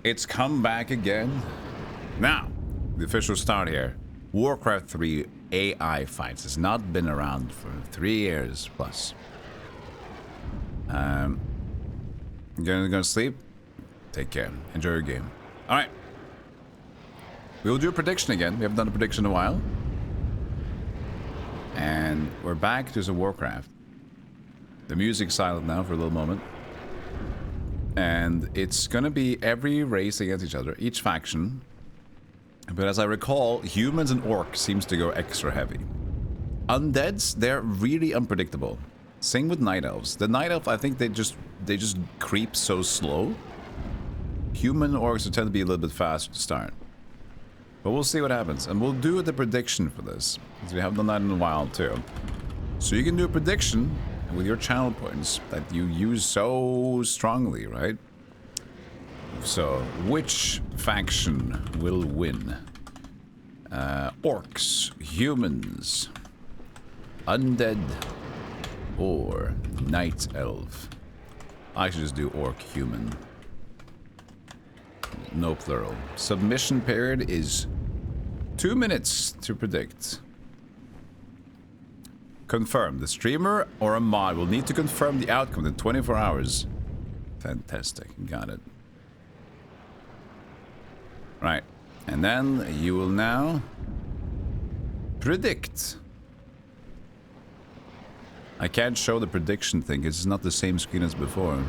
It's come back again. Now, the official start here. Warcraft 3 AI fights has not been around for 3 years plus. Gonna sleep? Take care. Enjoy your game. Alright. We'll do a prediction again. We haven't done a prediction in a while. And we're back to some Warcraft. The music's silent now for a little moment. And it's gonna be every race against each other, each faction. But as I recall, humans and orcs seems to go extra heavy. Undeads, they're really unpredictable. Same with night elves. The night elf, I think they just creep so slow. Human orcs tend to be a little bit faster to start. But we'll see what happens. And we'll do the prediction for this, because we haven't done that in a while too. So you can do a prediction with your channel points that you use so strongly, right? So, which faction will win? Orcs, humans, undead, or night elf? I should just do orc, human. No plural. Submission period is 2 minutes to predict. Confirm. The streamer or a mod will need to confirm the outcome in 24 hours. Fantastic. Got it. Right. And then you will now predict. I can't show the prediction thing. It's not the same screen as before.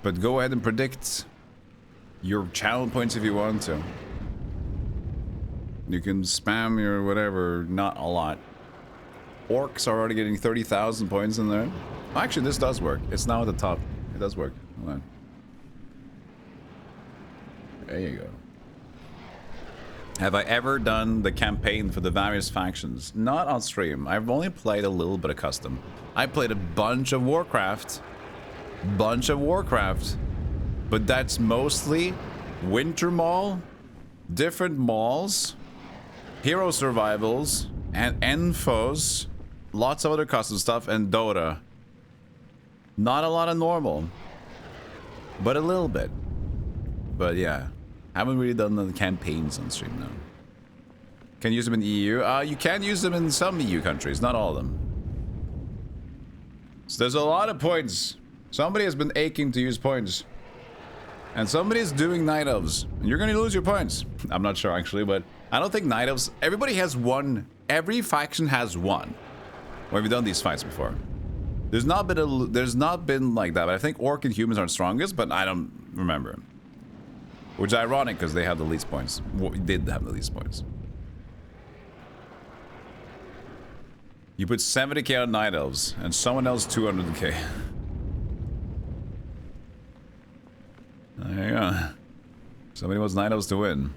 But go ahead and predict your channel points if you want to. You can spam your whatever, not a lot. Orcs are already getting 30,000 points in there. Actually, this does work. It's now at the top. It does work. Hold on. There you go. Have I ever done the campaign for the various factions? Not on stream. I've only played a little bit of custom. I played a bunch of Warcraft. But that's mostly Winter Mall, different malls, hero survivals, and Enfos, lots of other custom stuff, and Dota. Not a lot of normal, but a little bit. But yeah, haven't really done the campaigns on stream now. Can use them in EU? You can use them in some EU countries, not all of them. So there's a lot of points. Somebody has been aching to use points. And somebody's doing night elves. And you're gonna lose your points. I'm not sure actually, but I don't think night elves... Everybody has one. Every faction has one. When we've done these fights before. There's not been like that. But I think orc and humans are strongest, but I don't remember. Which is ironic because they have the least points. Well, did have the least points. You put 70k on night elves, and someone else 200k. There you go. Somebody wants night elves to win.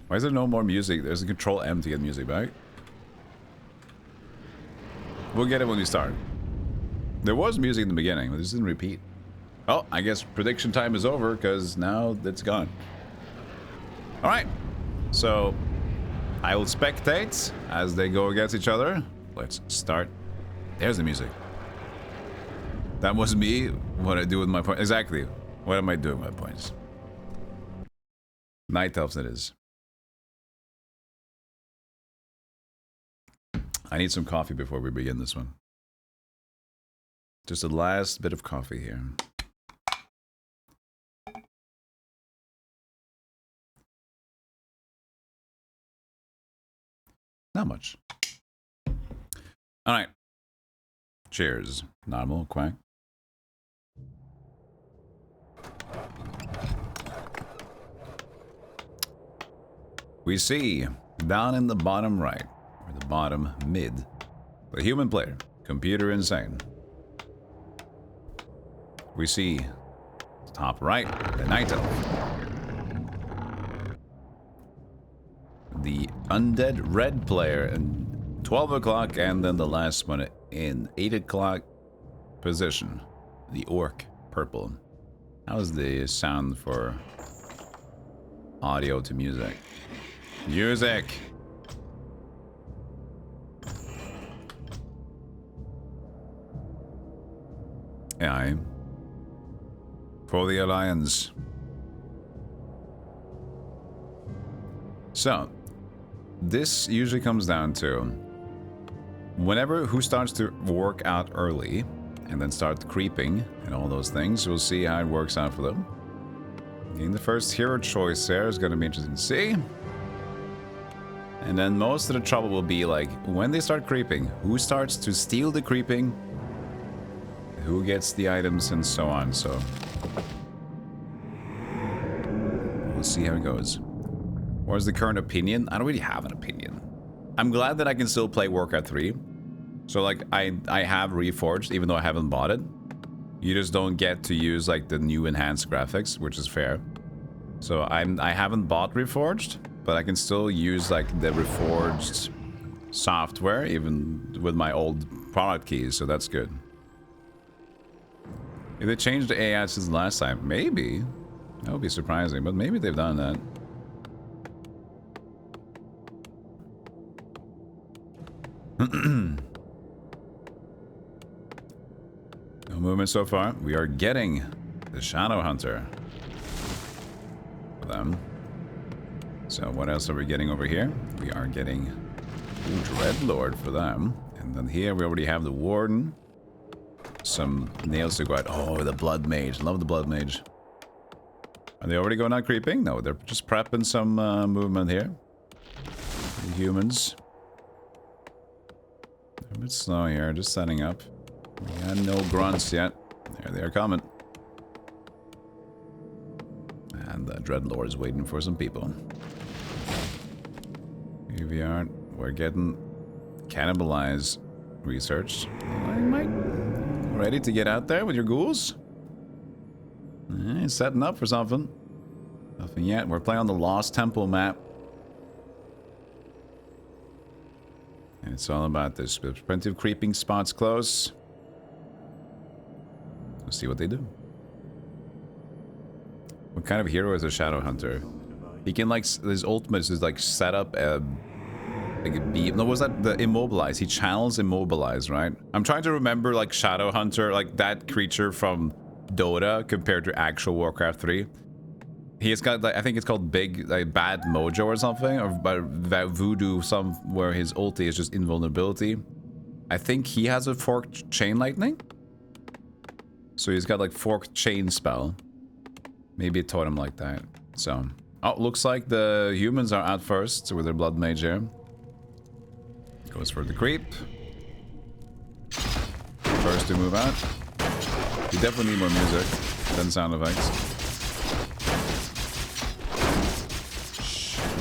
Why is there no more music? There's a control M to get music back. We'll get it when we start. There was music in the beginning, but this didn't repeat. Oh, I guess prediction time is over because now it's gone. Alright. So, I will spectate as they go against each other. Let's start. There's the music. That was me. What I do with my points. Exactly. What am I doing with my points? Night elves, it is. I need some coffee before we begin this one. Just a last bit of coffee here. Not much. All right. Cheers. Normal, quack. We see down in the bottom right, or the bottom mid, the human player, computer insane. We see top right, the night elf. The undead red player in 12 o'clock, and then the last one in 8 o'clock position, the orc purple. How's the sound for audio to music? Music! AI. For the Alliance. So, this usually comes down to whenever who starts to work out early and then start creeping and all those things, we'll see how it works out for them. And the first hero choice there is going to be interesting to see. And then most of the trouble will be like when they start creeping, who starts to steal the creeping, who gets the items and so on. So we'll see how it goes. What is the current opinion? I don't really have an opinion. I'm glad that I can still play Warcraft 3. So like I have Reforged even though I haven't bought it. You just don't get to use like the new enhanced graphics, which is fair. So I haven't bought Reforged, but I can still use like the Reforged software even with my old product keys, so that's good. If they changed the AI since last time, maybe. That would be surprising, but maybe they've done that. No movement so far. We are getting the Shadow Hunter for them. So what else are we getting over here? We are getting Dreadlord for them. And then here we already have the Warden. Some nails to go out. Oh, the Blood Mage. Love the Blood Mage. Are they already going out creeping? No, they're just prepping some movement here. The humans. A bit slow here, just setting up. We had no grunts yet. There they are coming. And the Dreadlord is waiting for some people. Here we are. We're getting cannibalized research. I might. Ready to get out there with your ghouls? Setting up for something. Nothing yet. We're playing on the Lost Temple map. And it's all about this. There's plenty of creeping spots close. Let's see what they do. What kind of hero is a Shadow Hunter? He can like, his ultimate is like set up a like a beam. No, was that the Immobilize? He channels Immobilize, right? I'm trying to remember like Shadow Hunter, like that creature from Dota compared to actual Warcraft 3. He's got like, I think it's called Big like Bad Mojo or something, or Voodoo, where his ulti is just invulnerability. I think he has a forked chain lightning. So he's got like forked chain spell. Maybe it taught him like that. So, oh, looks like the humans are out first with their Blood Mage here. Goes for the creep. First to move out. You definitely need more music than sound effects.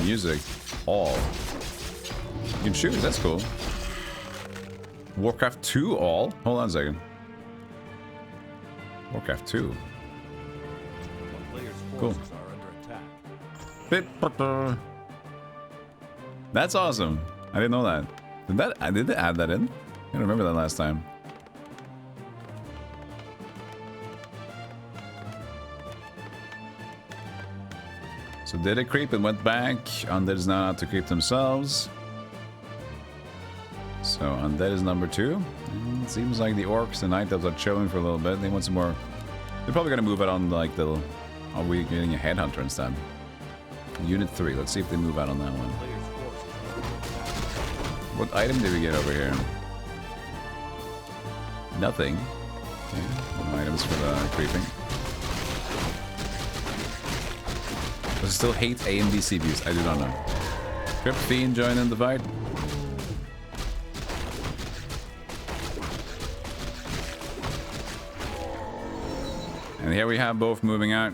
Music. All. You can shoot, that's cool. Warcraft 2 all? Hold on a second. Warcraft 2. Cool. That's awesome. I didn't know that. Did they add that in? I don't remember that last time. So did it creep and went back? Undead is now out to creep themselves. So Undead is number 2. It seems like the Orcs and Night Elves are chilling for a little bit. They want some more. They're probably gonna move out on like the. Are we getting a Headhunter instead? Unit 3. Let's see if they move out on that one. What item did we get over here? Nothing. Okay. No items for the creeping. Does it still hate AMD CPUs? I do not know. Crypt Fiend joining the fight. And here we have both moving out.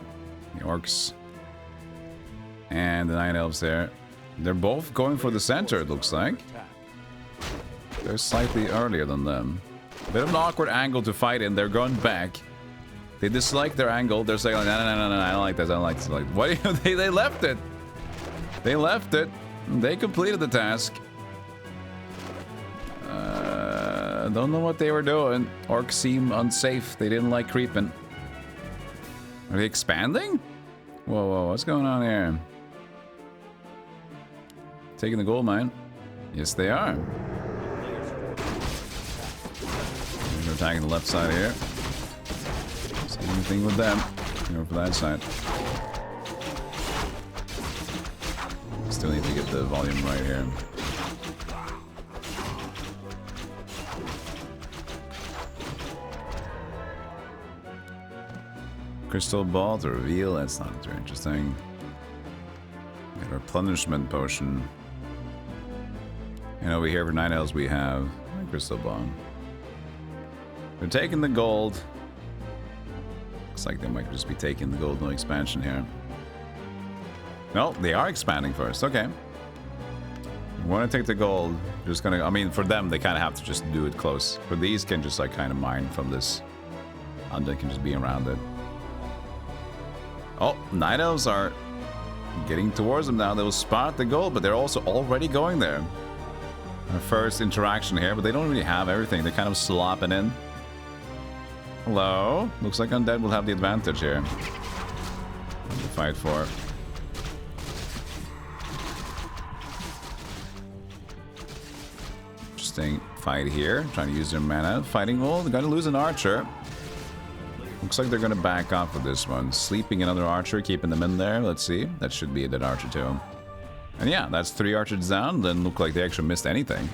The Orcs and the Night Elves there. They're both going for the center, it looks like. They're slightly earlier than them. A bit of an awkward angle to fight in. They're going back. They dislike their angle. They're saying, no, I don't like this. I don't like this. Like, what? They left it. They left it. They completed the task. Don't know what they were doing. Orcs seem unsafe. They didn't like creeping. Are they expanding? Whoa, what's going on here? Taking the gold mine. Yes, they are. They're attacking the left side here. Same thing with them. Go for that side. Still need to get the volume right here. Crystal ball to reveal. That's not too interesting. Get our replenishment potion. And over here for Night Elves we have a crystal ball. They're taking the gold. Looks like they might just be taking the gold, no expansion here. No, they are expanding first. Okay. You want to take the gold, just gonna, I mean, for them, they kind of have to just do it close. For these can just like kind of mine from this. And they can just be around it. Oh, Night Elves are getting towards them now. They will spot the gold, but they're also already going there. Our first interaction here, but they don't really have everything. They're kind of slopping in. Hello? Looks like Undead will have the advantage here. To fight for. Interesting fight here. Trying to use their mana. Fighting. Oh, they're going to lose an archer. Looks like they're going to back off with this one. Sleeping another archer, keeping them in there. Let's see. That should be a dead archer too. And yeah, that's 3 archers down. Doesn't look like they actually missed anything.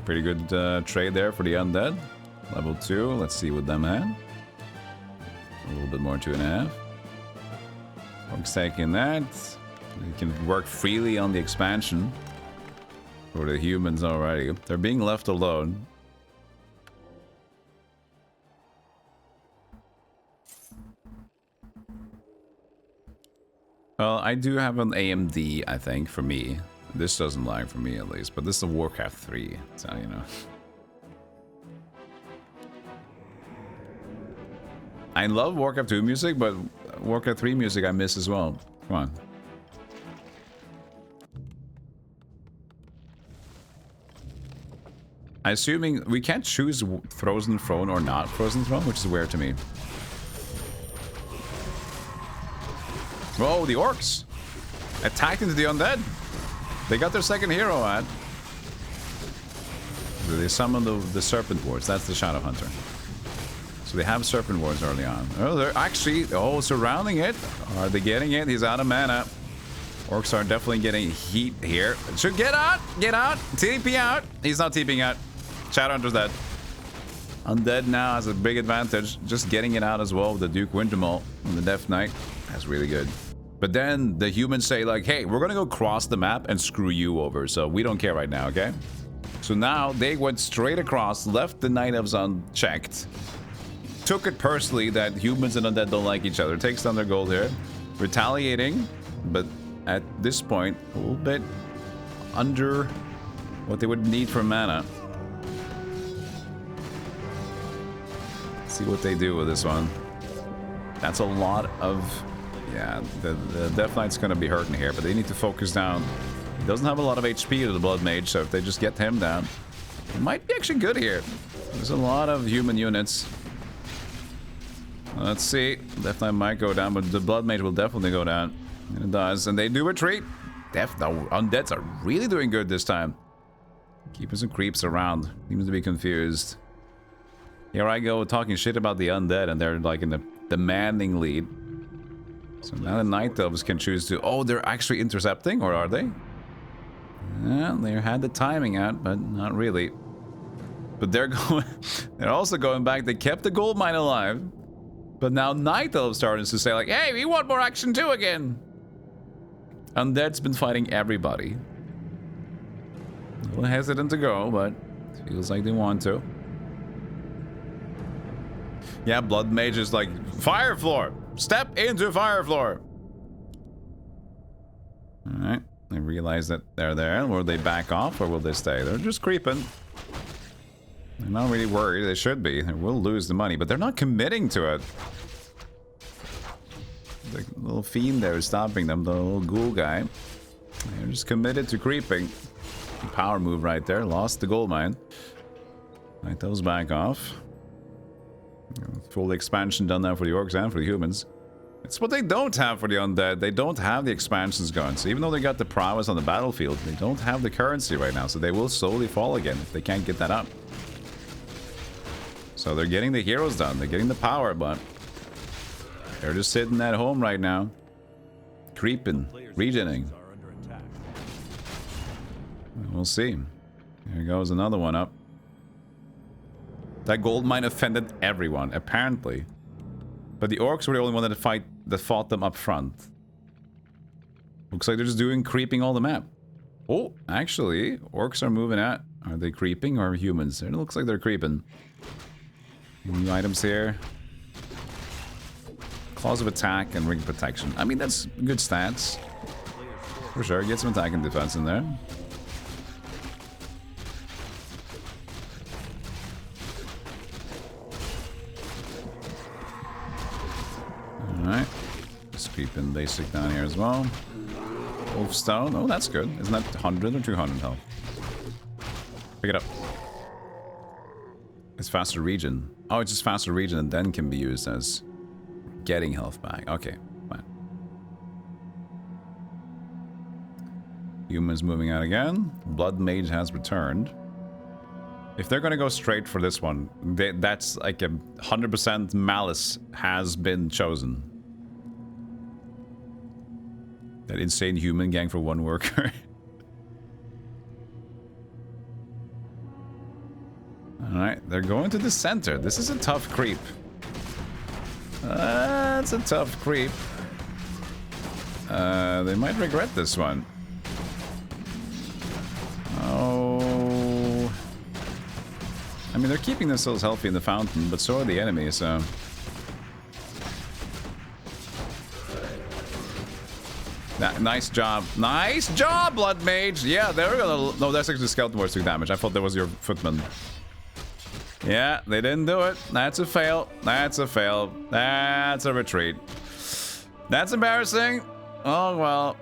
Pretty good trade there for the Undead. Level 2. Let's see what them had. A little bit more, 2.5. Orcs taking that. They can work freely on the expansion. For the humans already. They're being left alone. Well, I do have an AMD, I think, for me. This doesn't lag for me, at least. But this is a Warcraft 3, so, you know. I love Warcraft 2 music, but Warcraft 3 music I miss as well. Come on. Assuming we can't choose Frozen Throne or not Frozen Throne, which is weird to me. Whoa, the orcs attacked into the undead. They got their second hero out. They summoned the Serpent Wards. That's the Shadow Hunter. So they have Serpent Wards early on. Oh, they're actually surrounding it. Are they getting it? He's out of mana. Orcs are definitely getting heat here. Should get out! Get out! TP out! He's not TPing out. Shadow Hunter's dead. Undead now has a big advantage. Just getting it out as well with the Duke Wintermaul and the Death Knight. That's really good. But then the humans say like, hey, we're gonna go cross the map and screw you over. So we don't care right now, okay? So now they went straight across, left the Night Elves unchecked. Took it personally that humans and undead don't like each other. Takes down their gold here. Retaliating, but at this point, a little bit under what they would need for mana. Let's see what they do with this one. That's a lot of... Yeah, the Death Knight's gonna be hurting here, but they need to focus down. He doesn't have a lot of HP to the Blood Mage, so if they just get him down, it might be actually good here. There's a lot of human units. Let's see. Death Knight might go down, but the Blood Mage will definitely go down. And it does, and they do retreat. The Undeads are really doing good this time. Keeping some creeps around. Seems to be confused. Here I go talking shit about the Undead, and they're like in the demanding lead. So now the Night Elves can choose to... Oh, they're actually intercepting, or are they? Yeah, they had the timing out, but not really. But they're going... They're also going back. They kept the gold mine alive. But now Night Elves starting to say like, hey, we want more action too again. Undead's been fighting everybody. A little hesitant to go, but feels like they want to. Yeah, Blood Mage is like, fire floor! Step into fire floor! Alright, they realize that they're there. Will they back off or will they stay? They're just creeping. They're not really worried. They should be. They will lose the money, but they're not committing to it. The little fiend there is stopping them, the little ghoul guy. They're just committed to creeping. Power move right there. Lost the gold mine. Right, those back off. Full expansion done now for the orcs and for the humans. It's what they don't have for the undead. They don't have the expansions going. So even though they got the prowess on the battlefield, they don't have the currency right now. So they will slowly fall again if they can't get that up. So they're getting the heroes done. They're getting the power, but they're just sitting at home right now. Creeping, regening. We'll see. Here goes another one up. That gold mine offended everyone, apparently. But the orcs were the only one that fought them up front. Looks like they're just doing creeping all the map. Oh, actually, orcs are moving out. Are they creeping or humans? It looks like they're creeping. New items here. Claws of attack and ring protection. I mean, that's good stats. For sure, get some attack and defense in there. Alright. Just creeping basic down here as well. Wolfstone. Oh, that's good. Isn't that 100 or 200 health? Pick it up. It's faster regen. Oh, it's just faster regen and then can be used as getting health back. Okay, fine. Humans moving out again. Blood Mage has returned. If they're gonna go straight for this one, that's like a 100% malice has been chosen. That insane human gang for one worker. Alright, they're going to the center. This is a tough creep. That's a tough creep. They might regret this one. Oh. I mean, they're keeping themselves healthy in the fountain, but so are the enemies, so... Nice job. Nice job, Blood Mage! Yeah, they're gonna... No, that's actually Skeleton Wars took damage. I thought that was your footman. Yeah, they didn't do it. That's a fail. That's a fail. That's a retreat. That's embarrassing. Oh, well.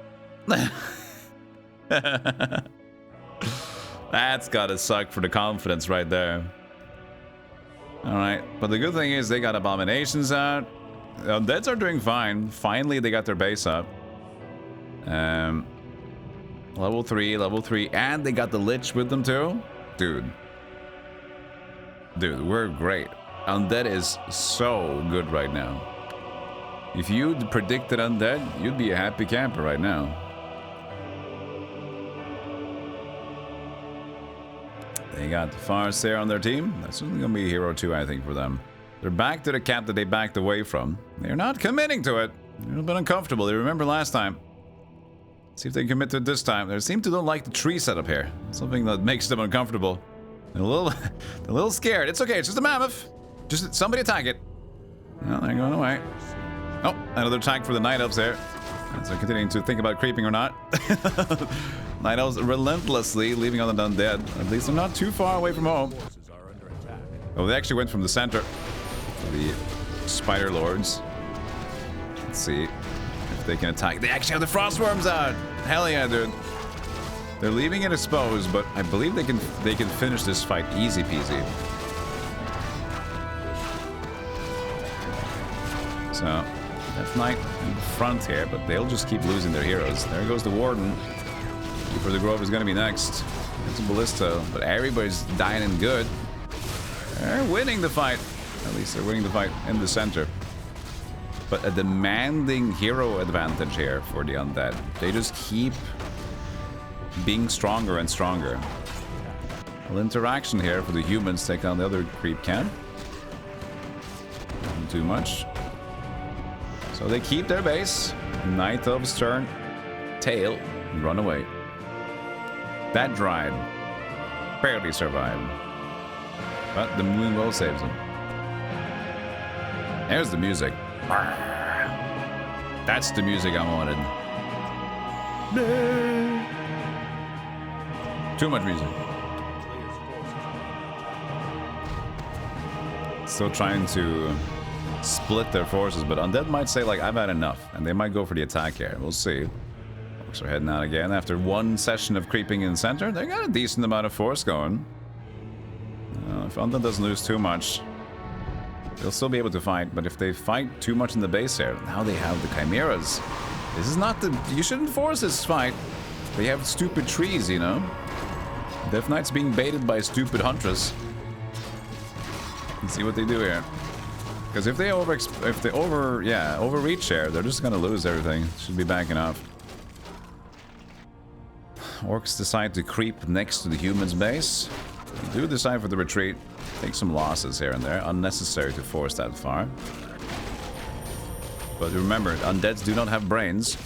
That's gotta suck for the confidence right there. Alright, but the good thing is they got abominations out. Undeads are doing fine. Finally, they got their base up. Level 3, and they got the Lich with them too. Dude, we're great. Undead is so good right now. If you'd predicted Undead, you'd be a happy camper right now. They got the Farseer on their team. That's only gonna be a hero too, I think, for them. They're back to the camp that they backed away from. They're not committing to it. They're a bit uncomfortable. They remember last time. See if they can commit to it this time. They seem to don't like the tree setup here. Something that makes them uncomfortable. They're a little scared. It's okay. It's just a mammoth. Just somebody attack it. Well, they're going away. Oh, another attack for the Night Elves there. So continuing to think about creeping or not. Night Elves relentlessly leaving on the undead. At least they're not too far away from home. Oh, they actually went from the center to the Spider Lords. Let's see if they can attack. They actually have the Frost Worms out. Hell yeah, dude. They're leaving it exposed, but I believe they can finish this fight easy peasy. So, Death Knight in the front here, but they'll just keep losing their heroes. There goes the Warden. Keeper of the Grove is going to be next. It's a Ballista, but everybody's dying and good. They're winning the fight. At least they're winning the fight in the center. But a demanding hero advantage here for the Undead. They just keep being stronger and stronger. A little interaction here for the humans take on the other creep camp. Not too much. So they keep their base. Night Elves turn tail and run away. That drive barely survived. But the Moonwell saves him. There's the music. That's the music I wanted. Too much music. Still trying to split their forces, but Undead might say, like, I've had enough, and they might go for the attack here. We'll see. Orcs are heading out again. After one session of creeping in the center, they got a decent amount of force going. If Undead doesn't lose too much, they'll still be able to fight, but if they fight too much in the base here, now they have the Chimeras. This is not the... You shouldn't force this fight. They have stupid trees, you know? Death Knight's being baited by a stupid Huntress. Let's see what they do here. Because if they overreach here, they're just gonna lose everything. Should be backing off. Orcs decide to creep next to the humans' base. They do decide for the retreat. Take some losses here and there. Unnecessary to force that far. But remember, undeads do not have brains.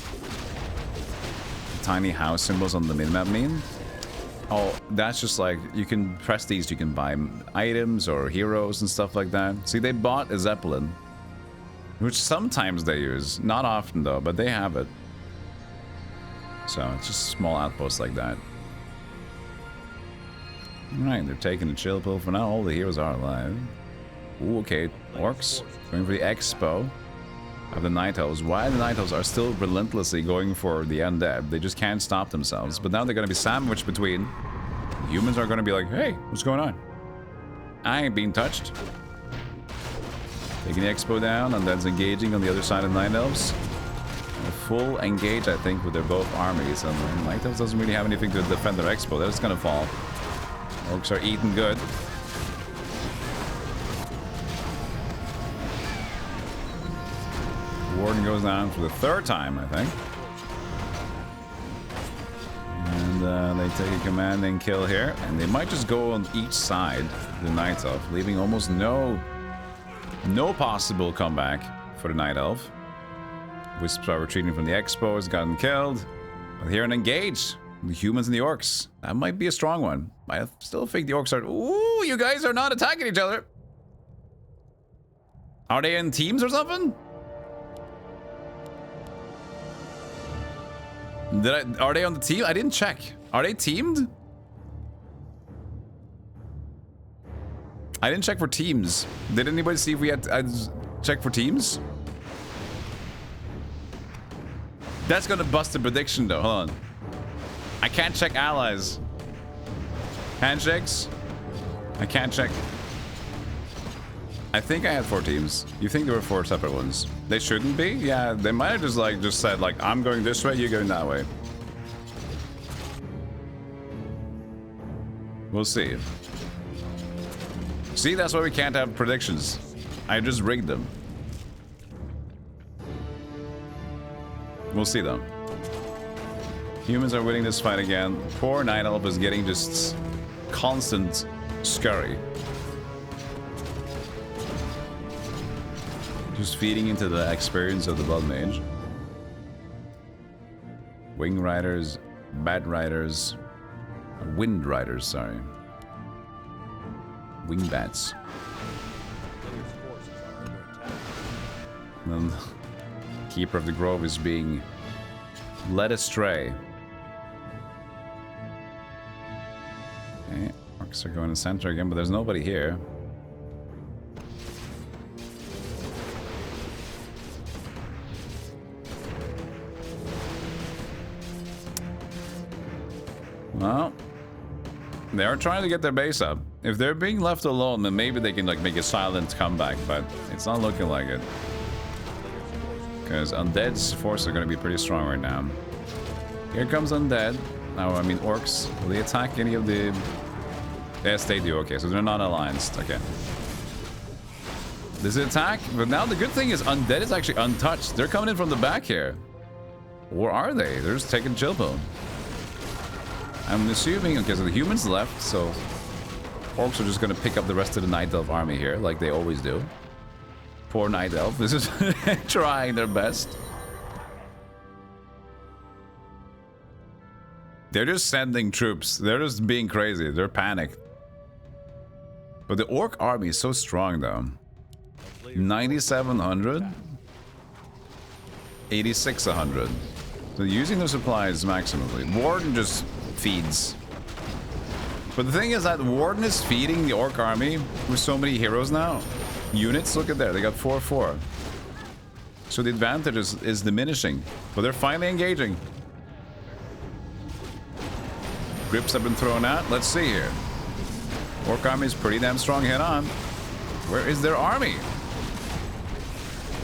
Tiny house symbols on the minimap mean. Oh, that's just like, you can press these, you can buy items or heroes and stuff like that. See, they bought a Zeppelin, which sometimes they use. Not often though, but they have it. So it's just small outposts like that. Alright, they're taking a chill pill for now. All the heroes are alive. Ooh, okay, orcs. Going for the expo of the Night Elves. Why the Night Elves are still relentlessly going for the undead. They just can't stop themselves. But now they're going to be sandwiched between. Humans are going to be like, hey, what's going on? I ain't being touched. Taking the expo down, Undead's engaging on the other side of Night Elves. A full engage, I think, with their both armies. And the Night Elves doesn't really have anything to defend their expo. They're just going to fall. Orcs are eating good. Warden goes down for the third time, I think. And they take a commanding kill here. And they might just go on each side of the Night Elf, leaving almost no possible comeback for the Night Elf. Wisps are retreating from the expo, has gotten killed. But here an engage. The humans and the orcs. That might be a strong one. I still think the orcs are... Ooh, you guys are not attacking each other. Are they in teams or something? Are they on the team? I didn't check. Are they teamed? I didn't check for teams. Did anybody see if we had check for teams? That's gonna bust the prediction though. Hold on. I can't check allies. Handshakes? I can't check. I think I had 4 teams. You think there were 4 separate ones? They shouldn't be? Yeah, they might have just said like, I'm going this way, you're going that way. We'll see. See, that's why we can't have predictions. I just rigged them. We'll see though. Humans are winning this fight again. Poor Night Elf is getting just constant scurry. Just feeding into the experience of the Blood Mage. Wing Riders, Bat Riders, Wind Riders, sorry. Wing Bats. And Keeper of the Grove is being led astray. Okay, orcs are going to center again, but there's nobody here. Well, they are trying to get their base up. If they're being left alone, then maybe they can like make a silent comeback, but it's not looking like it. Because Undead's forces are going to be pretty strong right now. Here comes Undead. Now, I mean orcs. Will they attack any of the... Yes, they do. Okay, so they're not allianced. Okay. Does it attack? But now the good thing is Undead is actually untouched. They're coming in from the back here. Or are they? They're just taking chill pill. I'm assuming, okay, so the humans left, so orcs are just gonna pick up the rest of the Night Elf army here, like they always do. Poor Night Elf, this is trying their best. They're just sending troops. They're just being crazy. They're panicked. But the orc army is so strong, though. 9,700, 8,600. So using their supplies maximally. Warden just feeds. But the thing is that Warden is feeding the orc army with so many heroes now. Units, look at there, they got 4-4. So the advantage is diminishing. But they're finally engaging. Grips have been thrown out. Let's see here. Orc army is pretty damn strong head on. Where is their army?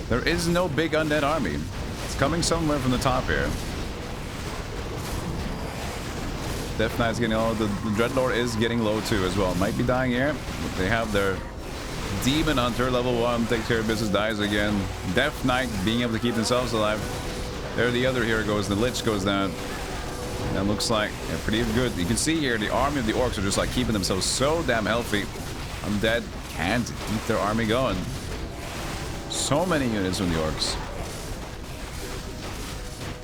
There is no big undead army. It's coming somewhere from the top here. Death Knight's getting low. The Dreadlord is getting low too as well. Might be dying here, but they have their Demon Hunter, level 1, takes care of business, dies again. Death Knight being able to keep themselves alive. There the other hero goes, the Lich goes down. That looks like pretty good. You can see here the army of the orcs are just like keeping themselves so damn healthy. Undead can't keep their army going. So many units from the orcs.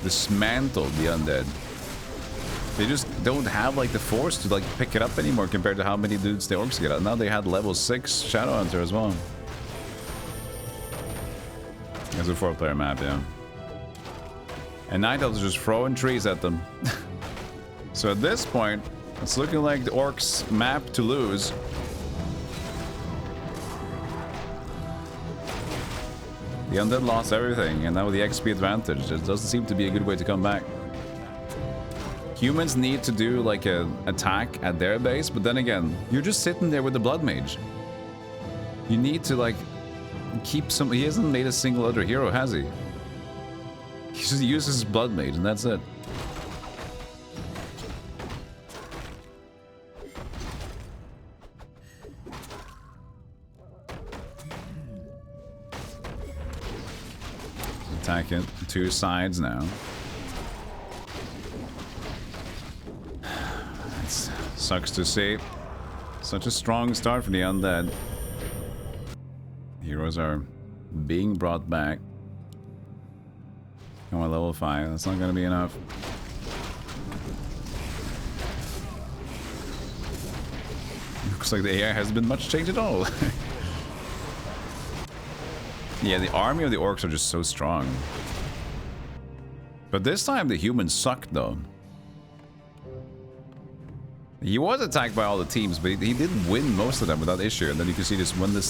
Dismantled the undead. They just don't have like the force to like pick it up anymore compared to how many dudes the orcs get out. Now they had level 6 Shadow Hunter as well. It's a 4-player map, yeah. And Night Elves are just throwing trees at them. So at this point, it's looking like the orcs' map to lose. The undead lost everything, and now with the XP advantage, it doesn't seem to be a good way to come back. Humans need to do like an attack at their base, but then again, you're just sitting there with the Blood Mage. You need to like keep some. He hasn't made a single other hero, has he? He just uses his Blood Mage, and that's it. Attacking 2 sides now. It sucks to see. Such a strong start for the undead. Heroes are being brought back. Come on, level 5. That's not going to be enough. Looks like the AI hasn't been much changed at all. Yeah, the army of the orcs are just so strong. But this time the humans sucked though. He was attacked by all the teams, but he did win most of them without issue. And then you can see this when the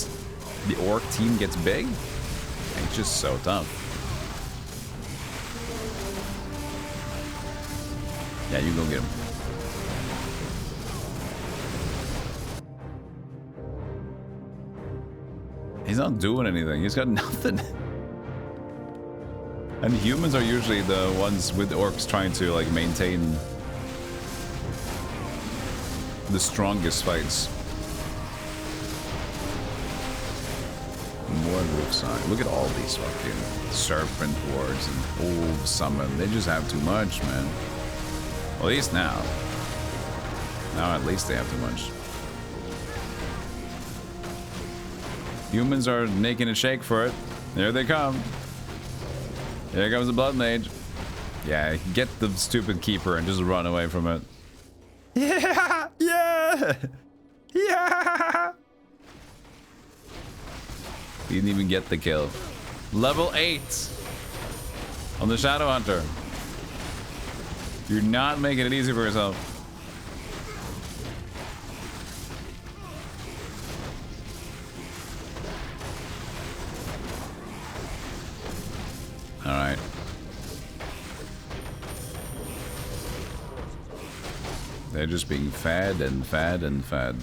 orc team gets big, it's just so tough. Yeah, you go get him. He's not doing anything. He's got nothing. And humans are usually the ones with orcs trying to like maintain the strongest fights. More Wolfside. Look at all these fucking serpent wards and wolf summon. They just have too much, man. Well, at least now. Now at least they have too much. Humans are making a shake for it. Here they come. Here comes the Blood Mage. Yeah, get the stupid keeper and just run away from it. Yeah! Yeah! Yeah! He didn't even get the kill. Level 8 on the Shadow Hunter. You're not making it easy for yourself. All right. They're just being fed and fed and fed.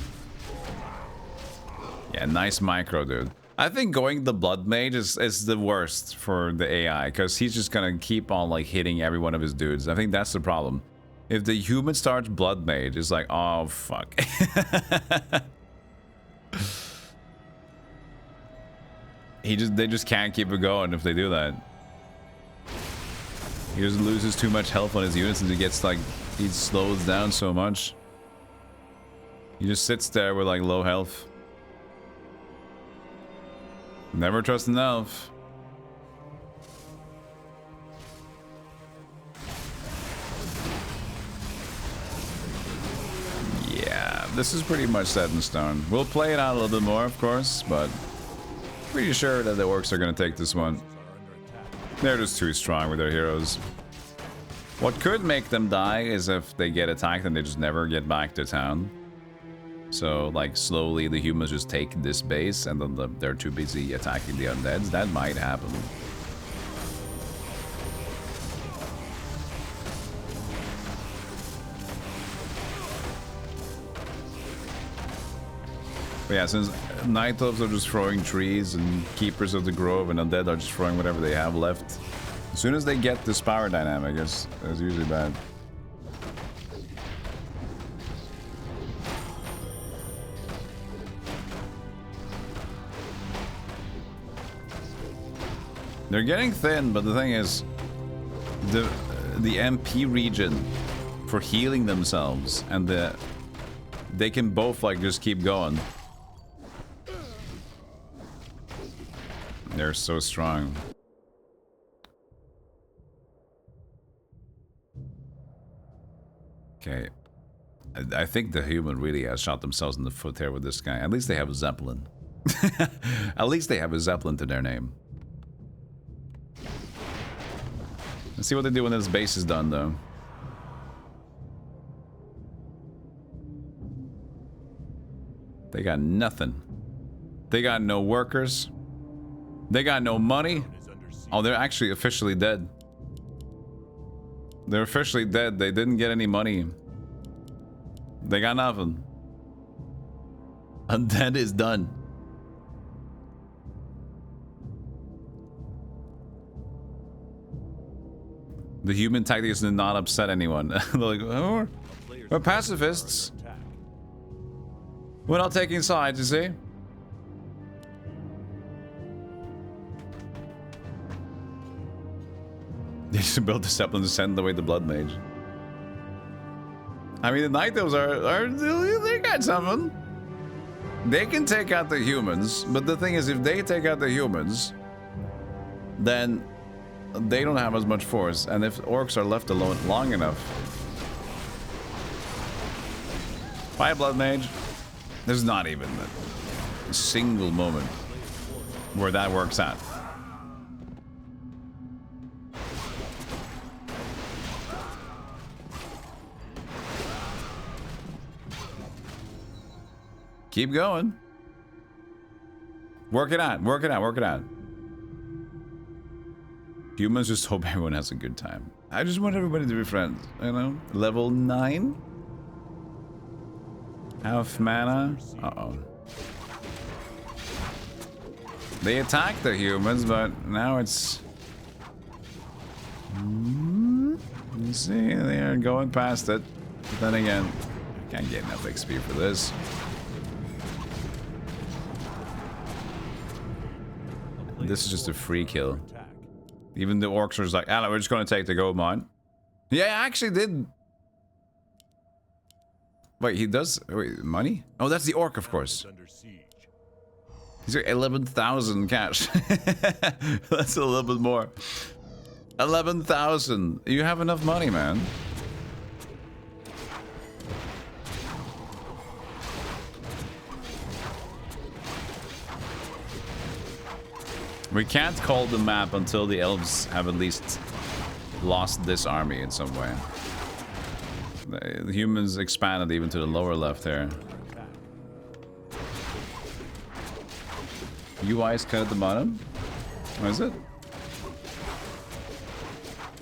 Yeah, nice micro, dude. I think going the Blood Mage is the worst for the AI, because he's just gonna keep on like hitting every one of his dudes. I think that's the problem. If the human starts Blood Mage, it's like, oh fuck. They just can't keep it going if they do that. He just loses too much health on his units and he slows down so much. He just sits there with like low health. Never trust an elf. Yeah, this is pretty much set in stone. We'll play it out a little bit more, of course, but pretty sure that the orcs are gonna take this one. They're just too strong with their heroes. What could make them die is if they get attacked and they just never get back to town. So, like, slowly the humans just take this base and then they're too busy attacking the undeads. That might happen. But yeah, since Night Elves are just throwing trees and Keepers of the Grove and Undead are just throwing whatever they have left. As soon as they get this power dynamic, it's usually bad. They're getting thin, but the thing is, the MP region for healing themselves and they can both like just keep going. They're so strong. Okay. I think the human really has shot themselves in the foot here with this guy. At least they have a Zeppelin. At least they have a Zeppelin to their name. Let's see what they do when this base is done, though. They got nothing. They got no workers. They got no money. Oh, they're actually officially dead. They're officially dead. They didn't get any money. They got nothing. Undead is done. The human tactics did not upset anyone. They're like, oh, we're pacifists. We're not taking sides, you see? They should build the Zeppelin to send away the Blood Mage. I mean, the Night Elves are they got something. They can take out the humans, but the thing is, if they take out the humans, then they don't have as much force, and if orcs are left alone long enough... Bye, Blood Mage. There's not even a single moment where that works out. Keep going. Work it out, work it out, work it out. Humans just hope everyone has a good time. I just want everybody to be friends, you know? Level 9? Half mana? Uh-oh. They attack the humans, but now it's... You see, they are going past it. But then again, I can't get enough XP for this. This is just a free kill. Even the orcs are just like, ah, we're just gonna take the gold mine. Yeah, I actually did. Wait, he does. Wait, money? Oh, that's the orc, of course. He's got 11,000 cash. That's a little bit more. 11,000. You have enough money, man. We can't call the map until the elves have at least lost this army in some way. The humans expanded even to the lower left here. UI is cut at the bottom? What is it?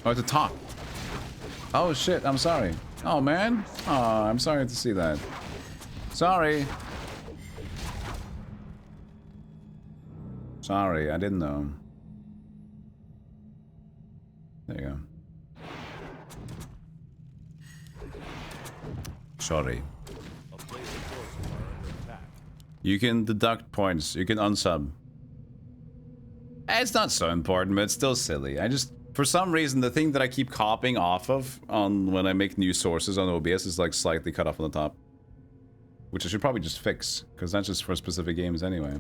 Oh, at the top. Oh shit, I'm sorry. Oh man. Oh, I'm sorry to see that. Sorry. Sorry, I didn't know. There you go. Sorry. You can deduct points. You can unsub. It's not so important, but it's still silly. I just, for some reason, the thing that I keep copying off of on when I make new sources on OBS is like slightly cut off on the top. Which I should probably just fix, because that's just for specific games anyway.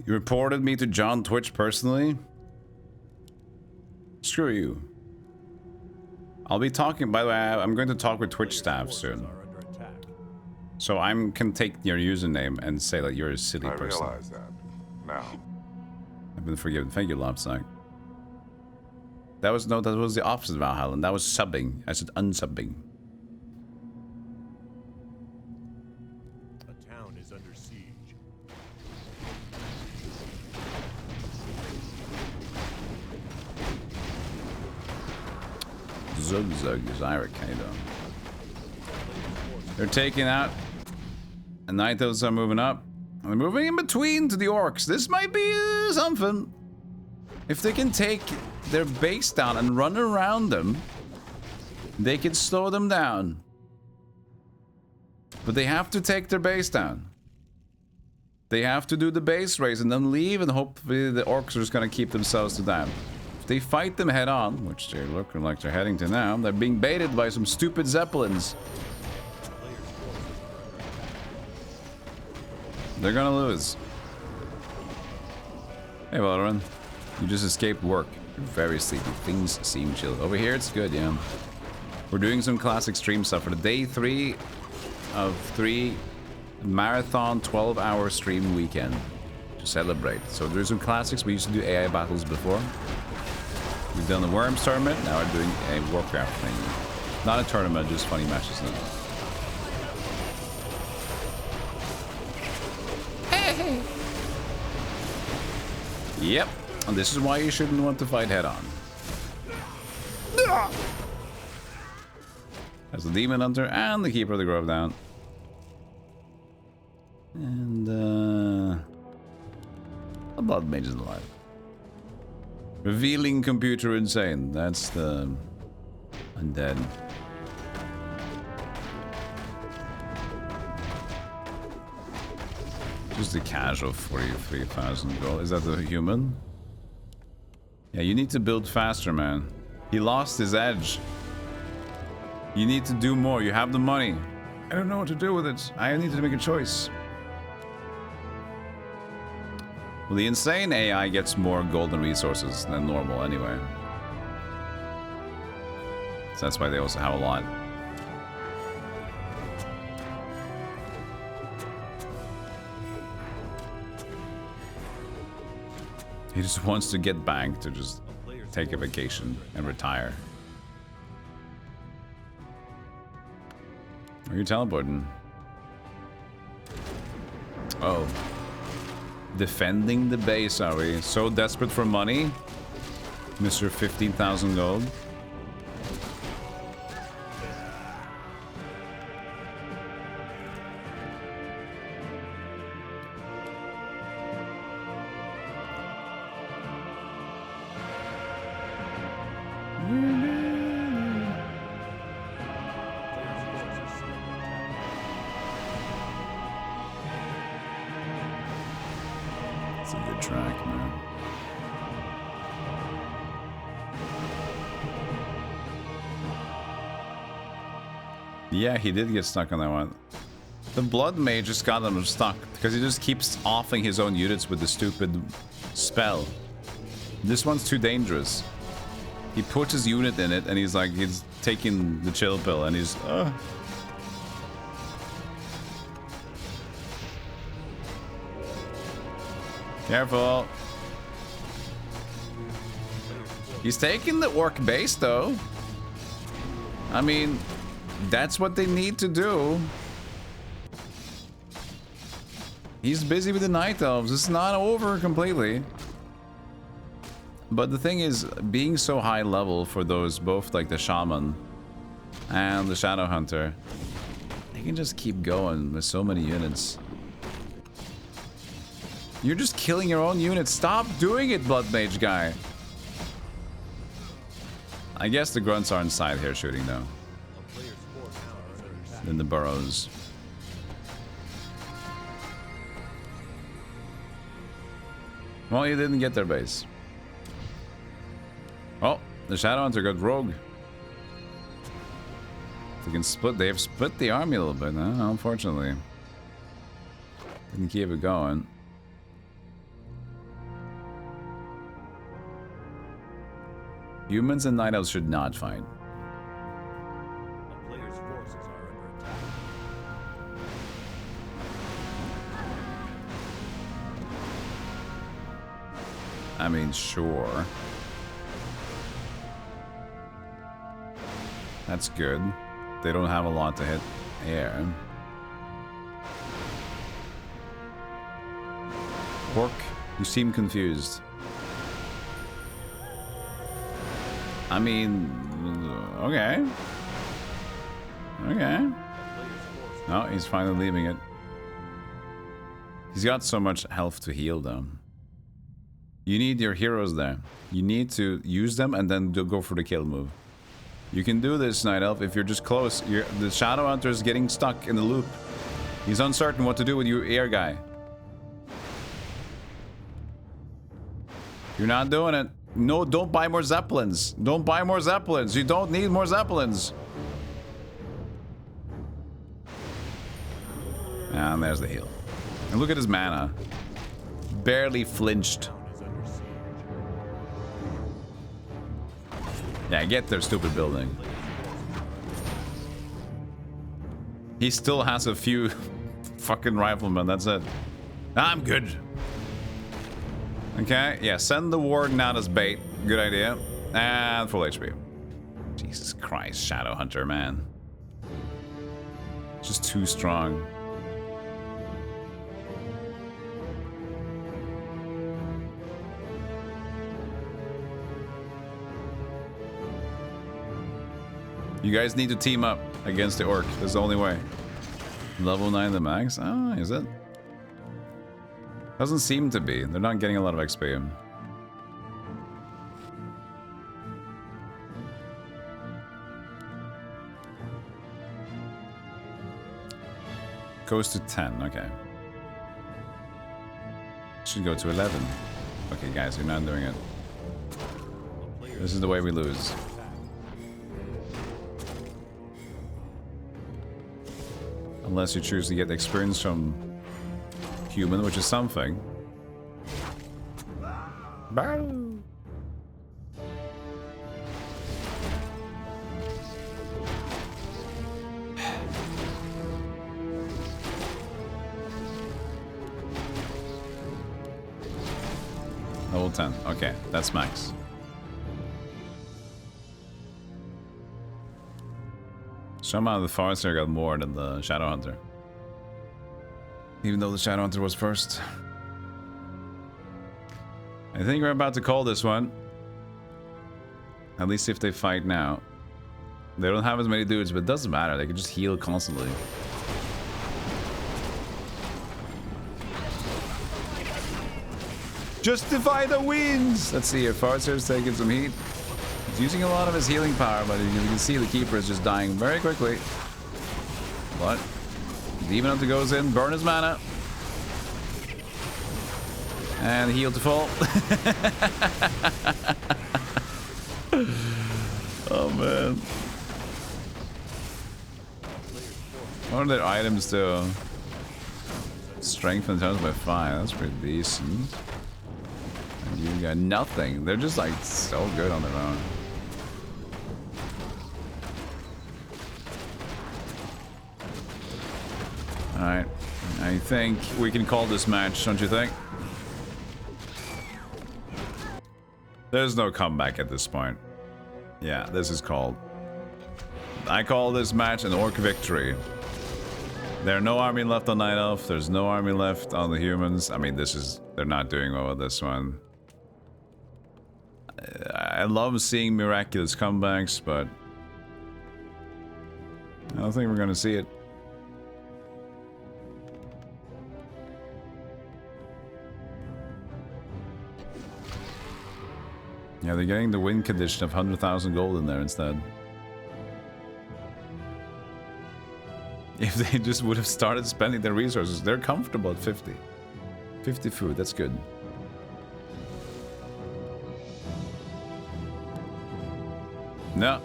You reported me to John Twitch personally? Screw you. I'll be talking, by the way, I'm going to talk with Twitch staff soon. So I can take your username and say that you're a silly person. I realize that now. I've been forgiven. Thank you, Lopsack. That was the opposite of Valhalla. That was subbing. I said unsubbing. A town is under siege. Zug Zug is Iricado. They're taking out. The Night Elves are moving up. They're moving in between to the orcs. This might be something. If they can take their base down and run around them, they can slow them down. But they have to take their base down. They have to do the base race and then leave, and hopefully the orcs are just gonna keep themselves to them. If they fight them head on, which they're looking like they're heading to now, they're being baited by some stupid zeppelins. They're gonna lose. Hey, Valorant. You just escaped work. You're very sleepy. Things seem chill. Over here, it's good, yeah. We're doing some classic stream stuff for the day 3 of 3 marathon 12-hour stream weekend to celebrate. So there's some classics. We used to do AI battles before. We've done the Worms tournament. Now we're doing a Warcraft thing. Not a tournament, just funny matches now. Hey. Yep. And this is why you shouldn't want to fight head on. That's the Demon Hunter and the Keeper of the Grove down. And the Blood Mage is alive. Revealing computer insane. That's the undead. Just a casual 43,000 gold. Is that the human? Yeah, you need to build faster, man. He lost his edge. You need to do more. You have the money. I don't know what to do with it. I need to make a choice. Well, the insane AI gets more golden resources than normal anyway. So that's why they also have a lot. He just wants to get back to just take a vacation and retire. Are you teleporting? Oh. Defending the base, are we? So desperate for money? Mr. 15,000 gold? Yeah, he did get stuck on that one. The Blood Mage just got him stuck because he just keeps offing his own units with the stupid spell. This one's too dangerous. He puts his unit in it and he's like, he's taking the chill pill and he's... Careful. He's taking the orc base though. I mean... That's what they need to do. He's busy with the Night Elves. It's not over completely. But the thing is, being so high level for those, both like the Shaman and the Shadow Hunter, they can just keep going with so many units. You're just killing your own units. Stop doing it, Blood Mage guy. I guess the grunts are inside here shooting though. In the burrows. Well, you didn't get their base. Oh, the Shadow Hunter got rogue. They can split. They have split the army a little bit, huh? Unfortunately. Didn't keep it going. Humans and Night Elves should not fight. I mean, sure. That's good. They don't have a lot to hit air. Orc, you seem confused. I mean, okay. Okay. No, he's finally leaving it. He's got so much health to heal, though. You need your heroes there. You need to use them and then go for the kill move. You can do this, Night Elf, if you're just close. The Shadow Hunter is getting stuck in the loop. He's uncertain what to do with your air guy. You're not doing it. No, don't buy more Zeppelins. Don't buy more Zeppelins. You don't need more Zeppelins. And there's the heal. And look at his mana. Barely flinched. Yeah, get their stupid building. He still has a few fucking riflemen, that's it. I'm good. Okay, yeah, send the warden out as bait. Good idea. And full HP. Jesus Christ, Shadow Hunter, man. Just too strong. You guys need to team up against the orc. That's the only way. Level 9 the max? Oh, is it? Doesn't seem to be. They're not getting a lot of XP. Goes to 10, okay. Should go to 11. Okay, guys, you're not doing it. This is the way we lose. Unless you choose to get experience from human, which is something. Bow. Level 10. Okay, that's max. Somehow the Forester got more than the Shadow Hunter. Even though the Shadow Hunter was first. I think we're about to call this one. At least if they fight now. They don't have as many dudes, but it doesn't matter. They can just heal constantly. Justify the wins! Let's see, if Forrester's taking some heat. He's using a lot of his healing power, but you can see the Keeper is just dying very quickly. But Demon Hunter goes in, burn his mana. And heal to full. Oh man. What are their items to strengthen turns by 5? That's pretty decent. And you got nothing. They're just like so good on their own. Alright. I think we can call this match, don't you think? There's no comeback at this point. Yeah, this is called. I call this match an orc victory. There are no army left on Night Elf. There's no army left on the humans. I mean, this is... They're not doing well with this one. I love seeing miraculous comebacks, but... I don't think we're gonna see it. Yeah, they're getting the win condition of 100,000 gold in there instead. If they just would have started spending their resources, they're comfortable at 50. 50 food, that's good. No.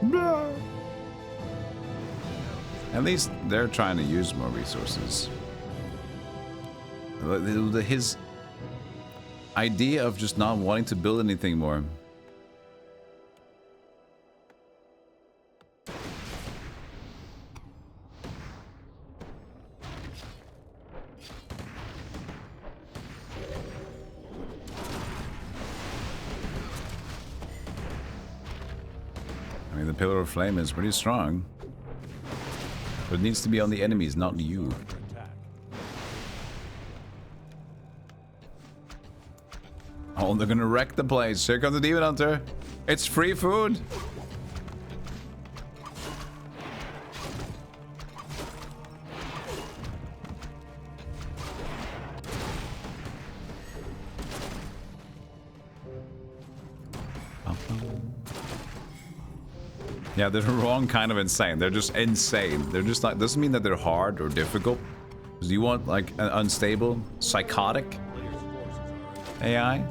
No. At least they're trying to use more resources. His idea of just not wanting to build anything more. I mean, the Pillar of Flame is pretty strong. But it needs to be on the enemies, not you. Oh, they're gonna wreck the place. Here comes the Demon Hunter. It's free food. Yeah, they're the wrong kind of insane. They're just insane. They're just like, doesn't mean that they're hard or difficult. Do you want like an unstable, psychotic AI?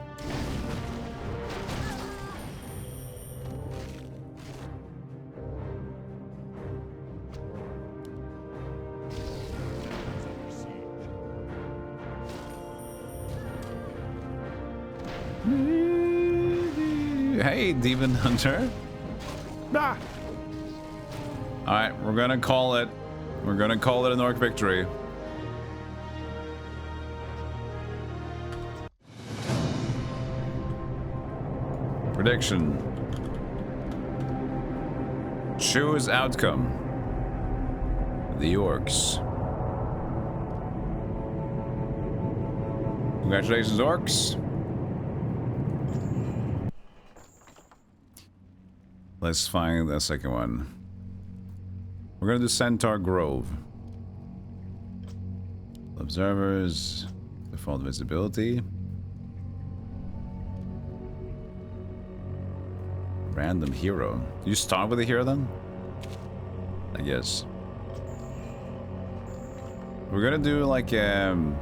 Hey, Demon Hunter. Ah. All right, we're gonna call it. We're gonna call it an orc victory. Prediction. Choose outcome. The orcs. Congratulations, orcs. Let's find the second one. We're gonna do Centaur Grove. Observers. Default visibility. Random hero. You start with a hero then? I guess. We're gonna do like in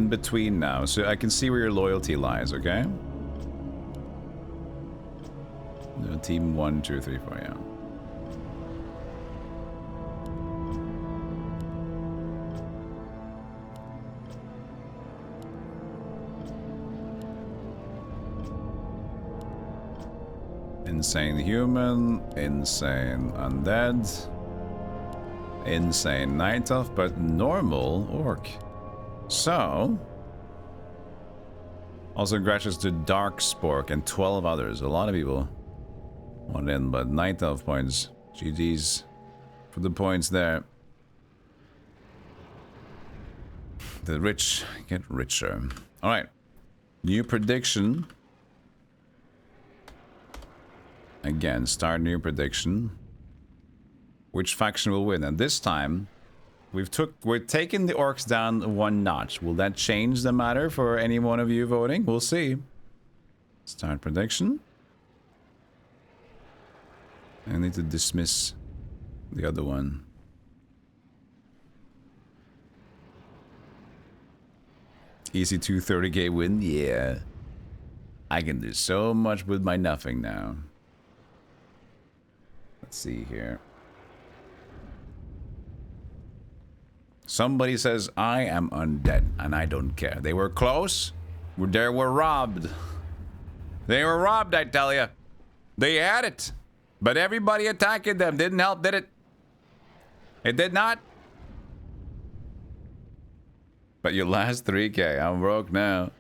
between now, so I can see where your loyalty lies, okay? Team 1, 2, 3, 4, yeah. Insane human, insane undead, insane night elf, but normal orc. So, also congratulations to Dark Spork and 12 others. A lot of people want in, but night elf points. GG's for the points there. The rich get richer. All right, new prediction. Again, start new prediction. Which faction will win? And this time, we're taking the orcs down one notch. Will that change the matter for any one of you voting? We'll see. Start prediction. I need to dismiss the other one. Easy 230k win? Yeah. I can do so much with my nothing now. Let's see here. Somebody says, I am undead, and I don't care. They were close. They were robbed. They were robbed, I tell you. They had it. But everybody attacking them didn't help, did it? It did not. But your last 3k, I'm broke now.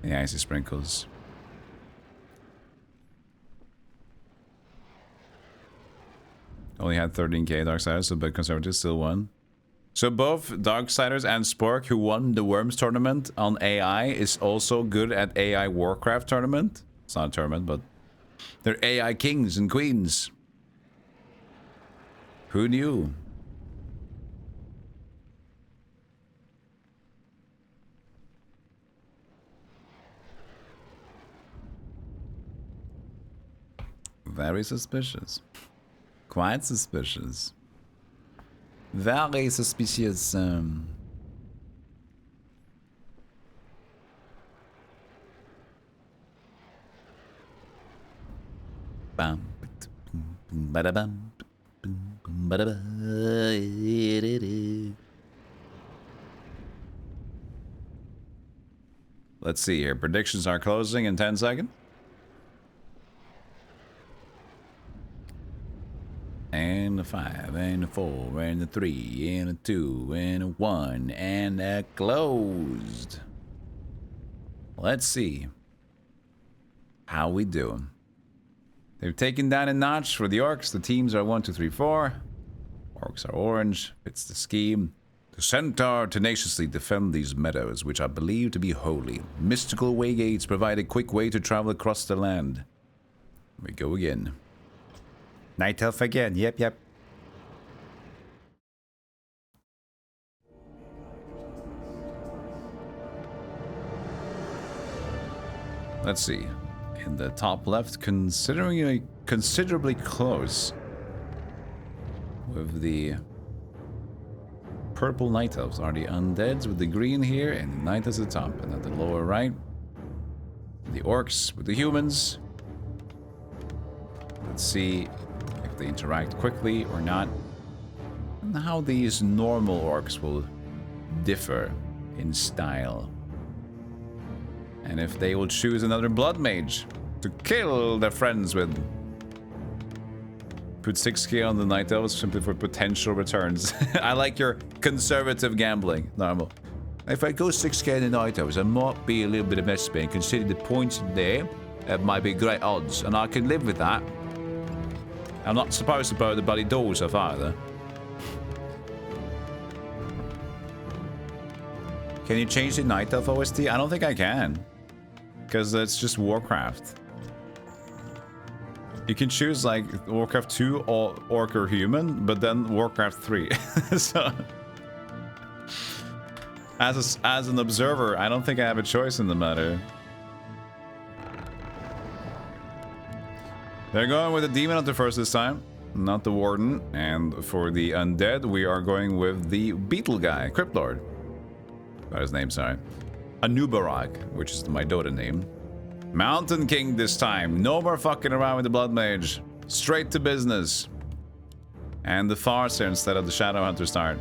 Yeah, icy sprinkles. Only had 13k Darksiders, so but Conservatives still won. So both Darksiders and Spork, who won the Worms tournament on AI, is also good at AI Warcraft tournament. It's not a tournament, but they're AI kings and queens. Who knew? Very suspicious. Quite suspicious. Very suspicious. Let's see here. Predictions are closing in 10 seconds. And a 5, and a 4, and a 3, and a 2, and a 1, and a closed. Let's see how we do. They've taken down a notch for the orcs. The teams are 1, 2, 3, 4. Orcs are orange. Fits the scheme. The centaur tenaciously defend these meadows, which are believed to be holy. Mystical waygates provide a quick way to travel across the land. We go again. Night elf again. Yep. Let's see. In the top left, considering considerably close with the purple night elves are the undeads with the green here and the night elves at the top. And at the lower right, the orcs with the humans. Let's see if they interact quickly or not. And how these normal orcs will differ in style. And if they will choose another blood mage to kill their friends with. Put 6k on the night elves simply for potential returns. I like your conservative gambling. Normal. If I go 6k on the night elves, I might be a little bit of a spin. Consider the points in there. It might be great odds, and I can live with that. I'm not supposed to blow the bloody doors off either. Can you change the night elf OST? I don't think I can. Because it's just Warcraft. You can choose like Warcraft 2 or Orc or Human, but then Warcraft 3. So, as an observer, I don't think I have a choice in the matter. They're going with the Demon Hunter first this time, not the Warden. And for the Undead, we are going with the Beetle guy, Crypt Lord. Got his name, sorry. Anubarak, which is my Dota name. Mountain King this time. No more fucking around with the Blood Mage. Straight to business. And the Farseer instead of the Shadow Hunter start.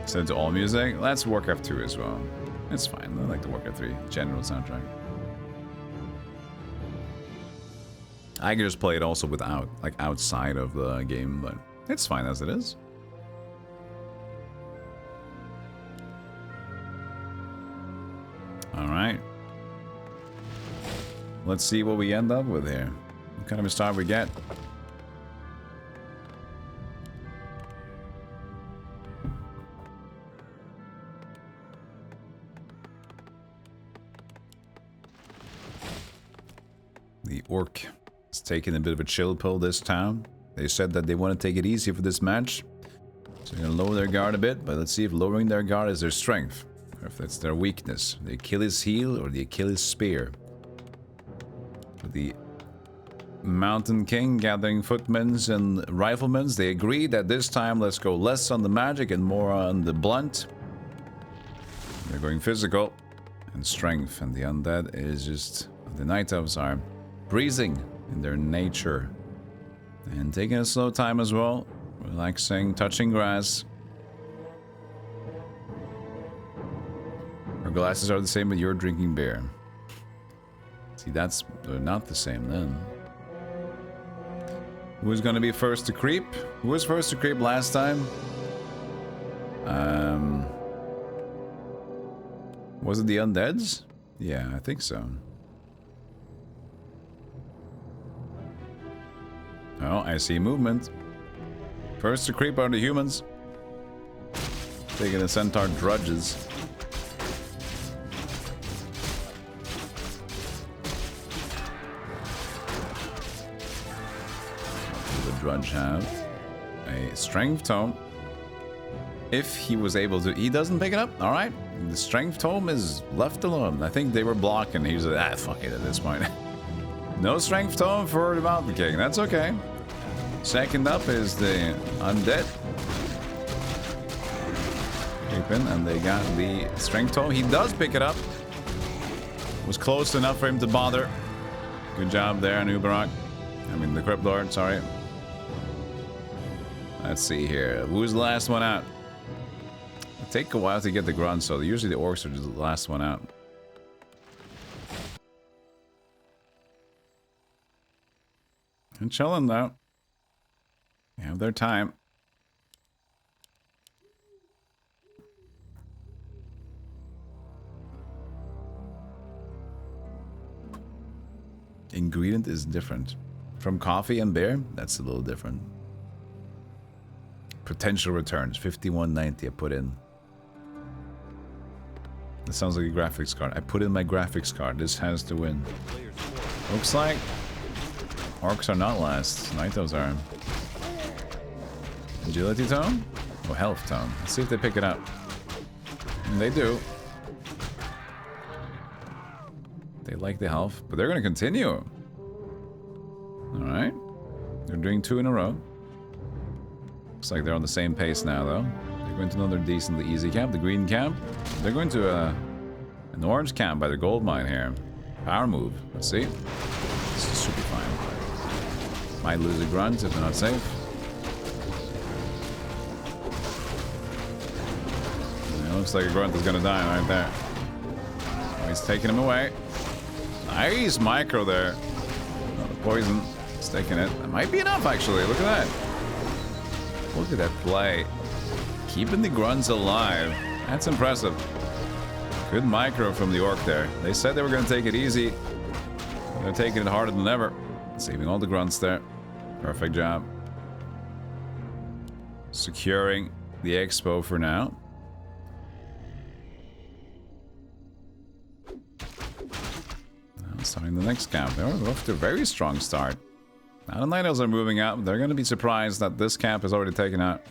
Set to all music. Let's Warcraft 2 as well. It's fine. I like the Warcraft 3 general soundtrack. I can just play it also without, like outside of the game, but it's fine as it is. Alright. Let's see what we end up with here. What kind of a start we get. The Orc is taking a bit of a chill pill this time. They said that they want to take it easy for this match. So they're going to lower their guard a bit, but let's see if lowering their guard is their strength. Or if that's their weakness. The Achilles heel or the Achilles spear. The Mountain King gathering footmen and riflemen. They agree that this time let's go less on the magic and more on the blunt. They're going physical and strength. And the undead is just... The night elves are breezing in their nature. And taking a slow time as well. Relaxing, touching grass. Our glasses are the same, but you're drinking beer. See, they're not the same then. Who's gonna be first to creep? Who was first to creep last time? Was it the undeads? Yeah, I think so. Oh, I see movement. First to creep are the humans. Taking the centaur drudges. Drudge have a strength tome. If he was able to, he doesn't pick it up. All right, the strength tome is left alone. I think they were blocking. He was like, fuck it at this point. No strength tome for the Mountain King. That's okay. Second up is the undead. Creeping, and they got the strength tome. He does pick it up. Was close enough for him to bother. Good job there, Nubarak. I mean, the Crypt Lord. Sorry. Let's see here. Who's the last one out? It'll take a while to get the grunt, so usually the orcs are the last one out. And chilling though. They have their time. Ingredient is different. From coffee and beer, that's a little different. Potential returns, 5190 I put in. That sounds like a graphics card. I put in my graphics card. This has to win. Looks like orcs are not last. Night elves are. Agility tone? Oh, health tone. Let's see if they pick it up. And they do. They like the health, but they're going to continue. Alright. They're doing 2 in a row. Looks like they're on the same pace now, though. They're going to another decently easy camp, the green camp. They're going to an orange camp by the gold mine here. Power move. Let's see. This should be fine. Might lose a grunt if they're not safe. It looks like a grunt is going to die right there. Oh, he's taking him away. Nice micro there. Poison. It's taking it. That might be enough, actually. Look at that. Look at that play. Keeping the grunts alive. That's impressive. Good micro from the orc there. They said they were going to take it easy. They're taking it harder than ever. Saving all the grunts there. Perfect job. Securing the expo for now. Now starting the next camp. They're off to a very strong start. Now the Night Elves are moving up. They're going to be surprised that this camp is already taken out.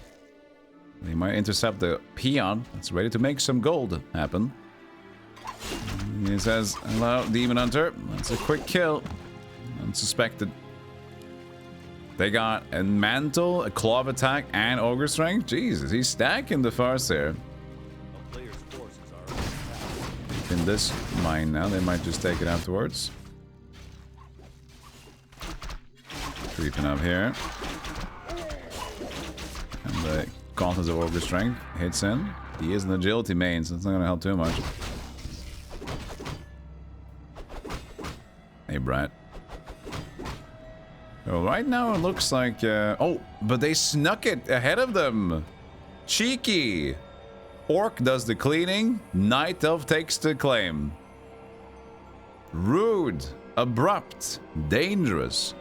They might intercept the peon that's ready to make some gold happen. He says, hello, Demon Hunter. That's a quick kill. Unsuspected. They got a mantle, a claw of attack, and ogre strength. Jesus, he's stacking the farce here. In this mine now, they might just take it afterwards. Creeping up here. And the gauntlets of ogre strength hits in. He is an agility main, so it's not going to help too much. Hey, Brad. Well, right now it looks like... oh, but they snuck it ahead of them. Cheeky. Orc does the cleaning. Night Elf takes the claim. Rude. Abrupt. Dangerous.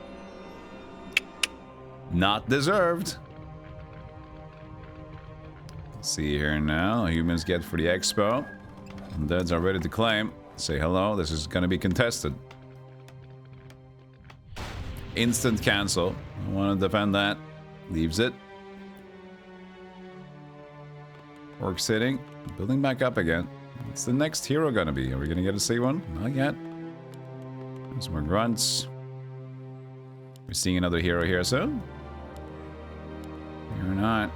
Not deserved. Let's see here now. Humans get for the expo. Undeads are ready to claim. Say hello. This is going to be contested. Instant cancel. I want to defend that. Leaves it. Orc sitting. Building back up again. What's the next hero gonna be? Are we gonna get to see one? Not yet. There's more grunts. We're seeing another hero here soon. You're not.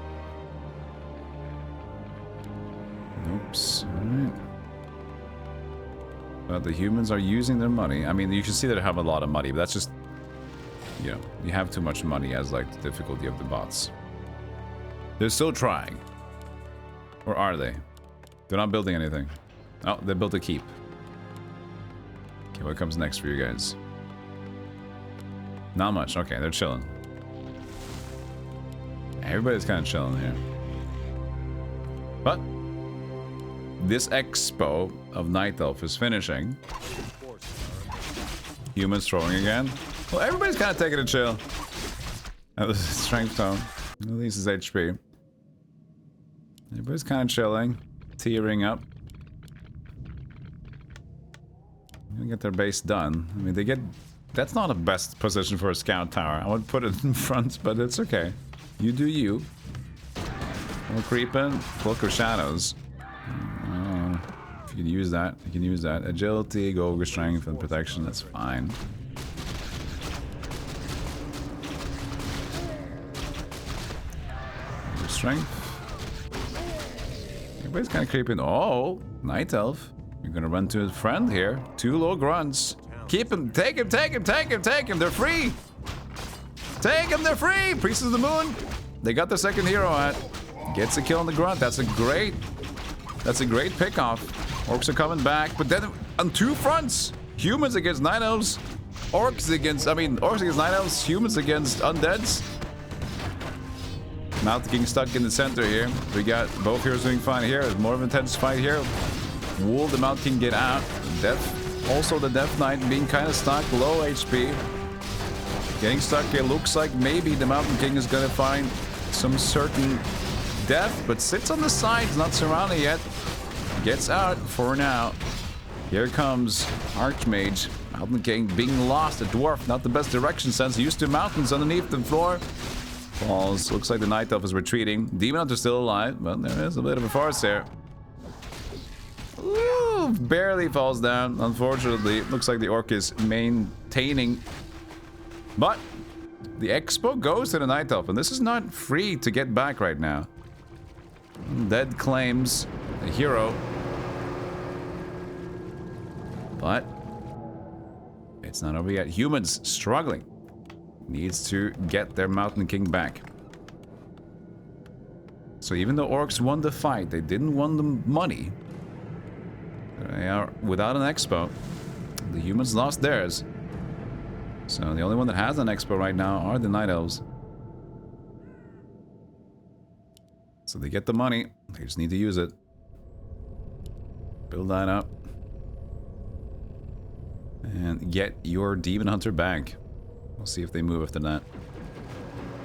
Oops. Alright. But the humans are using their money. I mean, you can see that they have a lot of money, but that's just... You know, you have too much money as like the difficulty of the bots. They're still trying. Or are they? They're not building anything. Oh, they built a keep. Okay, what comes next for you guys? Not much. Okay, they're chilling. Everybody's kind of chilling here. But this expo of Night Elf is finishing. Humans throwing again. Well, everybody's kind of taking a chill. That was strength tone. At least it's HP. Everybody's kind of chilling. Tearing up. Gonna get their base done. I mean, they get... That's not the best position for a scout tower. I would put it in front, but it's okay. You do you. We're creeping. Cloak of Shadows. If you can use that, you can use that. Agility, Ogre Strength, and Protection. That's fine. Strength. Everybody's kind of creeping. Oh, Night Elf. You're gonna run to his friend here. 2 low grunts. Keep him. Take him. Take him. Take him. Take him. They're free. Take him. They're free. Priest of the Moon. They got the second hero at. Gets a kill on the grunt. That's a great pickoff. Orcs are coming back, but then on 2 fronts. Humans against Night Elves. Orcs against Night Elves. Humans against undeads. Mountain King stuck in the center here. We got both heroes doing fine here. There's more of an intense fight here. Will the Mountain King get out? Also the Death Knight being kind of stuck, low HP. Getting stuck here. Looks like maybe the Mountain King is gonna find some certain death, but sits on the side, is not surrounded yet. Gets out for now. Here comes Archmage. Mountain King being lost. A dwarf, not the best direction sense. Used to mountains underneath the floor. Falls. Looks like the Night Elf is retreating. Demon Hunter's still alive, but there is a bit of a farce there. Ooh, barely falls down. Unfortunately, looks like the Orc is maintaining. But the Expo goes to the Night Elf, and this is not free to get back right now. Dead claims a hero. But it's not over yet. Humans struggling. Needs to get their Mountain King back. So even though Orcs won the fight, they didn't win the money. They are without an Expo. The humans lost theirs. So the only one that has an Expo right now are the Night Elves. So they get the money. They just need to use it. Build that up. And get your Demon Hunter back. We'll see if they move after that.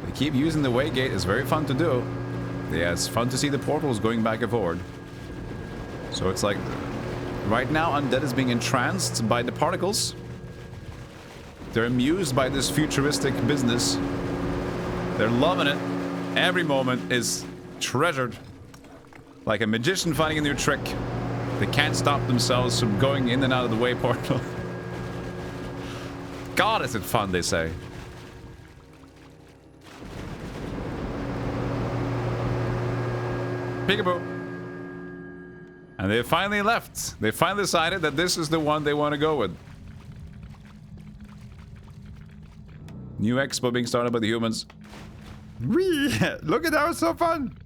They keep using the Waygate. It's very fun to do. Yeah, it's fun to see the portals going back and forward. So it's like... Right now, Undead is being entranced by the particles. They're amused by this futuristic business. They're loving it. Every moment is treasured. Like a magician finding a new trick. They can't stop themselves from going in and out of the way portal. God, is it fun, they say. Peekaboo. And they finally left. They finally decided that this is the one they want to go with. New Expo being started by the humans. Whee! Look at that, it's so fun!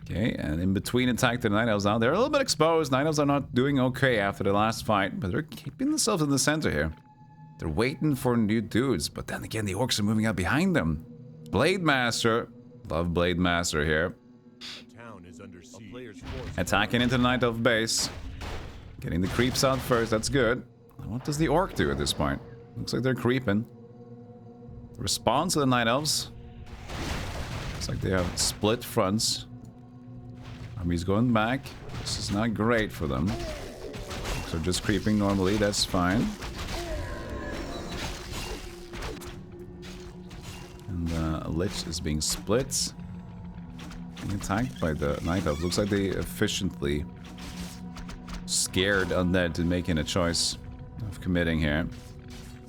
Okay, and in between attack to the Night Elves now. They're a little bit exposed. Night Elves are not doing okay after the last fight, but they're keeping themselves in the center here. They're waiting for new dudes, but then again, the Orcs are moving out behind them. Blade Master. Love Blade Master here. Attacking into the Night Elf base. Getting the creeps out first, that's good. What does the Orc do at this point? Looks like they're creeping. Response to the Night Elves. Looks like they have split fronts. Army's going back. This is not great for them. So just creeping normally, that's fine. And Lich is being split. Being attacked by the Night Elf. Looks like they efficiently scared Undead to making a choice of committing here.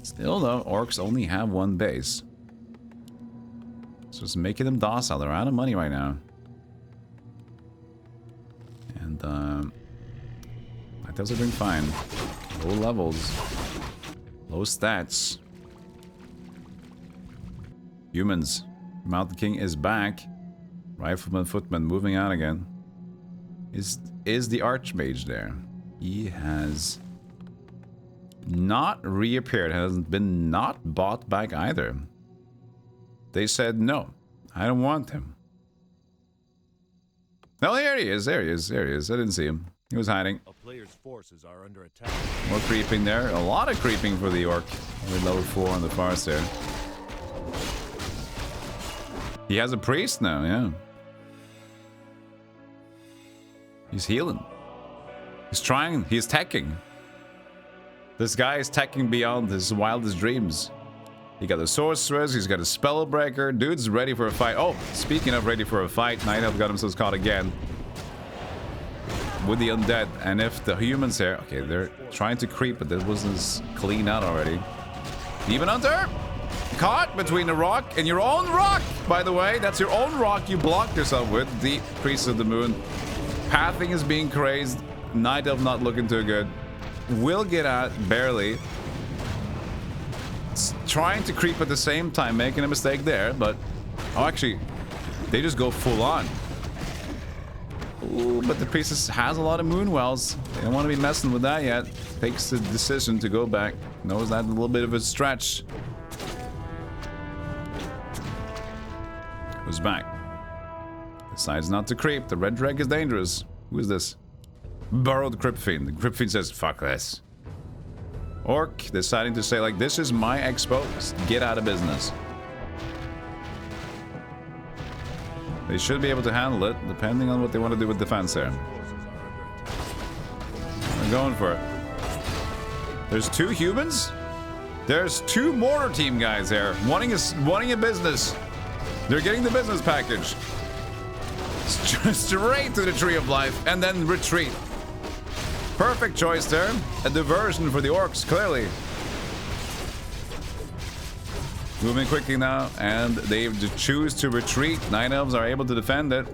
Still though, Orcs only have one base. So it's making them docile. They're out of money right now. And Night Elves are doing fine. Low levels. Low stats. Humans. Mountain King is back. Rifleman, Footman moving out again. Is the Archmage there? He has not reappeared. Hasn't been not bought back either. They said no. I don't want him. No, there he is. There he is. There he is. I didn't see him. He was hiding. A player's forces are under attack. More creeping there. A lot of creeping for the Orc. With level 4 on the farce there. He has a priest now, yeah. He's healing. He's trying. He's teching. This guy is teching beyond his wildest dreams. He got a sorceress. He's got a spellbreaker. Dude's ready for a fight. Oh, speaking of ready for a fight, Night Elf got himself caught again. With the undead. And if the humans here... Okay, they're trying to creep, but that wasn't clean out already. Demon Hunter! Caught between the rock and your own rock, by the way. That's your own rock you blocked yourself with. The Priest of the Moon. Pathing is being crazed. Night Elf not looking too good. Will get out, barely. It's trying to creep at the same time, making a mistake there, but... Oh, actually, they just go full on. Ooh, but the Priestess has a lot of moon wells. They don't want to be messing with that yet. Takes the decision to go back. Knows that a little bit of a stretch. Goes back. Decides not to creep. The red drag is dangerous. Who is this? Burrowed Crypt Fiend. The Crypt Fiend says, fuck this. Orc deciding to say, like, this is my expo. Get out of business. They should be able to handle it, depending on what they want to do with defense there. They're going for it. There's 2 humans. There's 2 mortar team guys there. Wanting a business. They're getting the business package. Straight to the Tree of Life and then retreat. Perfect choice there. A diversion for the orcs, clearly. Moving quickly now, and they choose to retreat. Night Elves are able to defend it.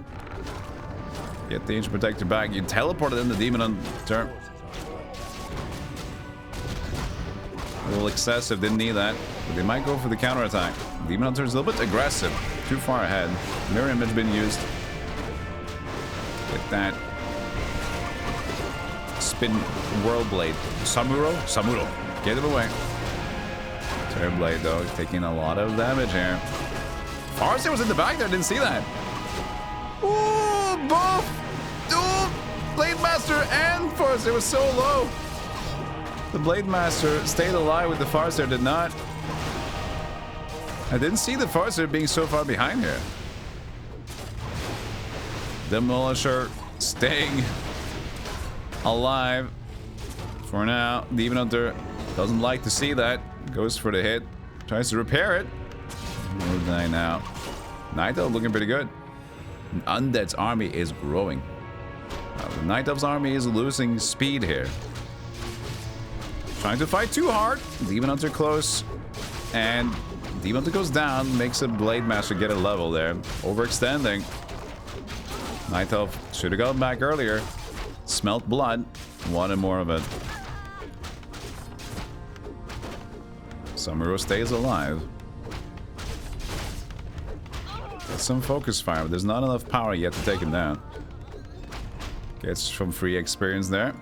Get the Ancient Protector back. You teleported in the Demon on turn. A little excessive, didn't need that. But they might go for the counterattack. Demon Hunter is a little bit aggressive. Too far ahead. Mirror Image been used. Get that. Spin Whirl Blade. Samuro. Get him away. Terror Blade though, taking a lot of damage here. Farseer was in the back there, didn't see that. Ooh, both! Ooh, Blade Master and Farseer was so low. The Blade Master stayed alive with the Farseer, did not. I didn't see the Farseer being so far behind here. Demolisher staying alive for now. Demon Hunter doesn't like to see that. Goes for the hit. Tries to repair it. Will die now. Night Elf looking pretty good. Undead's army is growing. The Night Elf's army is losing speed here. Trying to fight too hard. Demon Hunter close. And Demon Hunter goes down. Makes a Blade Master get a level there. Overextending. Night Elf should have gone back earlier. Smelt blood. Wanted more of it. Samuro stays alive. Gets some focus fire, but there's not enough power yet to take him down. Gets some free experience there.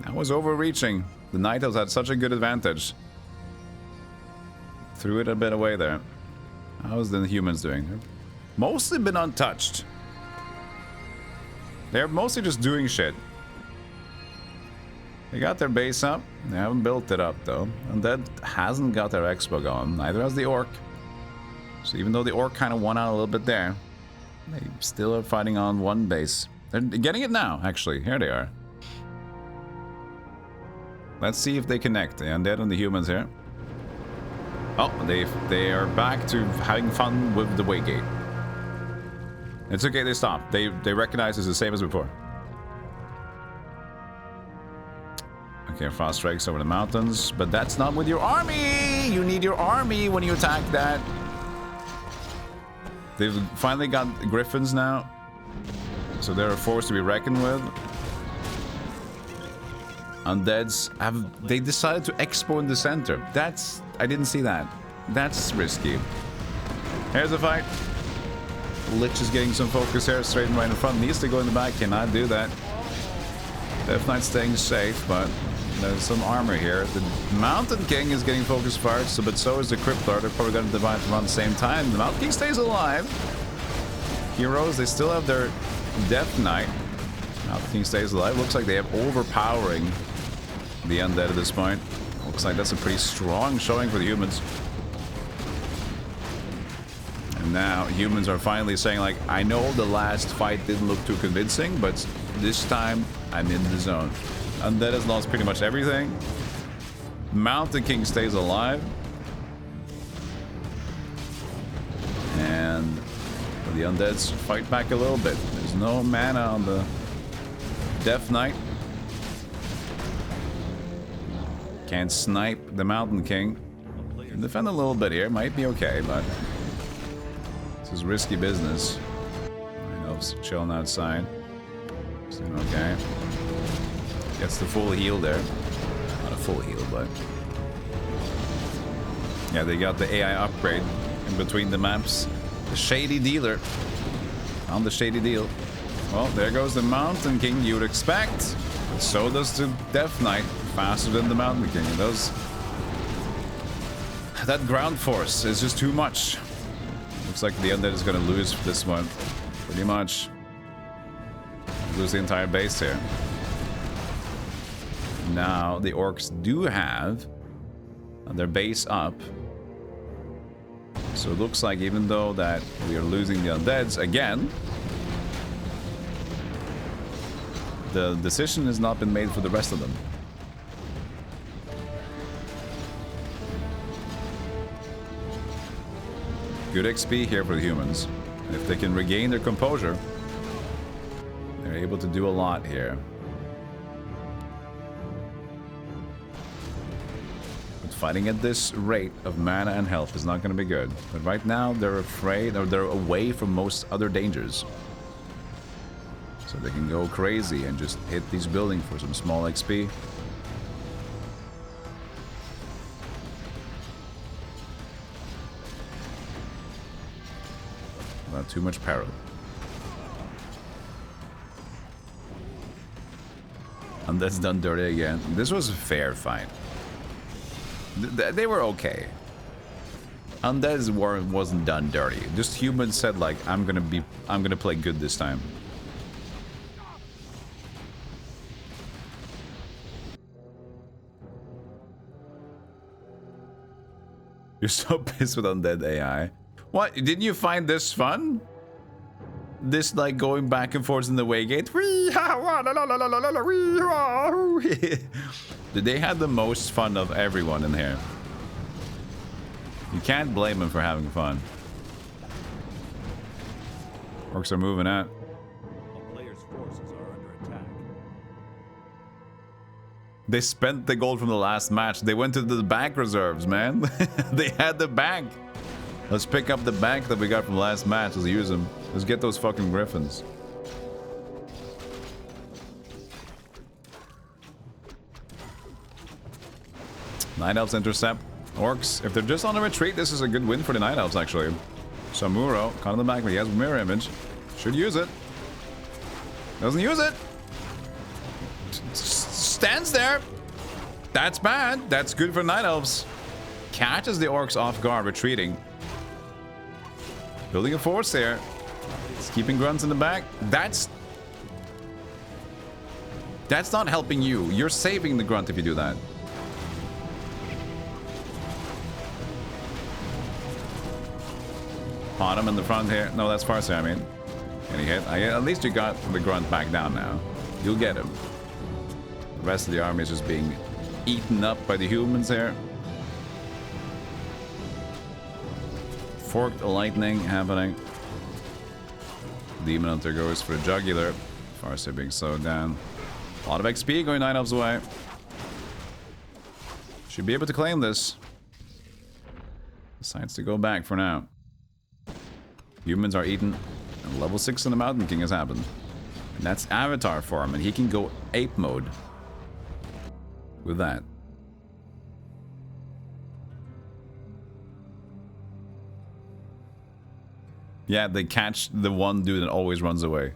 That was overreaching. The Night Elves had such a good advantage. Threw it a bit away there. How's the humans doing? They've mostly been untouched. They're mostly just doing shit. They got their base up. They haven't built it up though. And that hasn't got their expo going. Neither has the orc. So even though the orc kind of won out a little bit there, they still are fighting on one base. They're getting it now, actually. Here they are. Let's see if they connect. The undead and the humans here. Oh, they are back to having fun with the Waygate. It's okay, they stopped. They recognize it's the same as before. Okay, fast strikes over the mountains, but that's not with your army! You need your army when you attack that. They've finally got griffins now, so they're a force to be reckoned with. Undeads they decided to expo in the center. I didn't see that. That's risky. Here's the fight. Lich is getting some focus here, straight and right in front. Needs to go in the back, cannot do that. Death Knight staying safe, but there's some armor here. The Mountain King is getting focus fired, but so is the Crippler. They're probably going to divide around the same time. The Mountain King stays alive. Heroes, they still have their Death Knight. Mountain King stays alive. Looks like they have overpowering the undead at this point. Looks like that's a pretty strong showing for the humans. And now humans are finally saying, like, I know the last fight didn't look too convincing, but this time I'm in the zone. Undead has lost pretty much everything. Mountain King stays alive. And the undeads fight back a little bit. There's no mana on the Death Knight. Can't snipe the Mountain King. Can defend a little bit here. Might be okay, but this is risky business. I know, chilling outside. It's doing okay. Gets the full heal there. Not a full heal, but yeah, they got the AI upgrade in between the maps. The Shady Dealer. On the Shady Deal. Well, there goes the Mountain King you would expect. But so does the Death Knight. Faster than the Mountain King. That ground force is just too much. Looks like the undead is gonna lose this one. Pretty much. Lose the entire base here. Now the orcs do have their base up. So it looks like even though that we are losing the undeads again, the decision has not been made for the rest of them. Good XP here for the humans. And if they can regain their composure, they're able to do a lot here. But fighting at this rate of mana and health is not going to be good. But right now they're afraid, or they're away from most other dangers. So they can go crazy and just hit these buildings for some small XP. Not too much peril. And that's done dirty again. This was a fair fight. They were okay. Undead's war wasn't done dirty. Just humans said like, I'm gonna play good this time. You're so pissed with undead AI. What? Didn't you find this fun? This like going back and forth in the Waygate. They had the most fun of everyone in here. You can't blame them for having fun. Orcs are moving out. A player's forces are under attack. They spent the gold from the last match. They went to the bank reserves, man. They had the bank. Let's pick up the bank that we got from last match. Let's use them. Let's get those fucking griffins. Night Elves intercept. Orcs, if they're just on a retreat, this is a good win for the Night Elves, actually. Samuro, caught in the back, but he has mirror image. Should use it. Doesn't use it. Stands there. That's bad. That's good for Night Elves. Catches the Orcs off guard, retreating. Building a force there. It's keeping grunts in the back. That's not helping you. You're saving the grunt if you do that. On him in the front here. No, that's Farseer, I mean. Can he hit? At least you got the grunt back down now. You'll get him. The rest of the army is just being eaten up by the humans here. Forked lightning happening. Demon Hunter goes for the jugular. Farseer being slowed down. A lot of XP going Night Elves' way. Should be able to claim this. Decides to go back for now. Humans are eaten. And level 6 in the Mountain King has happened. And that's Avatar form, and he can go ape mode with that. Yeah, they catch the one dude that always runs away.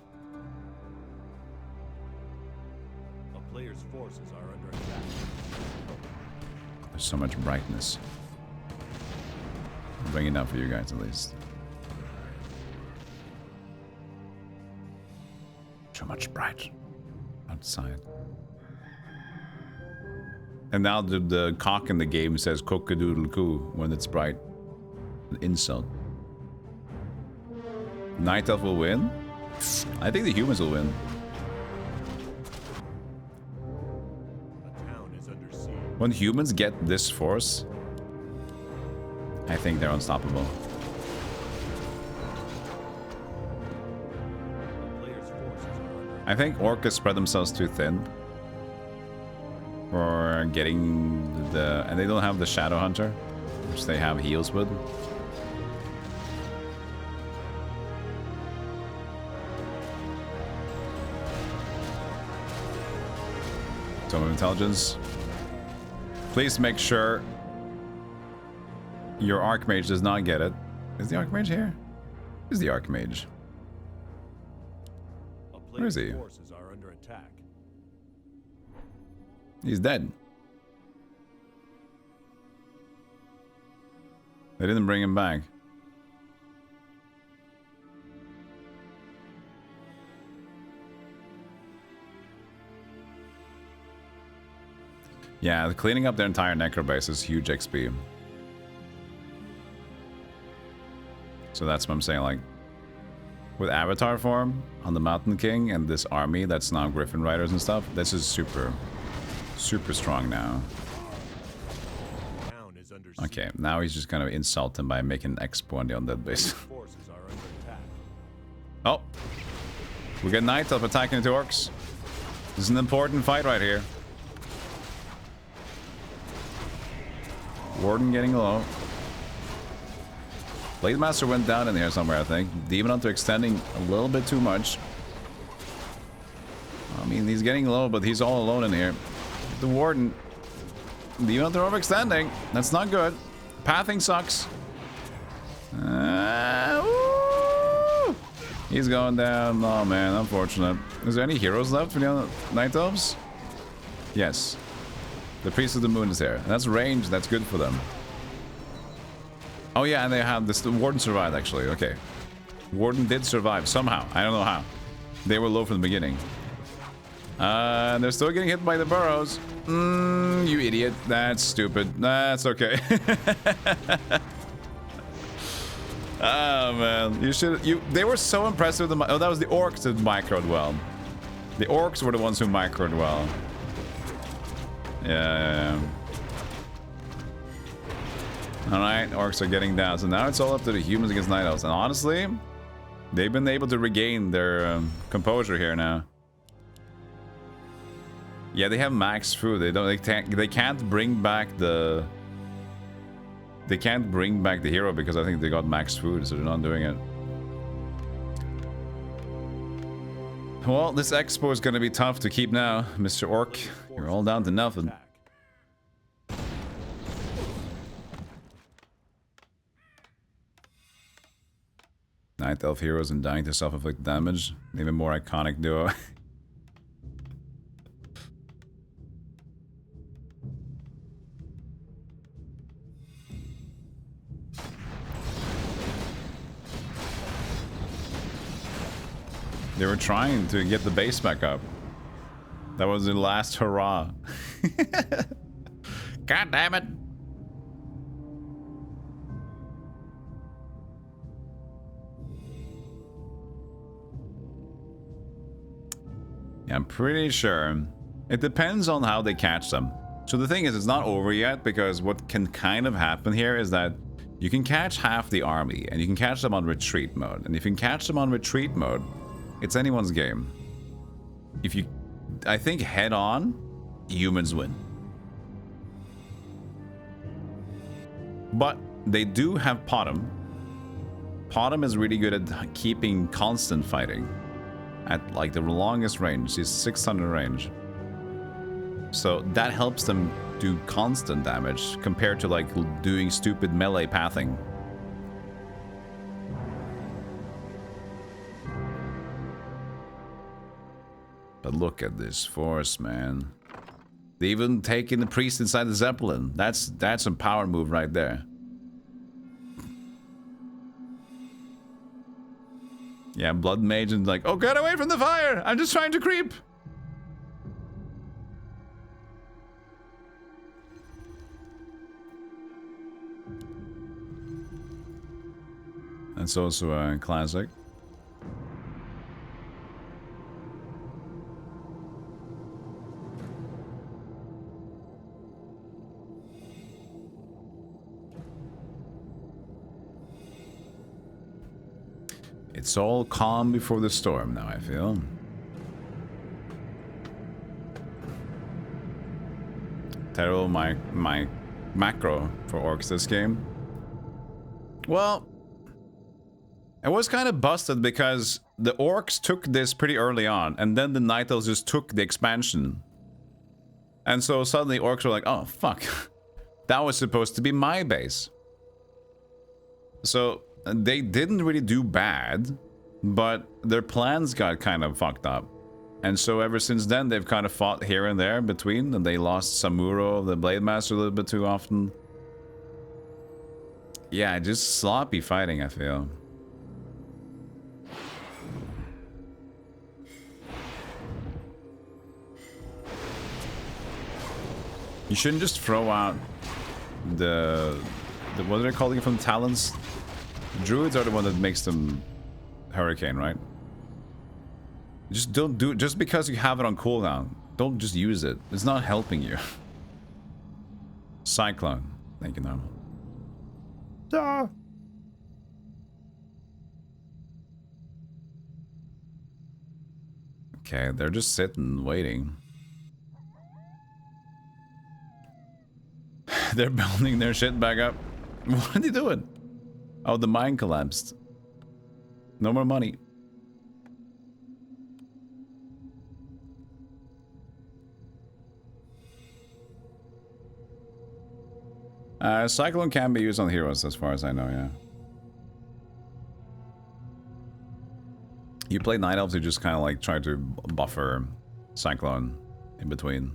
A player's forces are under attack. There's so much brightness. I'm bringing it up for you guys at least. So much bright outside. And now the cock in the game says cock-a-doodle-coo when it's bright. An insult. Night Elf will win? I think the humans will win. A town is under siege. When humans get this force, I think they're unstoppable. A player's forces are under I think Orcas spread themselves too thin for getting the... And they don't have the Shadow Hunter, which they have heals with. Tome of Intelligence. Please make sure your Archmage does not get it. Is the Archmage here? Is the Archmage? A Where is player's he? forces are under attack. He's dead. They didn't bring him back. Yeah, cleaning up their entire necro base is huge XP. So that's what I'm saying, like, with Avatar form on the Mountain King and this army that's now Griffin Riders and stuff, this is super, super strong now. Town is under Okay, now he's just gonna insult him by making an expo on the undead base. Forces are under attack. Oh, we got Night Elf attacking the orcs. This is an important fight right here. Warden getting low. Blade Master went down in here somewhere, I think. Demon Hunter extending a little bit too much. I mean, he's getting low, but he's all alone in here. The Warden. Demon Hunter overextending. That's not good. Pathing sucks. Woo! He's going down. Oh man, unfortunate. Is there any heroes left for the Night Elves? Yes. The Priest of the Moon is there. That's range. That's good for them. Oh yeah, and they have this. The Warden survived actually. Okay. Warden did survive somehow. I don't know how. They were low from the beginning. They're still getting hit by the burrows. You idiot. That's stupid. That's okay. Oh man, you should. They were so impressive. Oh, that was the orcs that microed well. The orcs were the ones who microed well. Yeah. All right, orcs are getting down. So now it's all up to the humans against night elves. And honestly, they've been able to regain their composure here now. Yeah, they have max food. They can't bring back the. They can't bring back the hero because I think they got max food, so they're not doing it. Well, this expo is gonna be tough to keep now, Mr. Orc. You're all down to nothing. Night Elf heroes and dying to self-inflict damage. Even more iconic duo. They were trying to get the base back up. That was the last hurrah. God damn it. Yeah, I'm pretty sure. It depends on how they catch them. So the thing is, it's not over yet, because what can kind of happen here is that you can catch half the army, and you can catch them on retreat mode. And if you can catch them on retreat mode, it's anyone's game. If you, I think head on, humans win. But they do have Potom. Potom is really good at keeping constant fighting. At like the longest range, he's 600 range. So that helps them do constant damage compared to like doing stupid melee pathing. But look at this force, man. They even taking the priest inside the Zeppelin. That's a power move right there. Yeah, Blood Mage and like, oh, get away from the fire! I'm just trying to creep! That's also a classic. It's all calm before the storm now, I feel. Terrible my macro for orcs this game. Well, it was kind of busted because the orcs took this pretty early on, and then the Night Elves just took the expansion. And so suddenly orcs were like, oh, fuck. That was supposed to be my base. So they didn't really do bad, but their plans got kind of fucked up. And so ever since then, they've kind of fought here and there between, and they lost Samuro, the Blade Master, a little bit too often. Yeah, just sloppy fighting, I feel. You shouldn't just throw out the what are they calling it from talents? Druids are the one that makes them hurricane, right? Just don't do it just because you have it on cooldown. Don't just use it. It's not helping you. Cyclone. Thank you, Normal. Ah. Okay, they're just sitting, waiting. They're building their shit back up. What are they doing? Oh, the mine collapsed. No more money. Cyclone can be used on heroes, as far as I know, yeah. You play Night Elves, you just kind of like try to buffer Cyclone in between.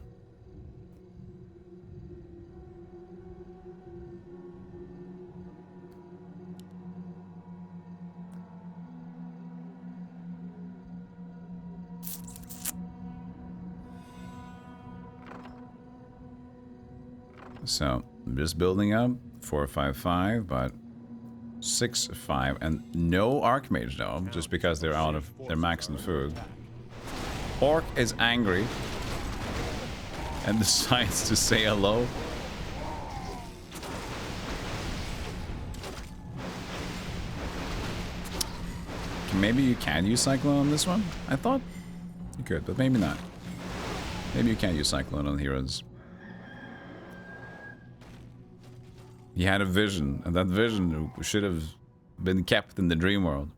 So, I'm just building up 4-5-5, but 6-5, and no Archmage though, just because they're out of their maxing food. Orc is angry and decides to say hello. Maybe you can use Cyclone on this one? I thought you could, but maybe not. Maybe you can't use Cyclone on heroes. He had a vision, and that vision should have been kept in the dream world.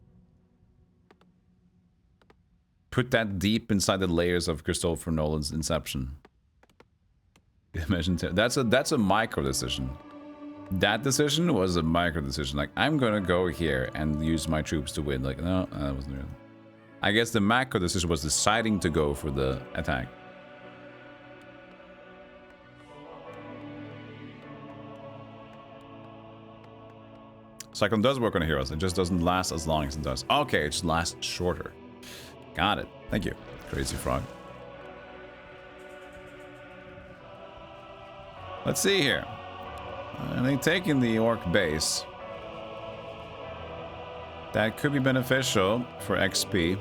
Put that deep inside the layers of Christopher Nolan's Inception. Imagine that's a micro decision. That decision was a micro decision. Like, I'm gonna go here and use my troops to win. Like, no, that wasn't real. I guess the macro decision was deciding to go for the attack. Cyclone does work on heroes, it just doesn't last as long as it does. Okay, it just lasts shorter. Got it. Thank you, Crazy Frog. Let's see here. They taking the orc base. That could be beneficial for XP.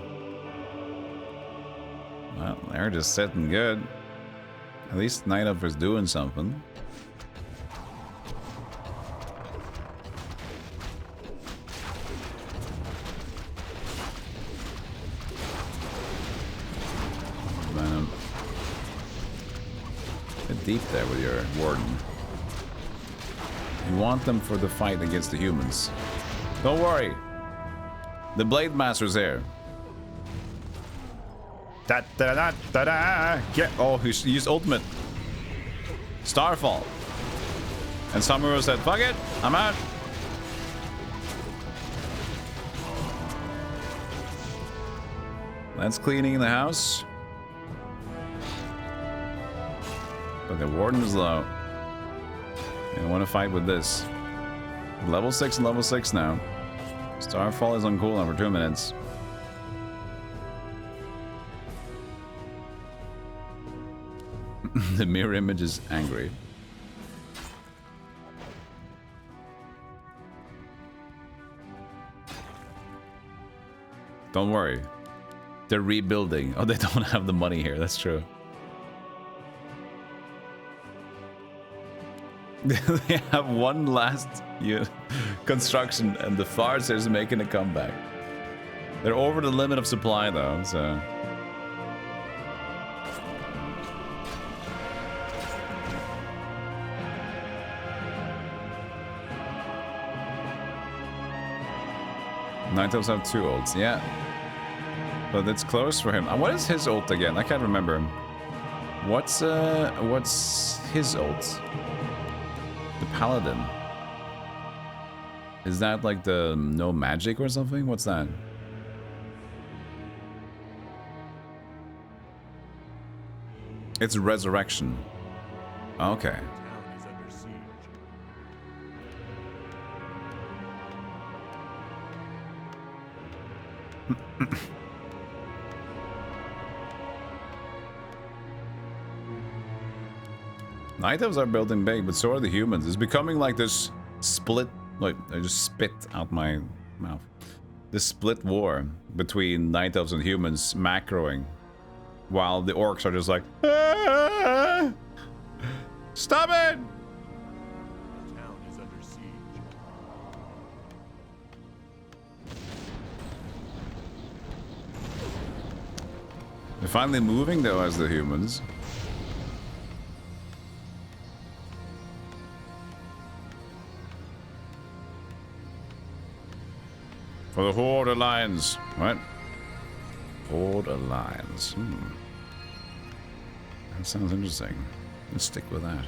Well, they're just sitting good. At least Night Elf is doing something. Deep there with your warden. You want them for the fight against the humans. Don't worry. The Blade Master's here. Da da da da da. Get. Oh, he used ultimate. Starfall. And Samuro said, "Fuck it, I'm out." That's cleaning the house. But the warden is low. I want to fight with this. Level 6 and level 6 now. Starfall is on cooldown for 2 minutes. The mirror image is angry. Don't worry. They're rebuilding. Oh, they don't have the money here. That's true. They have one last construction, and the Farser is making a comeback. They're over the limit of supply, though, so... Night Elves have 2 ults, yeah. But it's close for him. What is his ult again? I can't remember. What's his ult? The Paladin. Is that like the no magic or something? What's that? It's Resurrection. Okay. Night Elves are building big, but so are the humans. It's becoming like this split... Like, I just spit out my mouth. This split war between Night Elves and humans macroing. While the orcs are just like... Ah! Stop it! The town is under siege. They're finally moving though as the humans. For the Horde Alliance. What? Horde Alliance. That sounds interesting. Let's stick with that.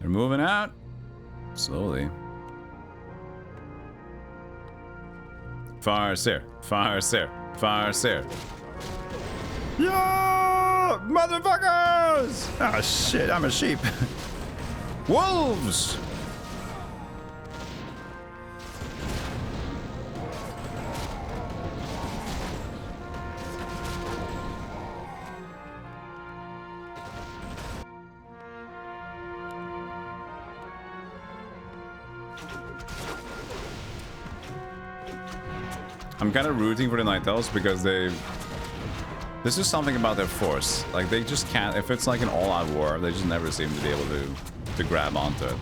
They're moving out. Slowly. Farseer. Farseer. Farseer. Yeah! Motherfuckers! Ah, shit, I'm a sheep. Wolves! I'm kind of rooting for the Night Elves because they... This is something about their force. Like, they just can't... If it's like an all-out war, they just never seem to be able to grab onto it.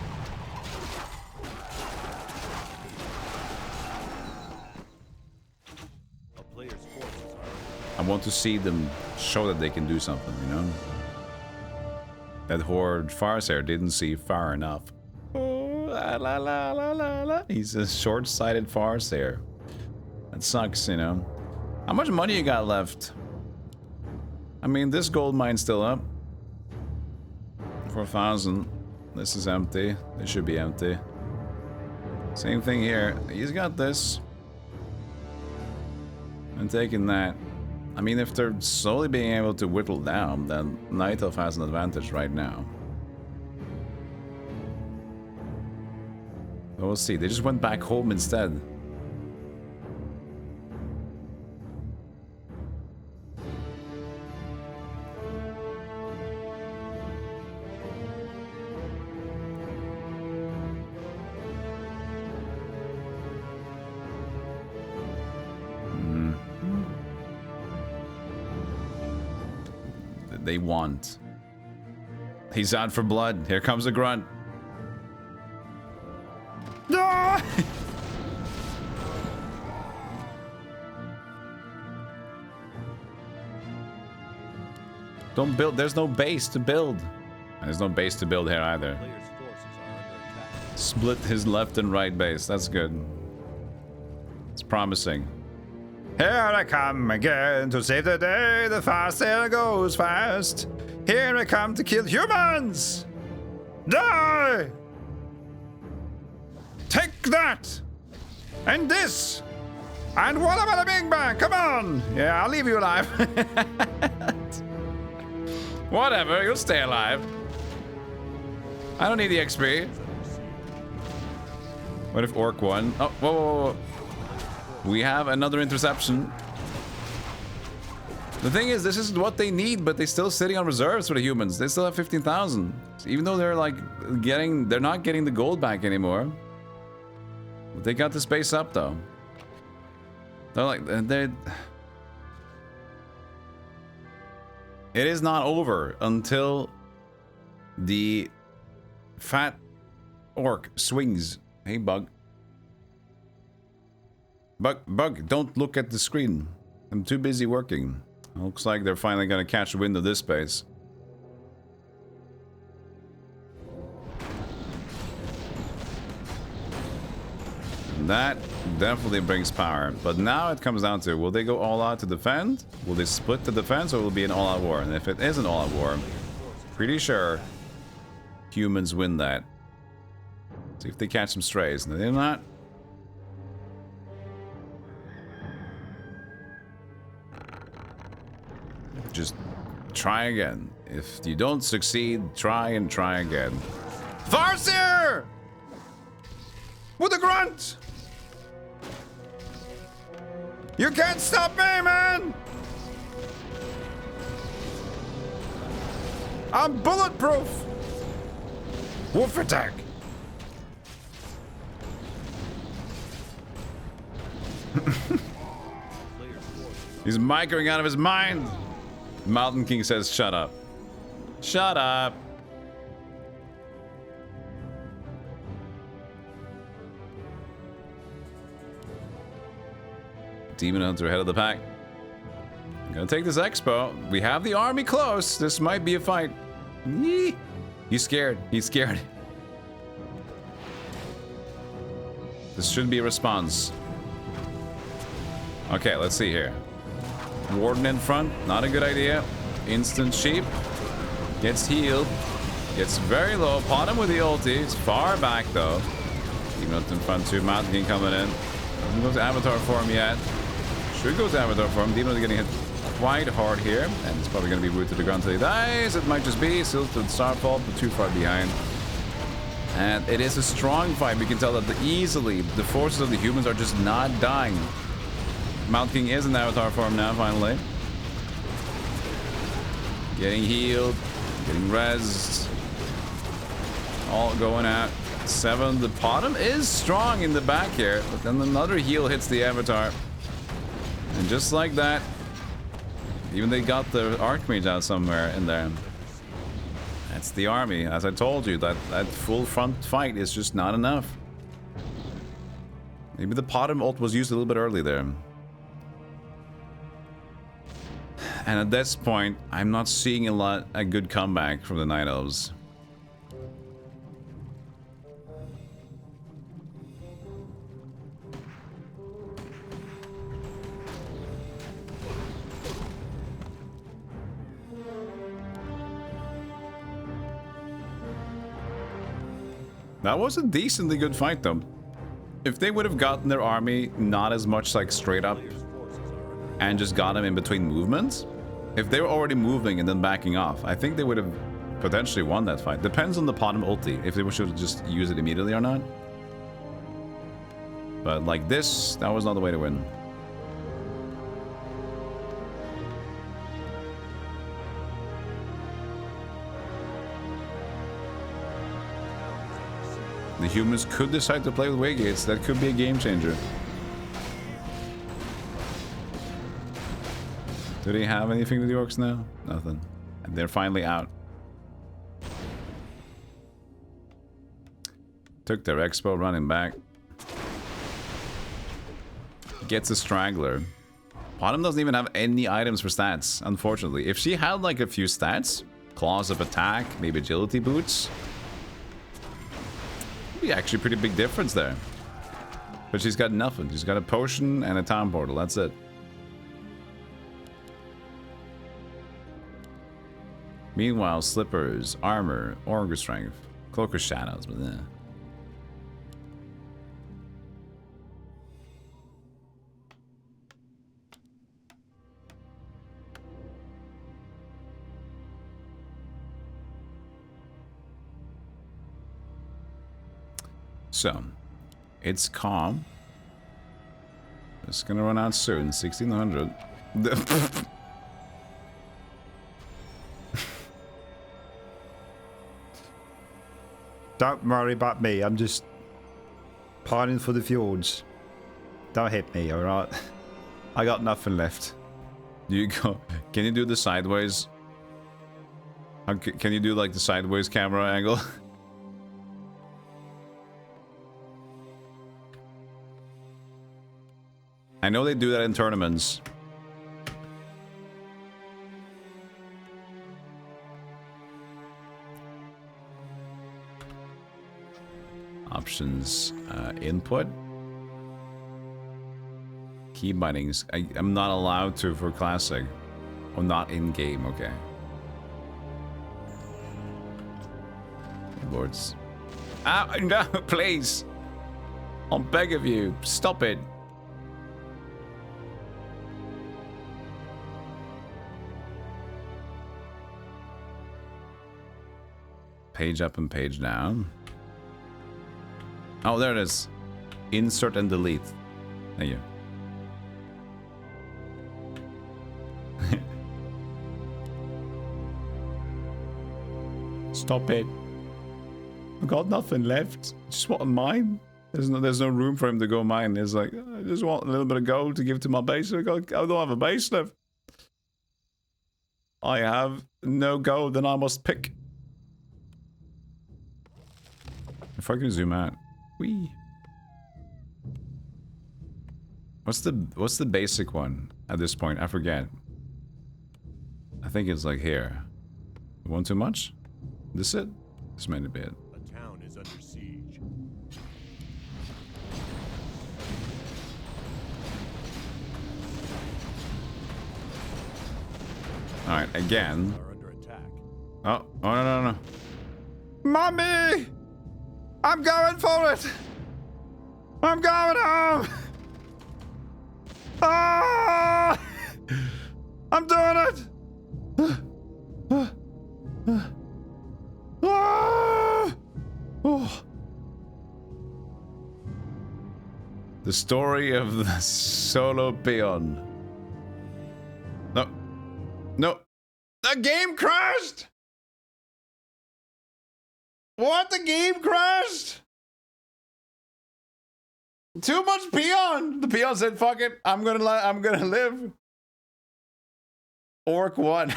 I want to see them show that they can do something, you know? That Horde Farseer didn't see far enough. Oh, la la la la la la. He's a short-sighted Farseer. That sucks, you know. How much money you got left? I mean, this gold mine's still up. 4,000. This is empty. This should be empty. Same thing here. He's got this. I'm taking that. I mean, if they're slowly being able to whittle down, then Night Elf has an advantage right now. But we'll see. They just went back home instead. They want. He's out for blood. Here comes a grunt. Ah! Don't build. There's no base to build. There's no base to build here either. Split his left and right base. That's good. It's promising. Here I come again to save the day. The Farseer goes fast. Here I come to kill humans. Die! Take that! And this! And what about a big bang? Come on! Yeah, I'll leave you alive. Whatever, you'll stay alive. I don't need the XP. What if Orc won? Oh, whoa, whoa, whoa. We have another interception. The thing is, this is what they need, but they're still sitting on reserves for the humans. They still have 15,000. Even though they're like they're not getting the gold back anymore. But they got the space up though. They're like, it is not over until the fat orc swings. Hey, Bug. Bug, don't look at the screen. I'm too busy working. Looks like they're finally gonna catch wind of this space. That definitely brings power. But now it comes down to, will they go all out to defend? Will they split the defense, or will it be an all-out war? And if it is an all-out war, pretty sure humans win that. See if they catch some strays. No, they're not. Just try again. If you don't succeed, try and try again. Farseer! With a grunt! You can't stop me, man! I'm bulletproof! Wolf attack! He's microing out of his mind! Mountain King says, shut up. Shut up. Demon Hunter ahead of the pack. I'm gonna take this expo. We have the army close. This might be a fight. Yee. He's scared. He's scared. This should be a response. Okay, let's see here. Warden in front. Not a good idea. Instant sheep. Gets healed. Gets very low. Pot him with the ulti. It's far back though. Demon Hunter in front too. Mountain King coming in. Doesn't go to Avatar form yet. Should go to Avatar form. Demon Hunter getting hit quite hard here. And it's probably going to be rooted to the ground until he dies. It might just be. Still to the Starfall, but too far behind. And it is a strong fight. We can tell that easily the forces of the humans are just not dying. Mount King is in Avatar form now, finally. Getting healed. Getting rezzed. All going out. 7. The bottom is strong in the back here. But then another heal hits the Avatar. And just like that, even they got the Archmage out somewhere in there. That's the army. As I told you, that full front fight is just not enough. Maybe the bottom ult was used a little bit early there. And at this point, I'm not seeing a good comeback from the Night Elves. That was a decently good fight though. If they would have gotten their army not as much like straight up and just got them in between movements, if they were already moving and then backing off, I think they would have potentially won that fight. Depends on the bottom ulti, if they should just use it immediately or not. But like this, that was not the way to win. The humans could decide to play with Waygates. That could be a game changer. Do they have anything with the orcs now? Nothing. And they're finally out. Took their expo, running back. Gets a straggler. Bottom doesn't even have any items for stats, unfortunately. If she had like a few stats, claws of attack, maybe agility boots, be actually a pretty big difference there. But she's got nothing. She's got a potion and a town portal. That's it. Meanwhile, slippers, armor, Orga strength, cloak of shadows, but yeah. So, it's calm. It's gonna run out soon. 1600. Don't worry about me. I'm just pining for the fjords. Don't hit me, alright? I got nothing left. Do you go? Can you do the sideways? Can you do like the sideways camera angle? I know they do that in tournaments. Options, input. Key bindings. I'm not allowed to for classic. Or not in game, okay. Boards. Ah, no, please. I'm begging of you. Stop it. Page up and page down. Oh, there it is. Insert and delete. Thank you. Stop it. I've got nothing left. Just want mine. There's no room for him to go mine. It's like, I just want a little bit of gold to give to my base. I don't have a base left. I have no gold, then I must pick. If I can zoom out. Whee. What's the basic one at this point? I forget. I think it's like here. One too much? This it? This might be it. A town is under siege. Alright, again. Are under attack. Oh, no. Mommy! I'm going for it! I'm going home! Ah! I'm doing it! Ah! Oh. The story of the solo peon. No. The game crashed! What? The game crashed? Too much peon! The peon said, fuck it, I'm gonna live. Orc won.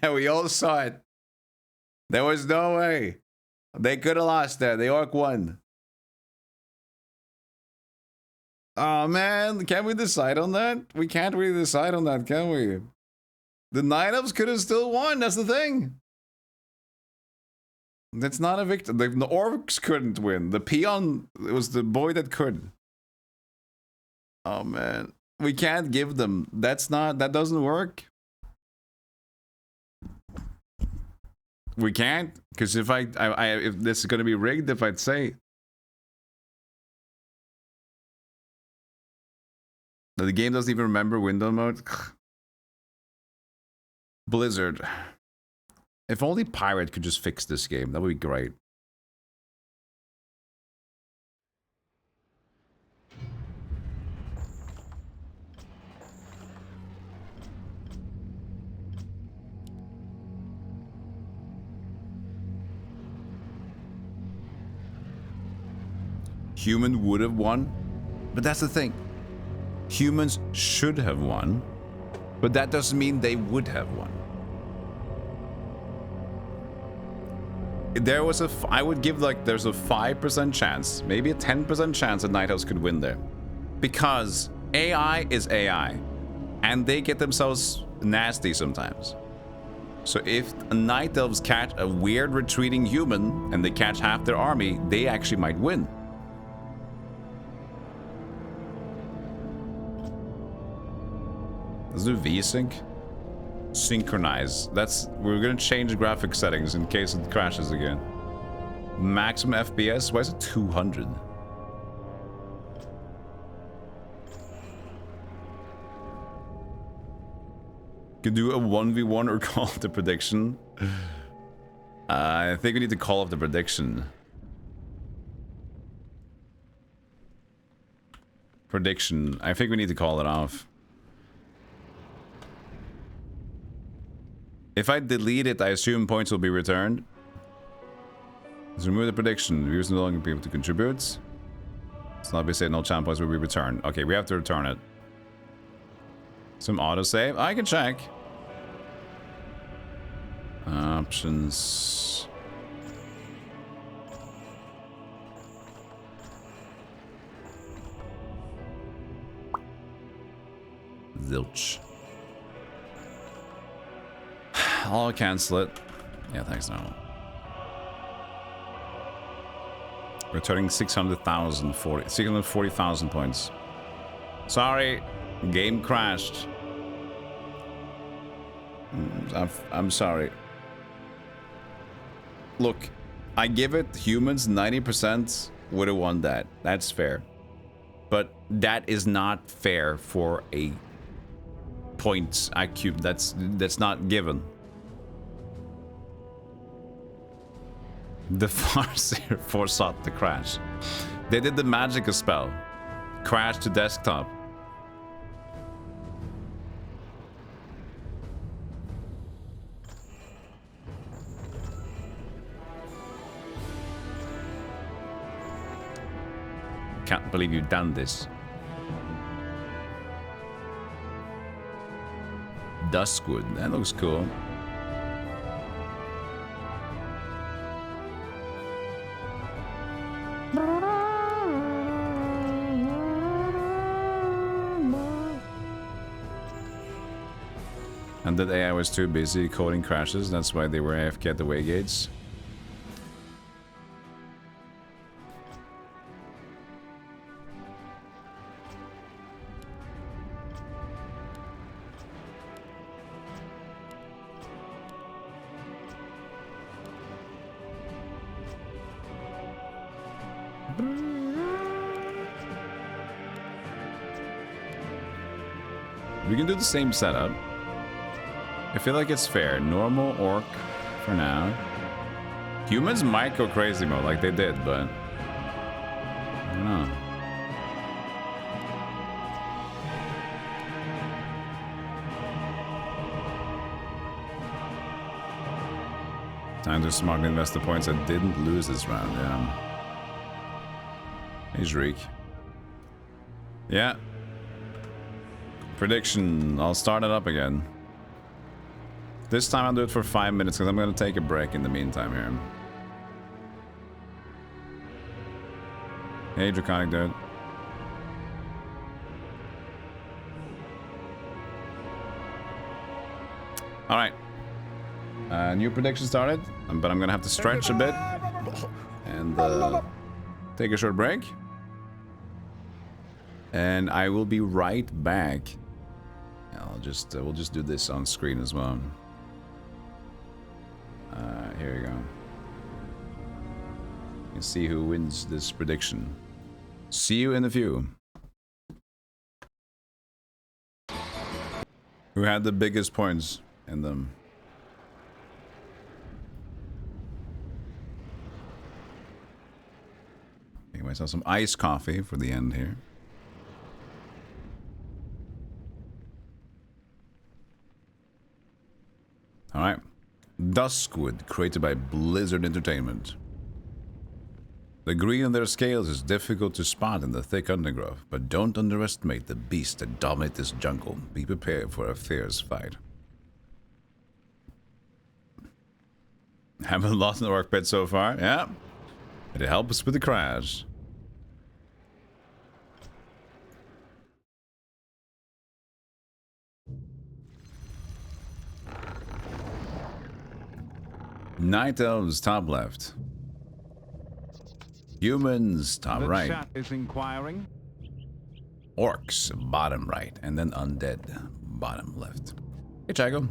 We all saw it. There was no way. They could have lost there. The orc won. Oh man, can we decide on that? We can't really decide on that, can we? The 9-ups could have still won, that's the thing. That's not a victory. The orcs couldn't win. The peon, it was the boy that could. Oh man. We can't give them. That doesn't work. We can't, because if if this is gonna be rigged, if I'd say the game doesn't even remember window mode. Blizzard. If only Pirate could just fix this game, that would be great. Human would have won, but that's the thing. Humans should have won, but that doesn't mean they would have won. There was I would give there's a 5% chance, maybe a 10% chance that Night Elves could win there. Because AI is AI, and they get themselves nasty sometimes. So if Night Elves catch a weird retreating human, and they catch half their army, they actually might win. Let's do VSync. Synchronize. We're gonna change the graphic settings in case it crashes again. Maximum FPS? Why is it 200? Could do a 1v1 or call off the prediction. I think we need to call off the prediction. Prediction. I think we need to call it off. If I delete it, I assume points will be returned. Let's remove the prediction. Viewers no longer be able to contribute. It's not be said no champ points will be returned. Okay, we have to return it. Some autosave. I can check. Options. Zilch. I'll cancel it. Yeah, thanks, no. Returning 640,000 points. Sorry, game crashed. I'm sorry. Look, I give it humans 90% would have won that. That's fair. But that is not fair for a points IQ. That's not given. The Farseer foresaw the crash. They did the magic spell. Crash to desktop. Can't believe you've done this. Duskwood, that looks cool. And that AI was too busy coding crashes, that's why they were AFK at the way gates. We can do the same setup. I feel like it's fair. Normal orc for now. Humans might go crazy mode like they did, but I don't know. Time to smartly invest the points I didn't lose this round, yeah. Hey, Reek. Yeah. Prediction. I'll start it up again. This time I'll do it for 5 minutes because I'm going to take a break in the meantime here. Hey, Draconic Dude. Alright. New prediction started, but I'm going to have to stretch a bit and take a short break. And I will be right back. I'll just we'll just do this on screen as well. Here we go. You can see who wins this prediction. See you in a few. Who had the biggest points in them? Make myself some iced coffee for the end here. Alright. Duskwood, created by Blizzard Entertainment. The green on their scales is difficult to spot in the thick undergrowth, but don't underestimate the beasts that dominate this jungle. Be prepared for a fierce fight. Haven't lost in the work pit so far, yeah. It helps with the crash. Night Elves, top left. Humans, top right. The chat is inquiring. Orcs, bottom right. And then undead, bottom left. Hey, Chago.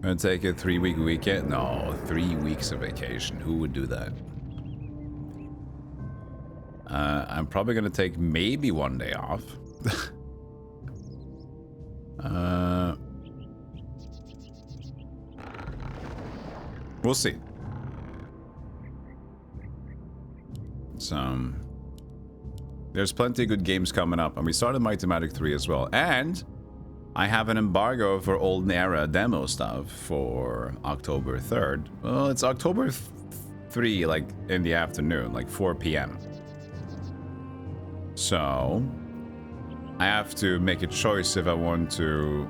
Gonna take a 3-week weekend? No, 3 weeks of vacation. Who would do that? I'm probably gonna take maybe 1 day off. We'll see. So, there's plenty of good games coming up, and we started Might and Magic 3 as well. And I have an embargo for Olden Era demo stuff for October 3rd. Well, it's October 3, like in the afternoon, like 4 p.m. So, I have to make a choice if I want to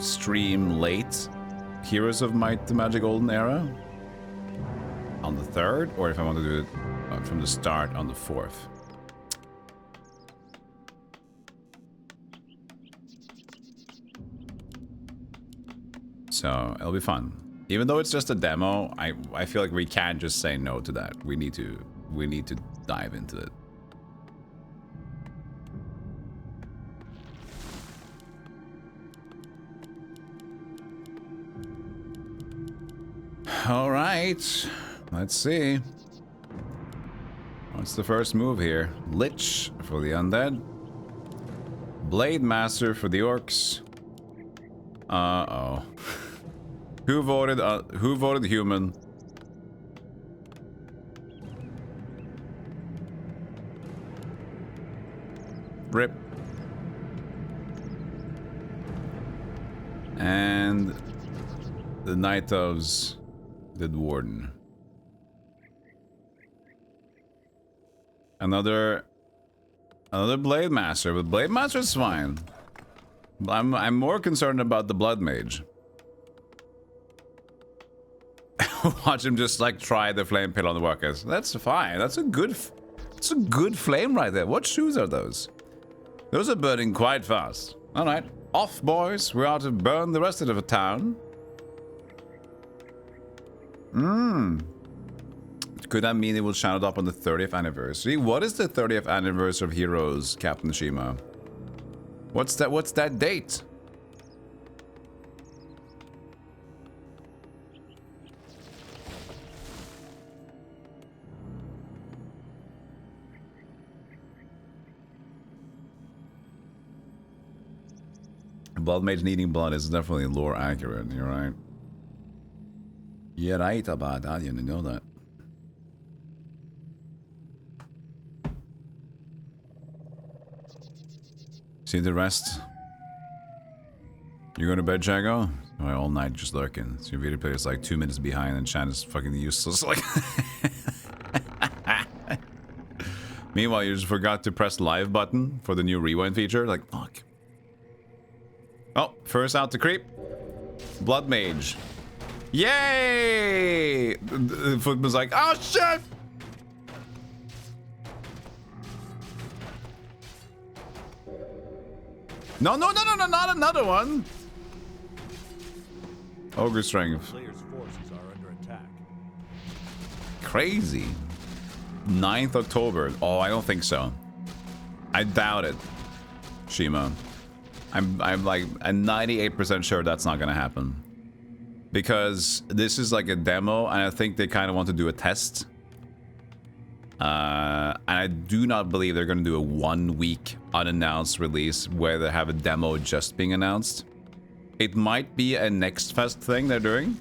stream late Heroes of Might the Magic Olden Era on the 3rd, or if I want to do it from the start on the 4th. So it'll be fun. Even though it's just a demo, I feel like we can't just say no to that. We need to dive into it. All right, let's see. What's the first move here? Lich for the undead. Blade Master for the orcs. Uh-oh. Who voted human? Rip. And the Night Elves did Warden. Another Blade Master, but Blade Master is fine. I'm more concerned about the Blood Mage. Watch him just like try the flame pit on the workers. That's fine. That's a good It's a good flame right there. What shoes are those? Those are burning quite fast. All right. Off, boys. We are to burn the rest of the town. Could that mean it will shine it up on the 30th anniversary? What is the 30th anniversary of Heroes, Captain Shima? What's that date? Blood Mage needing blood is definitely lore accurate, you're right. You're right about that, you know that. See the rest? You going to bed, Jago? Oh, all night just lurking. So your video player is like 2 minutes behind and Chan is fucking useless. Like, meanwhile, you just forgot to press live button for the new rewind feature. Like, fuck. Oh, first out to creep. Blood Mage. Yay! The footman's like, oh shit! No, not another one. Ogre strength. Players' forces are under attack. Crazy. 9th October. Oh, I don't think so. I doubt it. Shima. I'm like a 98% sure that's not gonna happen. Because this is like a demo and I think they kind of want to do a test. And I do not believe they're going to do a 1 week unannounced release where they have a demo just being announced. It might be a next fest thing they're doing.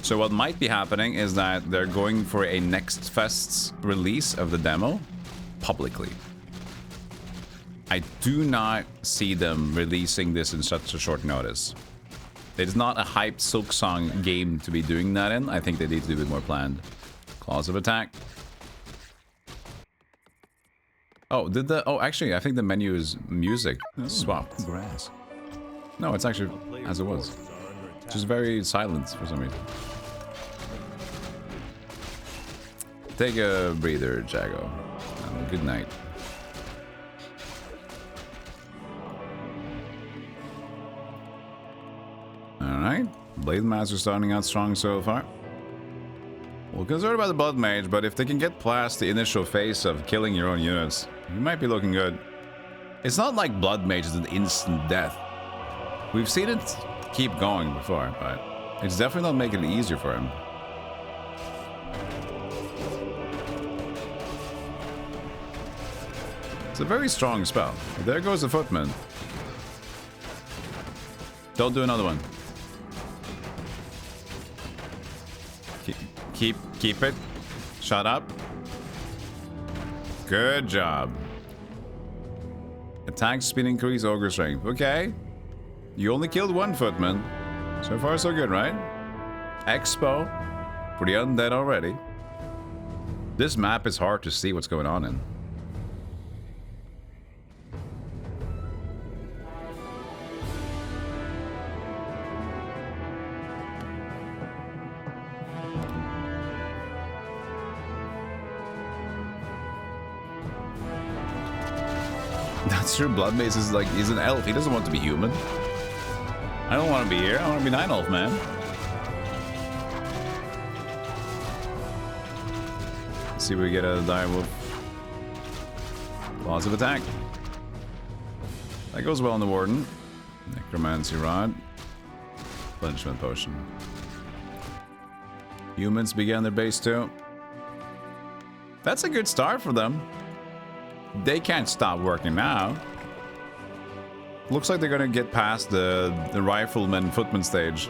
So what might be happening is that they're going for a next fest's release of the demo publicly. I do not see them releasing this in such a short notice. It's not a hyped Silksong game to be doing that in. I think they need to do it more planned. Claws of attack. Oh, actually, I think the menu is music swapped. Grass. No, it's actually as it was. Just very silent for some reason. Take a breather, Jago. Good night. Alright. Blade Master starting out strong so far. Well, concerned about the Blood Mage, but if they can get past the initial phase of killing your own units, you might be looking good. It's not like Blood Mage is an instant death. We've seen it keep going before, but it's definitely not making it easier for him. It's a very strong spell. There goes the Footman. Don't do another one. Keep it. Shut up. Good job. Attack speed increase, ogre strength. Okay. You only killed one Footman. So far so good, right? Expo for the undead already. This map is hard to see what's going on in. That's true. Blood Mace is like, he's an elf. He doesn't want to be human. I don't want to be here. I want to be Nine Elf, man. Let's see if we get a direwolf. Claws of attack. That goes well on the Warden. Necromancy Rod. Punishment Potion. Humans began their base too. That's a good start for them. They can't stop working now. Looks like they're gonna get past the rifleman footman stage.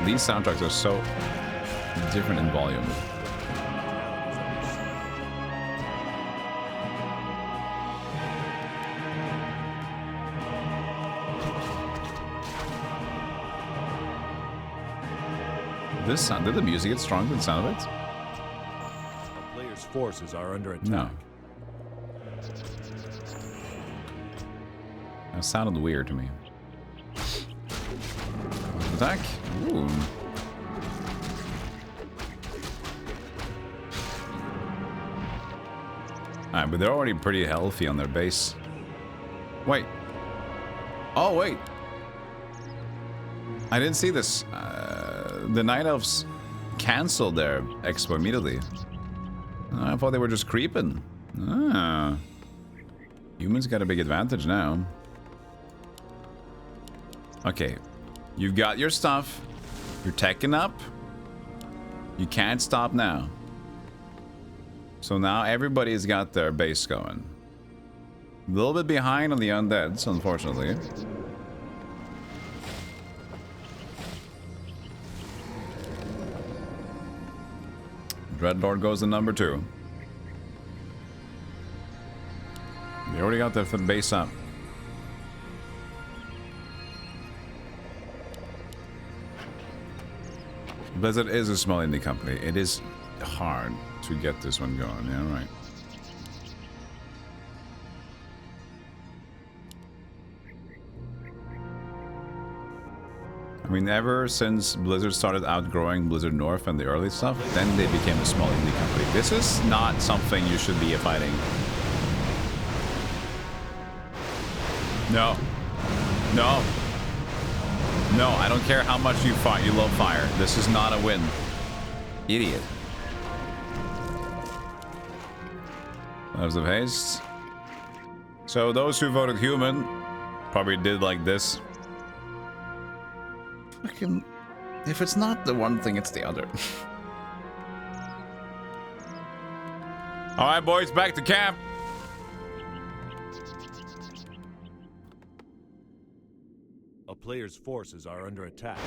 These soundtracks are so different in volume. This sound, did the music get stronger than the sound of it? A player's forces are under attack. No. That sounded weird to me. Attack. Ooh. Alright, but they're already pretty healthy on their base. Wait. Oh, wait. I didn't see this. The Night Elves canceled their expo immediately. I thought they were just creeping. Ah. Humans got a big advantage now. Okay. You've got your stuff. You're teching up. You can't stop now. So now everybody's got their base going. A little bit behind on the undeads, unfortunately. Dreadlord goes to number 2. They already got their base up. Blizzard is a small indie company. It is hard to get this one going. Yeah, right. I mean, ever since Blizzard started outgrowing Blizzard North and the early stuff, then they became a small indie company. This is not something you should be fighting. No. No. No, I don't care how much you fight. You love fire. This is not a win. Idiot. Loves of haste. So those who voted human probably did like this. Fucking, if it's not the one thing, it's the other. All right, boys, back to camp. A player's forces are under attack.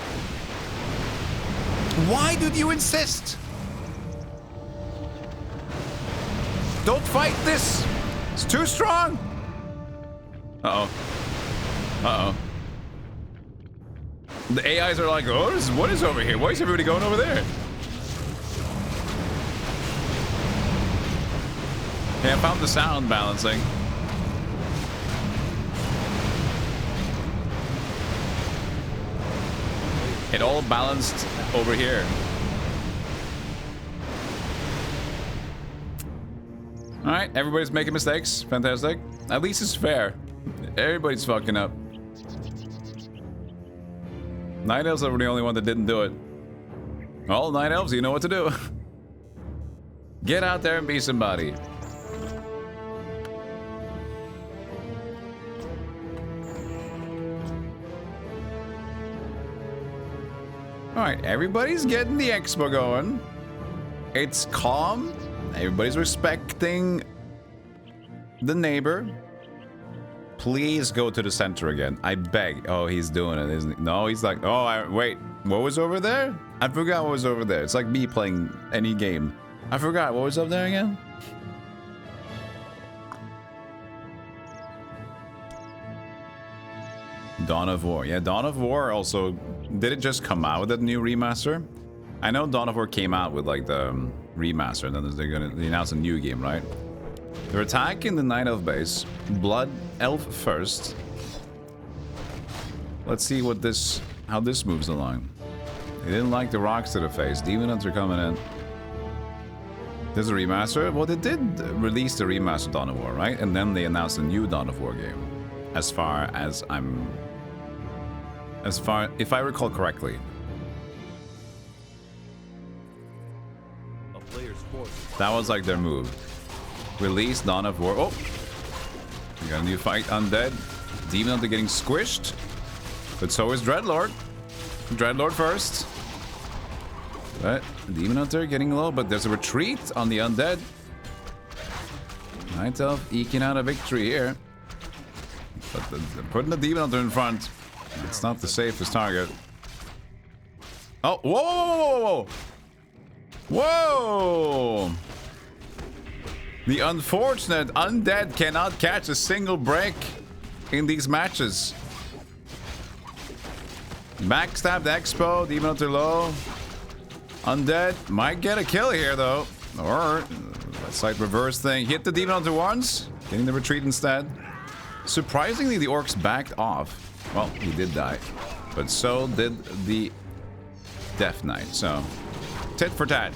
Why did you insist? Don't fight this! It's too strong! Uh-oh. Uh-oh. The AIs are like, oh, what is over here? Why is everybody going over there? Yeah, I found the sound balancing. It all balanced over here. Alright, everybody's making mistakes. Fantastic. At least it's fair. Everybody's fucking up. Night Elves are the only one that didn't do it. All Night Elves, you know what to do. Get out there and be somebody. Alright, everybody's getting the expo going. It's calm. Everybody's respecting the neighbor. Please go to the center again. I beg. Oh, he's doing it, isn't he? No, he's like, oh, wait. What was over there? I forgot what was over there. It's like me playing any game. I forgot. What was up there again? Dawn of War. Yeah, Dawn of War also... Did it just come out with that new remaster? I know Dawn of War came out with like the remaster, and then they announced a new game, right? They're attacking the Night Elf base. Blood Elf first. Let's see what this... how this moves along. They didn't like the rocks to the face. Demon Hunter coming in. There's a remaster? Well, they did release the remaster Dawn of War, right? And then they announced a new Dawn of War game. As far as I'm... if I recall correctly. A player's forces. That was like their move. Release Dawn of War. Oh! We got a new fight, Undead. Demon Hunter getting squished. But so is Dreadlord. Dreadlord first. But Demon Hunter getting low, but there's a retreat on the Undead. Night Elf eking out a victory here. But putting the Demon Hunter in front, it's not the safest target. Oh, whoa, whoa, whoa, whoa, whoa! The unfortunate Undead cannot catch a single break in these matches. Backstabbed Expo, Demon Hunter low. Undead might get a kill here though. Or, let's like reverse thing. Hit the Demon Hunter once, getting the retreat instead. Surprisingly, the orcs backed off. Well, he did die, but so did the Death Knight. So, tit for tat.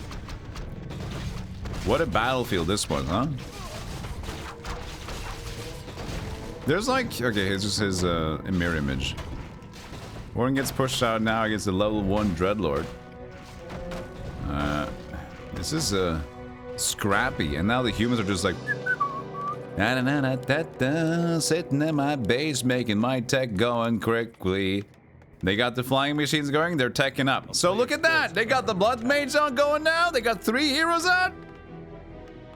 What a battlefield this one, huh? There's like, okay, it's just his mirror image. Warren gets pushed out now against the level 1 Dreadlord. This is scrappy, and now the humans are just like na na na na da da, sitting in my base making my tech going quickly. They got the flying machines going, they're teching up. So look at that! They got the blood mage on going now, they got 3 heroes out!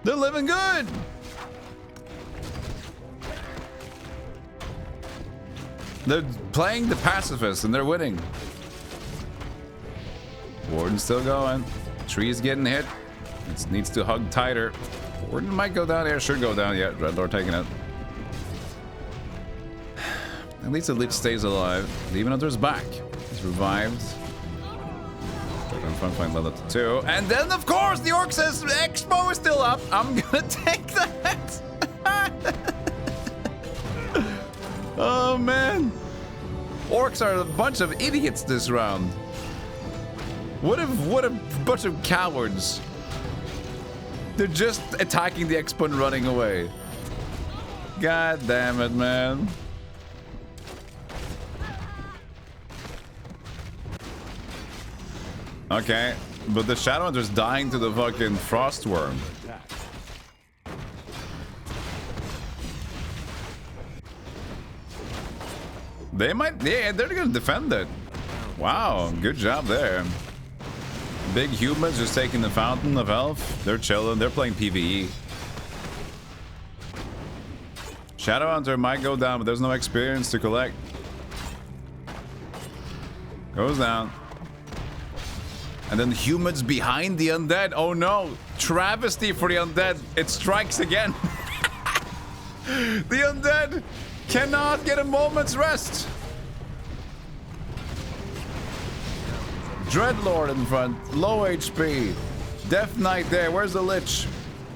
They're living good! They're playing the pacifist and they're winning. Warden's still going. Tree's getting hit. It needs to hug tighter. Warden might go down here. Should go down. Yeah, Dreadlord taking it. At least the Lich stays alive. Even Hunter's back. He's revived. I'm trying to find level up to 2. And then, of course, the orc says Expo is still up. I'm gonna take that. Oh, man. Orcs are a bunch of idiots this round. What a bunch of cowards. They're just attacking the Expo and running away. God damn it, man. Okay, but the Shadowhunter's dying to the fucking Frostworm. They might, yeah, they're gonna defend it. Wow, good job there. Big humans just taking the Fountain of Health. They're chilling, they're playing PvE. Shadowhunter might go down, but there's no experience to collect. Goes down. And then humans behind the undead. Oh no, travesty for the undead. It strikes again. The undead cannot get a moment's rest. Dreadlord in front, low HP. Death Knight there, where's the Lich?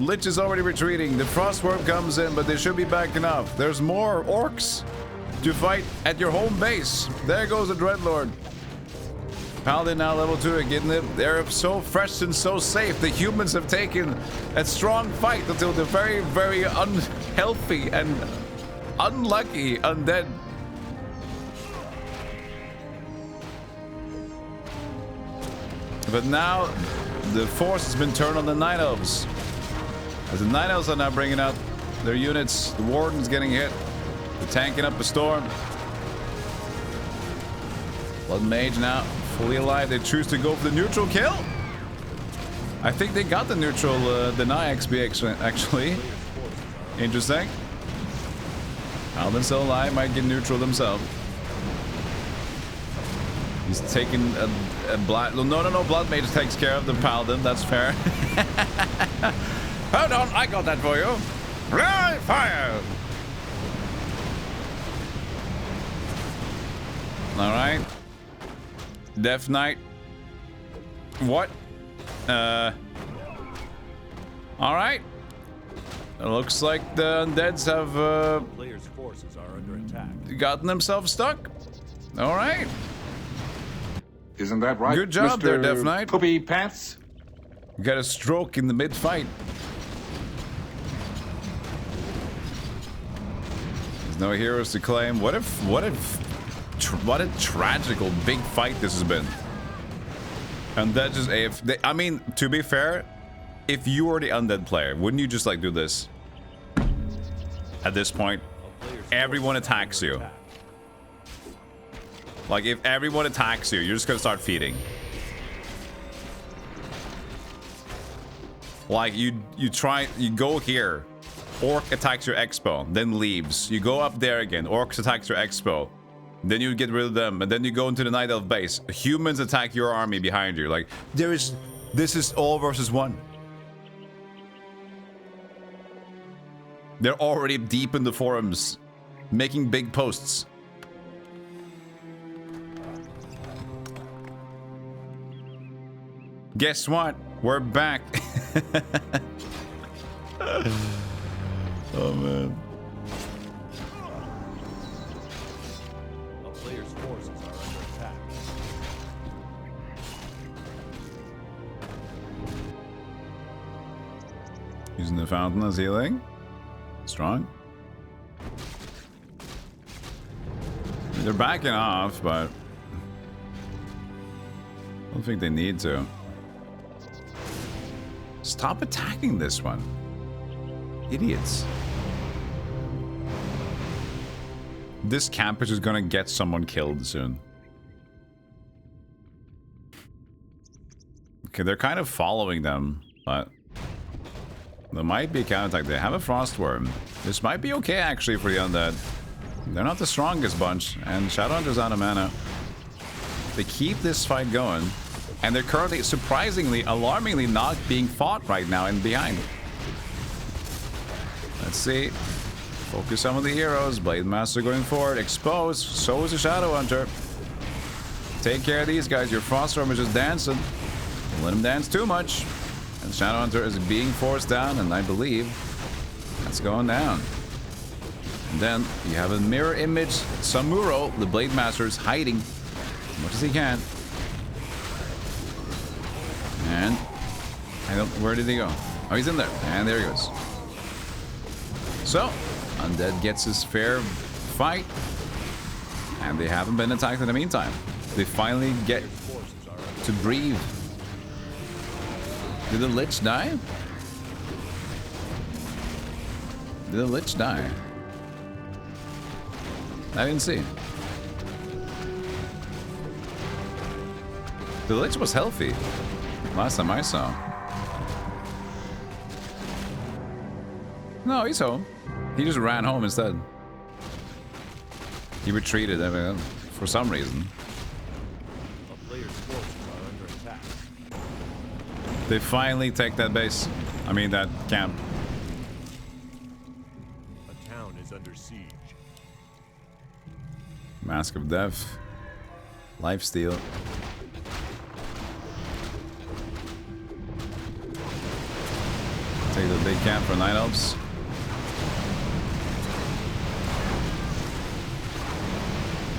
Lich is already retreating. The Frostworm comes in, but they should be backing up. There's more orcs to fight at your home base. There goes the Dreadlord. Paladin now level 2, getting it. They're so fresh and so safe. The humans have taken a strong fight until the very, very unhealthy and unlucky undead. But now the force has been turned on the Night Elves. As the Night Elves are now bringing out their units, the Warden's getting hit. They're tanking up a storm. Blood Mage now fully alive. They choose to go for the neutral kill. I think they got the neutral deny XP actually. Interesting. Paladin still alive, might get neutral themselves. He's taking a blood. No. Blood Mage takes care of the Paladin. That's fair. Hold on, I got that for you. Fire! All right. Death Knight. What? All right. It looks like the undeads have Players' forces are under attack. gotten themselves stuck. All right. Isn't that right? Good job Mr. there, Death Knight. Poopy Pants? You got a stroke in the mid-fight. There's no heroes to claim. What a tragical big fight this has been. And that just I mean, to be fair, if you were the undead player, wouldn't you just like do this? At this point, everyone attacks you. Like if everyone attacks you, you're just gonna start feeding. Like you go here, Orc attacks your expo, then leaves. You go up there again, Orcs attacks your expo. Then you get rid of them, and then you go into the Night Elf base. Humans attack your army behind you. Like, this is all versus one. They're already deep in the forums, making big posts. Guess what? We're back. Oh, man. Using the fountain as healing. Strong. They're backing off, but I don't think they need to. Stop attacking this one. Idiots. This campus is gonna get someone killed soon. Okay, they're kind of following them, but there might be a counterattack. They have a frost worm. This might be okay actually for the undead. They're not the strongest bunch, and Shadowhunter's out of mana. They keep this fight going, and they're currently, surprisingly, alarmingly not being fought right now and behind. Let's see. Focus on the heroes. Blade Master going forward. Exposed. So is the Shadowhunter. Take care of these guys. Your Frostworm is just dancing. Don't let him dance too much. And Shadowhunter is being forced down, and I believe that's going down. And then you have a mirror image. Samuro, the Blade Master, is hiding as much as he can. And I don't. Where did he go? Oh, he's in there. And there he goes. So, Undead gets his fair fight, and they haven't been attacked in the meantime. They finally get to breathe. Did the Lich die? Did the Lich die? I didn't see. The Lich was healthy last time I saw. No, he's home. He just ran home instead. He retreated for some reason. A player's forces are under attack. They finally take that base. I mean, that camp. A town is under siege. Mask of Death. Lifesteal. Take the big camp for Night Elves.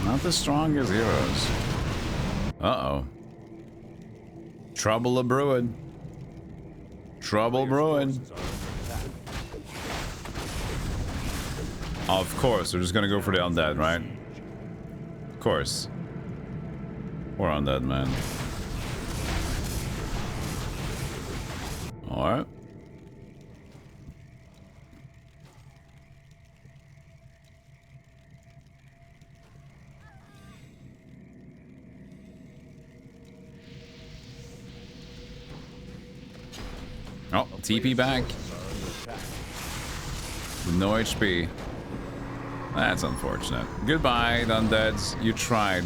Not the strongest heroes. Uh-oh. Trouble a-brewing. Trouble brewing. Of course, they're just gonna go for the undead, right? Of course. We're undead, man. Alright. Oh, TP back. With no HP. That's unfortunate. Goodbye, undeads. You tried.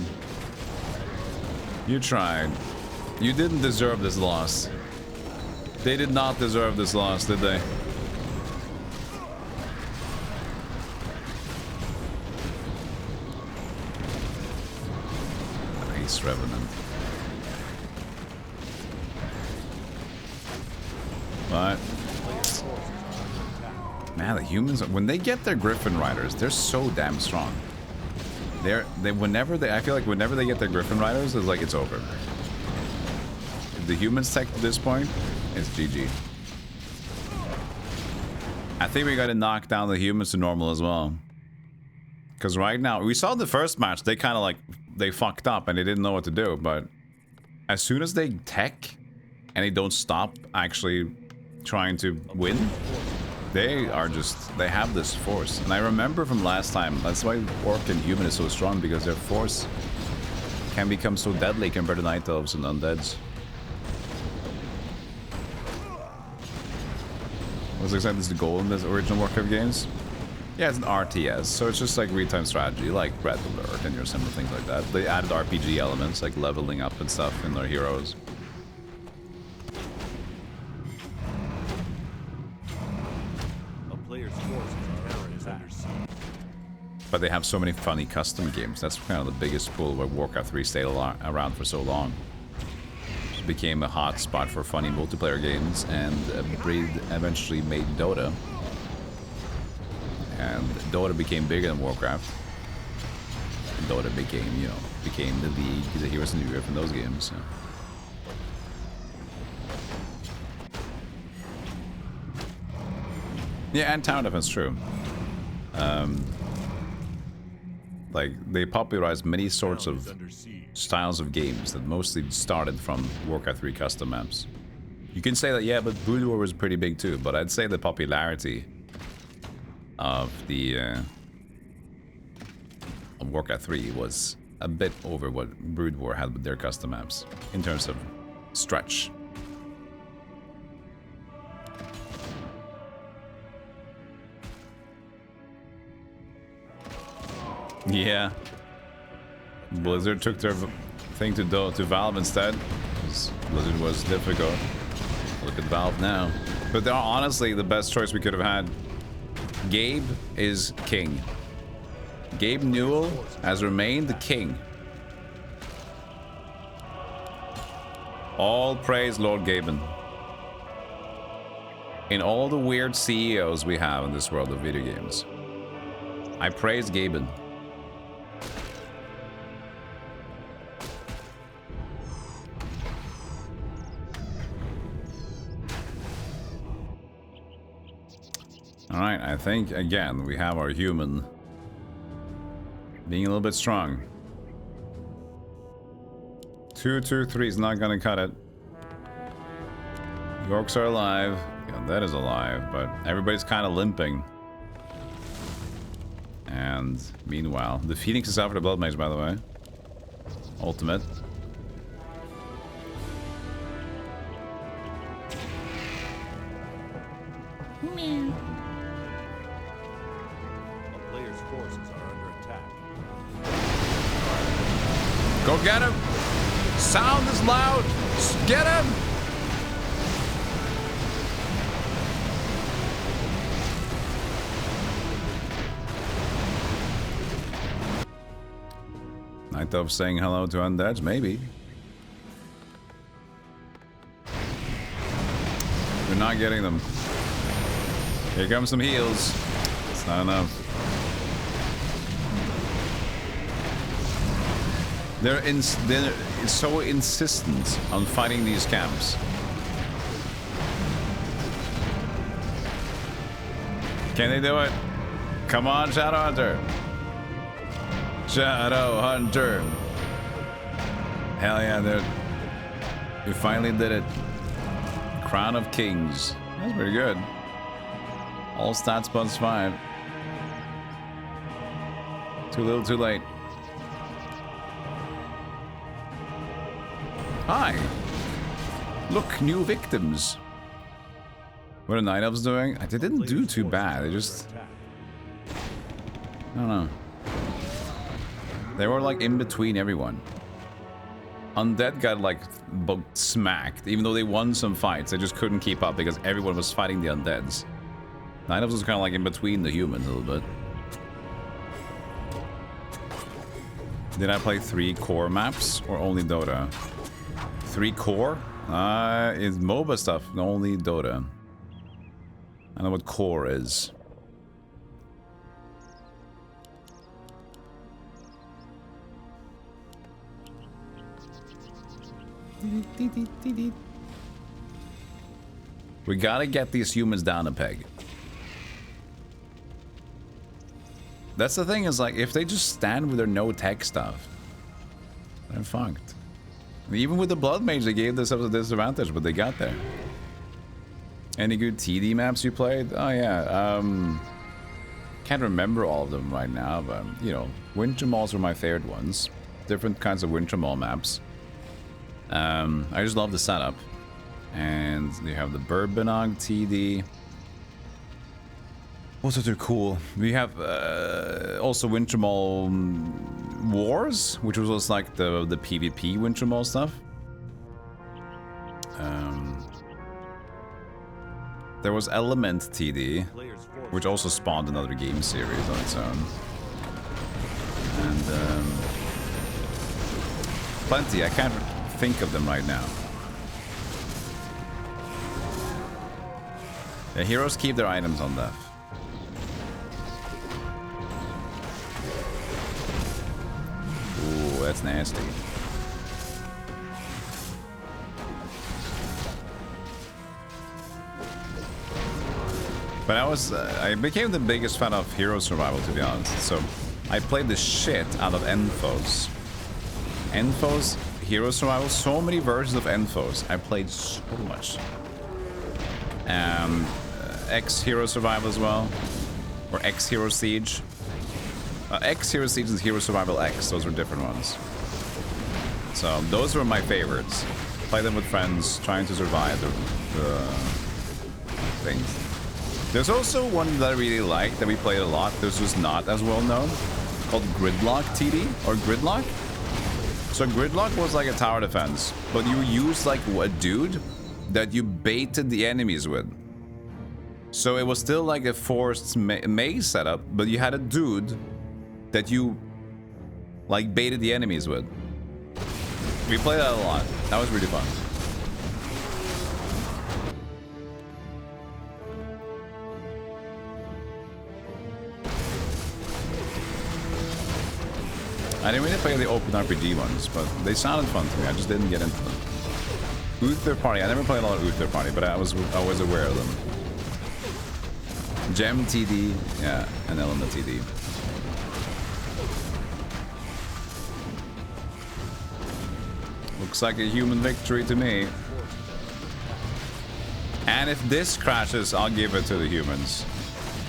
You tried. You didn't deserve this loss. They did not deserve this loss, did they? Nice Revenant. But man, the humans, when they get their Griffin Riders, they're so damn strong. I feel like whenever they get their Griffin Riders, it's like it's over. If the humans tech to this point, it's GG. I think we gotta knock down the humans to normal as well. Because right now, we saw the first match, they kind of like, they fucked up and they didn't know what to do, but as soon as they tech and they don't stop actually trying to win, they have this force. And I remember from last time, that's why Orc and Human is so strong, because their force can become so deadly compared to Night Elves and Undeads. What's exactly the goal in this original Warcraft games? Yeah, it's an RTS, so it's just like real-time strategy, like Red Alert and your similar things like that. They added RPG elements, like leveling up and stuff in their heroes. But they have so many funny custom games. That's kind of the biggest pull where Warcraft 3 stayed around for so long. It became a hot spot for funny multiplayer games, and Breed eventually made Dota. And Dota became bigger than Warcraft. And Dota became, you know, the League, the Heroes of New York in those games. So. Yeah, and tower defense, true. Like, they popularized many sorts Town is of under siege. styles of games that mostly started from Warcraft 3 custom maps. You can say that, yeah, but Brood War was pretty big too, but I'd say the popularity of the of Warcraft 3 was a bit over what Brood War had with their custom maps in terms of stretch. Yeah. Blizzard took their thing to Valve instead, because Blizzard was difficult. Look at Valve now. But they're honestly the best choice we could have had. Gabe is king. Gabe Newell has remained the king. All praise Lord Gaben. In all the weird CEOs we have in this world of video games, I praise Gaben. Alright, I think, again, we have our human being a little bit strong. 2-2-3 is not gonna cut it. Yorks are alive. Yeah, that is alive, but everybody's kind of limping. And meanwhile, the Phoenix is out for the Blood Mage, by the way. Ultimate. A player's forces are under attack. Go get him! Sound is loud! Get him! Night of saying hello to undeads, maybe. We're not getting them. Here comes some heals. It's not enough. They're so insistent on fighting these camps. Can they do it? Come on, Shadow Hunter. Shadow Hunter. Hell yeah, we finally did it. Crown of Kings. That's pretty good. All stats plus 5. Too little, too late. Hi. Look, new victims. What are Night Elves doing? They didn't do too bad. They just... I don't know. They were like in between everyone. Undead got like smacked. Even though they won some fights, they just couldn't keep up because everyone was fighting the undeads. Night Elves was kind of like in between the humans a little bit. Did I play 3 core maps or only Dota? 3 core? It's MOBA stuff, only Dota. I know what core is. We gotta get these humans down a peg. That's the thing, is like, if they just stand with their no tech stuff, they're fucked. Even with the Blood Mage, they gave themselves a disadvantage, but they got there. Any good TD maps you played? Oh yeah, can't remember all of them right now, but, you know, Winter Malls were my favorite ones. Different kinds of Winter Mall maps. I just love the setup. And they have the Bourbonog TD. Also, they're cool. We have also Winter Mall Wars, which was like the PvP Winter Mall stuff. There was Element TD, which also spawned another game series on its own. And plenty. I can't think of them right now. The heroes keep their items on death. Ooh, that's nasty. But I became the biggest fan of Hero Survival, to be honest. So I played the shit out of Enfos. Enfos, Hero Survival, so many versions of Enfos. I played so much. X Hero Survival as well, or X Hero Siege. X Hero Siege and Hero Survival X, those were different ones. So those were my favorites. Play them with friends, trying to survive the things. There's also one that I really like that we played a lot. This was not as well known, called Gridlock TD or Gridlock. So Gridlock was like a tower defense, but you used like a dude that you baited the enemies with. So it was still like a forced maze setup, but you had a dude that you like baited the enemies with. We played that a lot. That was really fun. I didn't really play the open RPG ones, but they sounded fun to me. I just didn't get into them. Uther Party. I never played a lot of Uther Party, but I was always aware of them. Gem TD, yeah, and Element TD. Looks like a human victory to me. And if this crashes, I'll give it to the humans.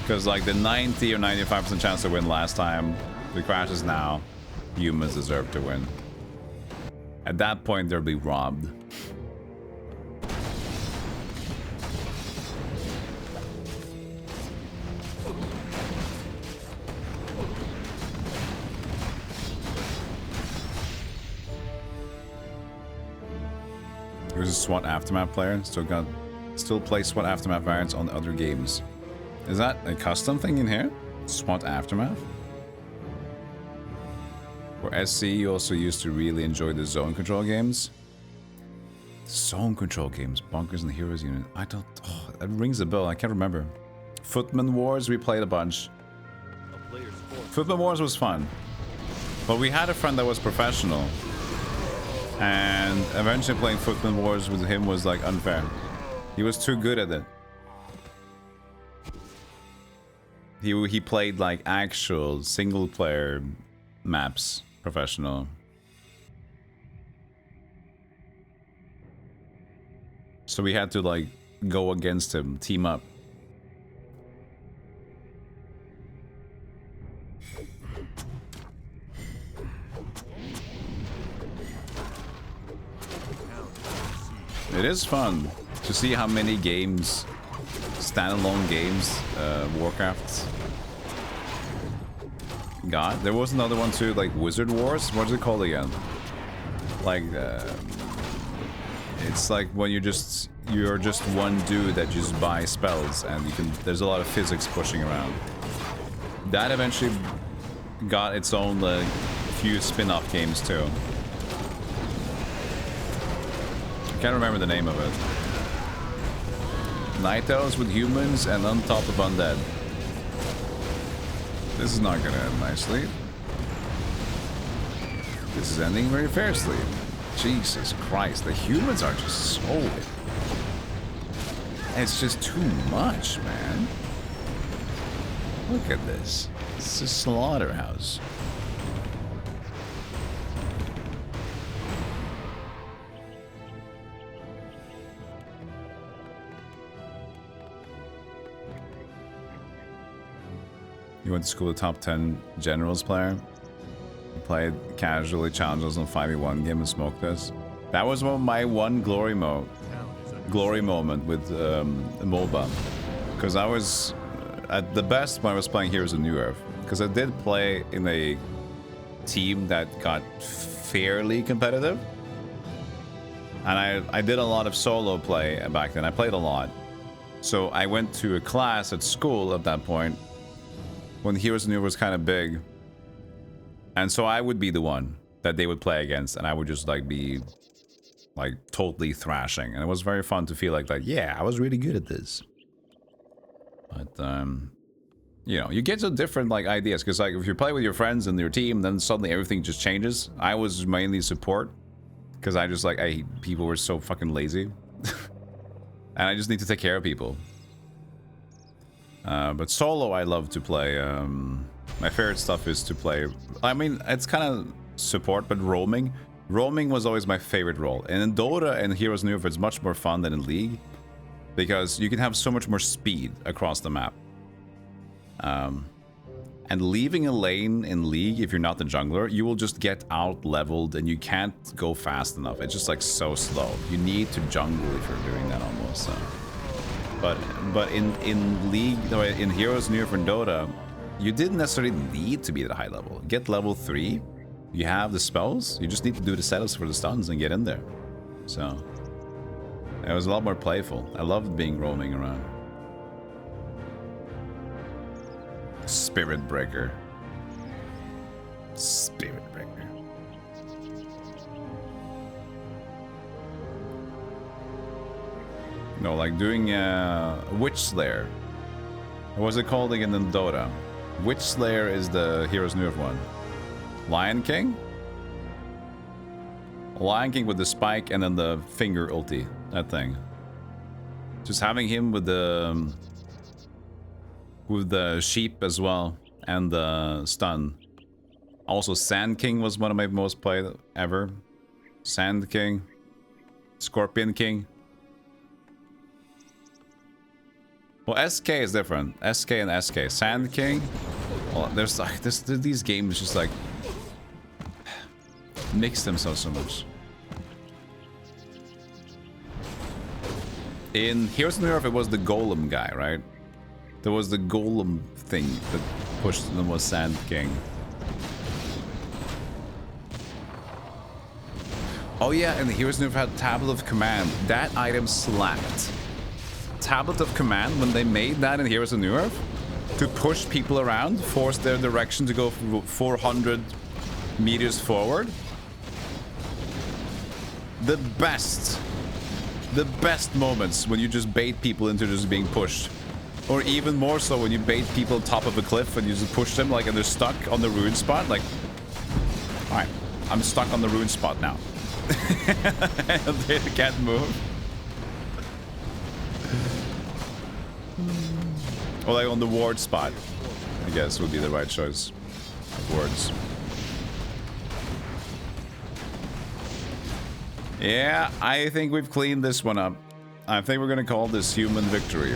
Because like the 90 or 95% chance to win last time, if it crashes now, humans deserve to win. At that point, they'll be robbed. There's a SWAT Aftermath player. Still play SWAT Aftermath variants on other games. Is that a custom thing in here? SWAT Aftermath? For SC, you also used to really enjoy the zone control games. Zone control games, Bunkers and the Heroes Unit. I don't. Oh, that rings a bell. I can't remember. Footman Wars, we played a bunch. Footman Wars was fun, but we had a friend that was professional. And eventually playing Footman Wars with him was like unfair. He was too good at it. He played like actual single player maps professional. So we had to like go against him, team up. It is fun to see how many games, standalone games, Warcraft got. There was another one too, like Wizard Wars. What's it called again? Like, it's like when you're just one dude that just buys spells, and you can. There's a lot of physics pushing around. That eventually got its own like few spin-off games too. Can't remember the name of it. Night Elves with humans and on top of undead. This is not gonna end nicely. This is ending very fiercely. Jesus Christ, the humans are just so... It's just too much, man. Look at this. It's a slaughterhouse. You went to school with top 10 generals player. You played casually challenges on 5v1 game and smoked this. That was my one glory moment with MOBA. Because I was at the best when I was playing Heroes of New Earth. Because I did play in a team that got fairly competitive. And I did a lot of solo play back then. I played a lot. So I went to a class at school at that point when Heroes of New Earth was kind of big. And so I would be the one that they would play against, and I would just like be like totally thrashing. And it was very fun to feel like yeah, I was really good at this. But you know, you get some different like ideas, because like if you play with your friends and your team, then suddenly everything just changes. I was mainly support because I just like people were so fucking lazy. And I just need to take care of people. But solo, I love to play. My favorite stuff is to play. I mean, it's kind of support, but roaming. Roaming was always my favorite role. And in Dota and Heroes of New Earth, it's much more fun than in League, because you can have so much more speed across the map. And leaving a lane in League, if you're not the jungler, you will just get out leveled and you can't go fast enough. It's just like so slow. You need to jungle if you're doing that almost. So. But in League, no, in Heroes of New Earth and Dota, you didn't necessarily need to be at a high level. Get level 3, you have the spells, you just need to do the setups for the stuns and get in there. So it was a lot more playful. I loved being roaming around. Spirit Breaker. Spirit Breaker. No, like doing Witch Slayer. What was it called again in Dota? Witch Slayer is the Heroes of New Earth one. Lion King? Lion King with the spike and then the finger ulti. That thing. Just having him with the sheep as well and the stun. Also, Sand King was one of my most played ever. Sand King, Scorpion King. Well, SK is different. SK and SK. Sand King. Well, there's like these games just like mix themselves so much. In Heroes of New Earth, it was the Golem guy, right? There was the Golem thing that pushed them was Sand King. Oh yeah, and the Heroes of New Earth had Tablet of Command. That item slapped. Tablet of Command, when they made that in Heroes of New Earth, to push people around, force their direction to go 400 meters forward. The best moments when you just bait people into just being pushed. Or even more so when you bait people on top of a cliff and you just push them like and they're stuck on the ruin spot. Like, alright, I'm stuck on the ruin spot now. They can't move. Or like on the ward spot, I guess would be the right choice of words. Yeah, I think we've cleaned this one up. I think we're gonna call this human victory.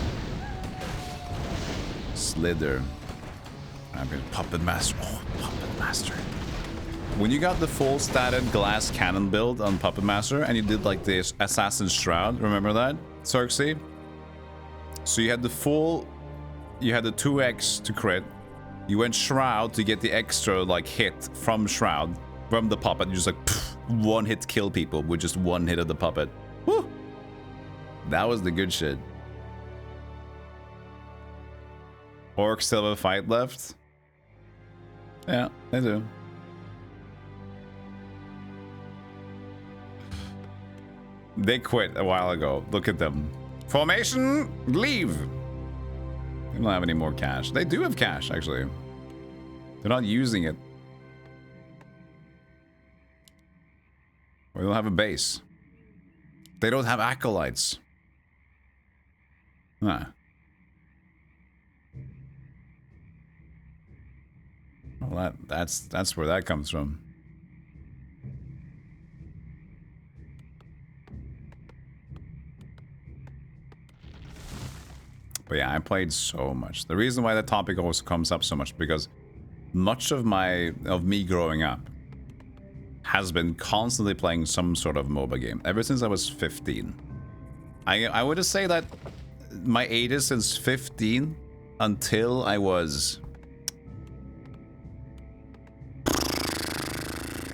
Slither. I'm gonna Puppet Master. Oh, Puppet Master. When you got the full statted glass cannon build on Puppet Master and you did like this Assassin's Shroud, remember that, Xerxes? So you had the full, you had the 2x to crit. You went Shroud to get the extra like hit from Shroud, from the puppet. You just like pff, one hit kill people with just one hit of the puppet. Woo! That was the good shit. Orcs still have a fight left? Yeah, they do. They quit a while ago. Look at them. Formation, leave. They don't have any more cash. They do have cash, actually. They're not using it. Or they don't have a base. They don't have acolytes. Huh. Well, that's where that comes from. But yeah, I played so much. The reason why that topic also comes up so much because much of me growing up has been constantly playing some sort of MOBA game ever since I was 15. I would just say that my age is since 15 until I was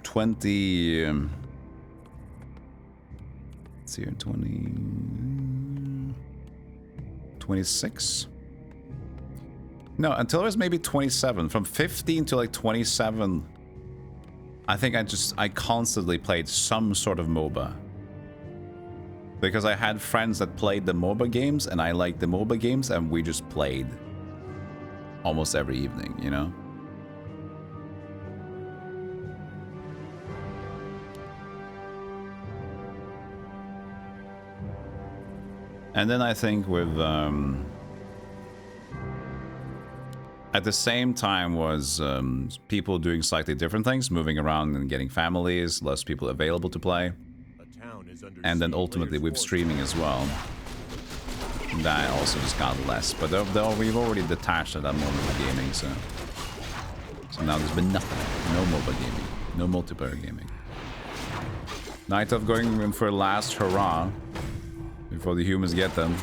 20. Let's see here, 26. No, until I was maybe 27. From 15 to like 27, I think I constantly played some sort of MOBA. Because I had friends that played the MOBA games, and I liked the MOBA games, and we just played almost every evening, you know? And then I think with At the same time was people doing slightly different things, moving around and getting families, less people available to play. A town is under And then siege. ultimately with Players' streaming as well. That also just got less. But though we've already detached at that moment of gaming, so now there's been nothing. No mobile gaming. No multiplayer gaming. Night of going in for a last hurrah before the humans get them.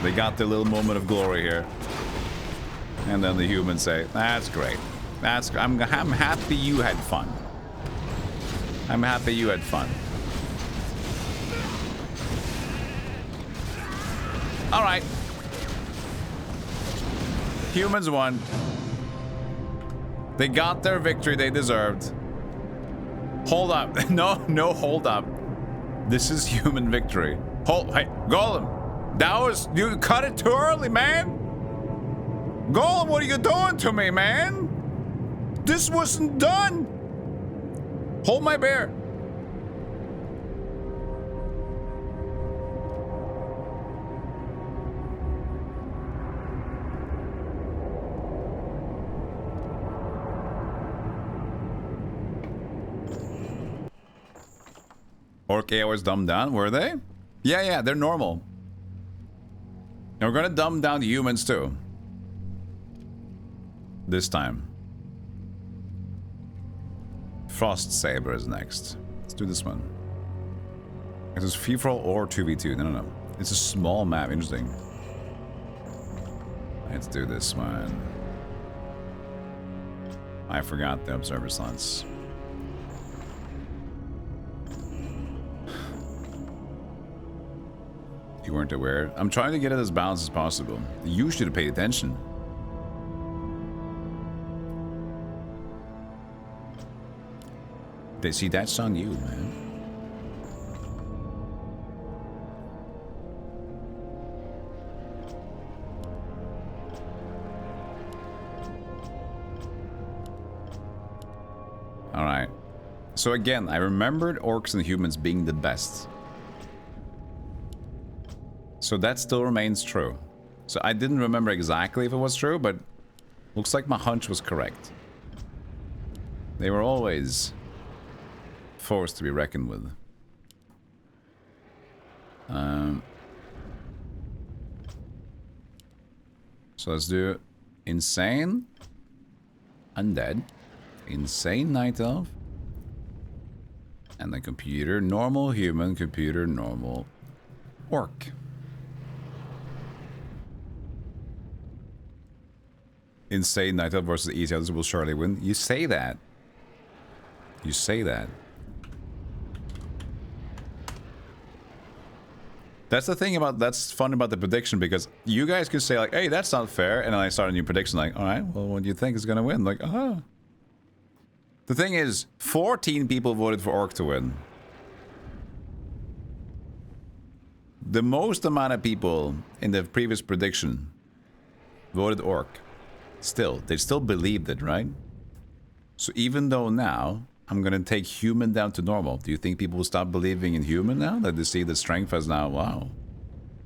They got their little moment of glory here. And then the humans say, that's great. I'm happy you had fun. I'm happy you had fun. Alright. Humans won. They got their victory they deserved. Hold up. No, hold up. This is human victory. Hey, Golem. You cut it too early, man. Golem, what are you doing to me, man? This wasn't done. Hold my bear. Orc AI was dumbed down, were they? Yeah, they're normal. And we're gonna dumb down the humans too. This time. Frost Saber is next. Let's do this one. It is free-for-all or 2v2. No. It's a small map. Interesting. Let's do this one. I forgot the observer slots. You weren't aware. I'm trying to get it as balanced as possible. You should have paid attention. They see that's on you, man. All right. So again, I remembered orcs and humans being the best. So that still remains true. So I didn't remember exactly if it was true, but looks like my hunch was correct. They were always forced to be reckoned with. So let's do insane, undead, insane night elf, and then computer, normal human, computer, normal orc. Insane night elf versus easy others will surely win. You say that. You say that. That's the thing about, that's fun about the prediction, because you guys could say like, hey, that's not fair, and then I start a new prediction like, all right, well, what do you think is gonna win? Like, ah. The thing is, 14 people voted for orc to win. The most amount of people in the previous prediction voted orc. Still, they still believed it, right? So even though now I'm gonna take human down to normal, do you think people will stop believing in human now that they see the strength as now, wow,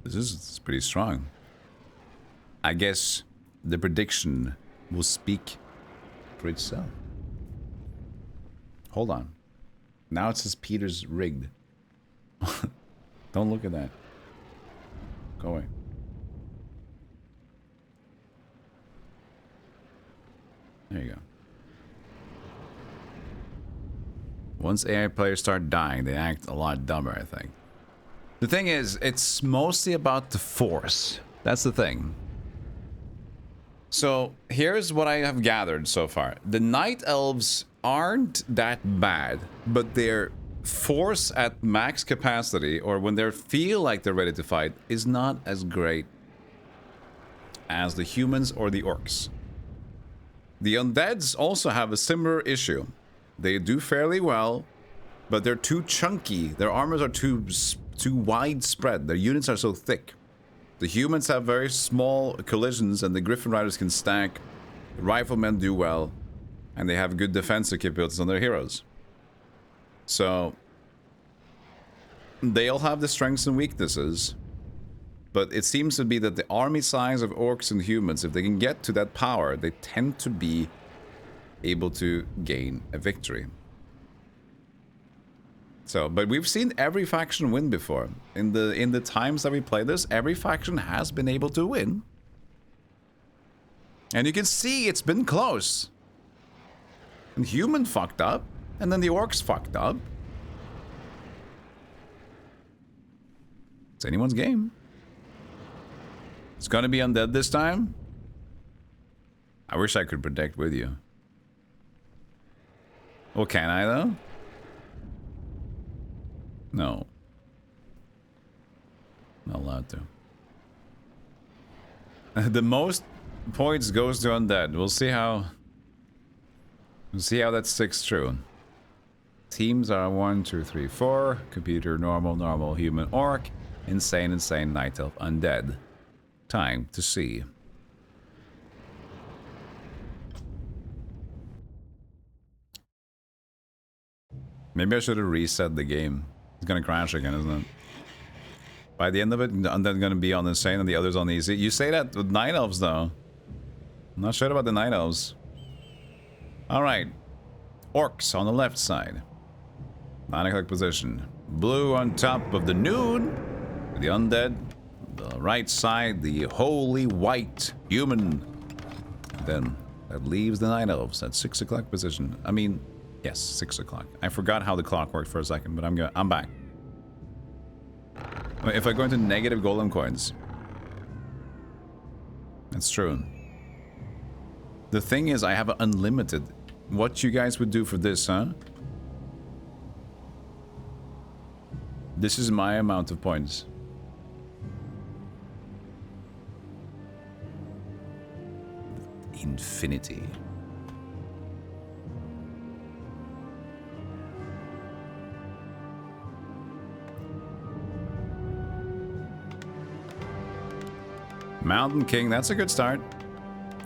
this is pretty strong? I guess the prediction will speak for itself. Hold on. Now it says Peter's rigged. Don't look at that. Go away. There you go. Once AI players start dying, they act a lot dumber, I think. The thing is, it's mostly about the force. That's the thing. So, here's what I have gathered so far. The Night Elves aren't that bad, but their force at max capacity, or when they feel like they're ready to fight, is not as great as the humans or the orcs. The undeads also have a similar issue. They do fairly well, but they're too chunky. Their armors are too widespread. Their units are so thick. The humans have very small collisions, and the Griffin Riders can stack. The riflemen do well, and they have good defensive capabilities on their heroes. So they all have the strengths and weaknesses. But it seems to be that the army size of orcs and humans, if they can get to that power, they tend to be able to gain a victory. So, but we've seen every faction win before. In the times that we play this, every faction has been able to win. And you can see it's been close. And human fucked up, and then the orcs fucked up. It's anyone's game. It's gonna be undead this time. I wish I could predict with you. Well, can I though? No. Not allowed to. The most points goes to undead. We'll see how that sticks true. Teams are 1, 2, 3, 4. Computer, normal, normal, human, orc, insane, insane, night elf, undead. Time to see. Maybe I should have reset the game. It's gonna crash again, isn't it? By the end of it, undead gonna be on insane and the others on easy. You say that with night elves though. I'm not sure about the night elves. Alright. Orcs on the left side. 9 o'clock position. Blue on top of the noon. The undead. The right side, the holy white human. Then that leaves the night elves at 6 o'clock position. I mean, yes, 6 o'clock. I forgot how the clock worked for a second, but I'm back. If I go into negative golem coins, that's true. The thing is, I have unlimited. What you guys would do for this, huh? This is my amount of points. Infinity. Mountain King, that's a good start.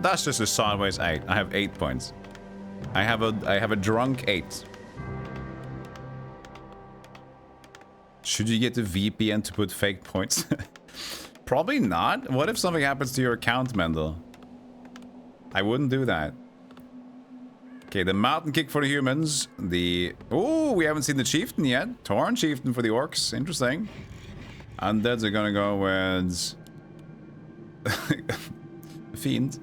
That's just a sideways 8. I have 8 points. I have a drunk 8. Should you get the VPN to put fake points? Probably not. What if something happens to your account, Mendel? I wouldn't do that. Okay, the Mountain Kick for the humans. The... Oh, we haven't seen the Chieftain yet. Torn Chieftain for the orcs. Interesting. Undeads are gonna go with... Fiend.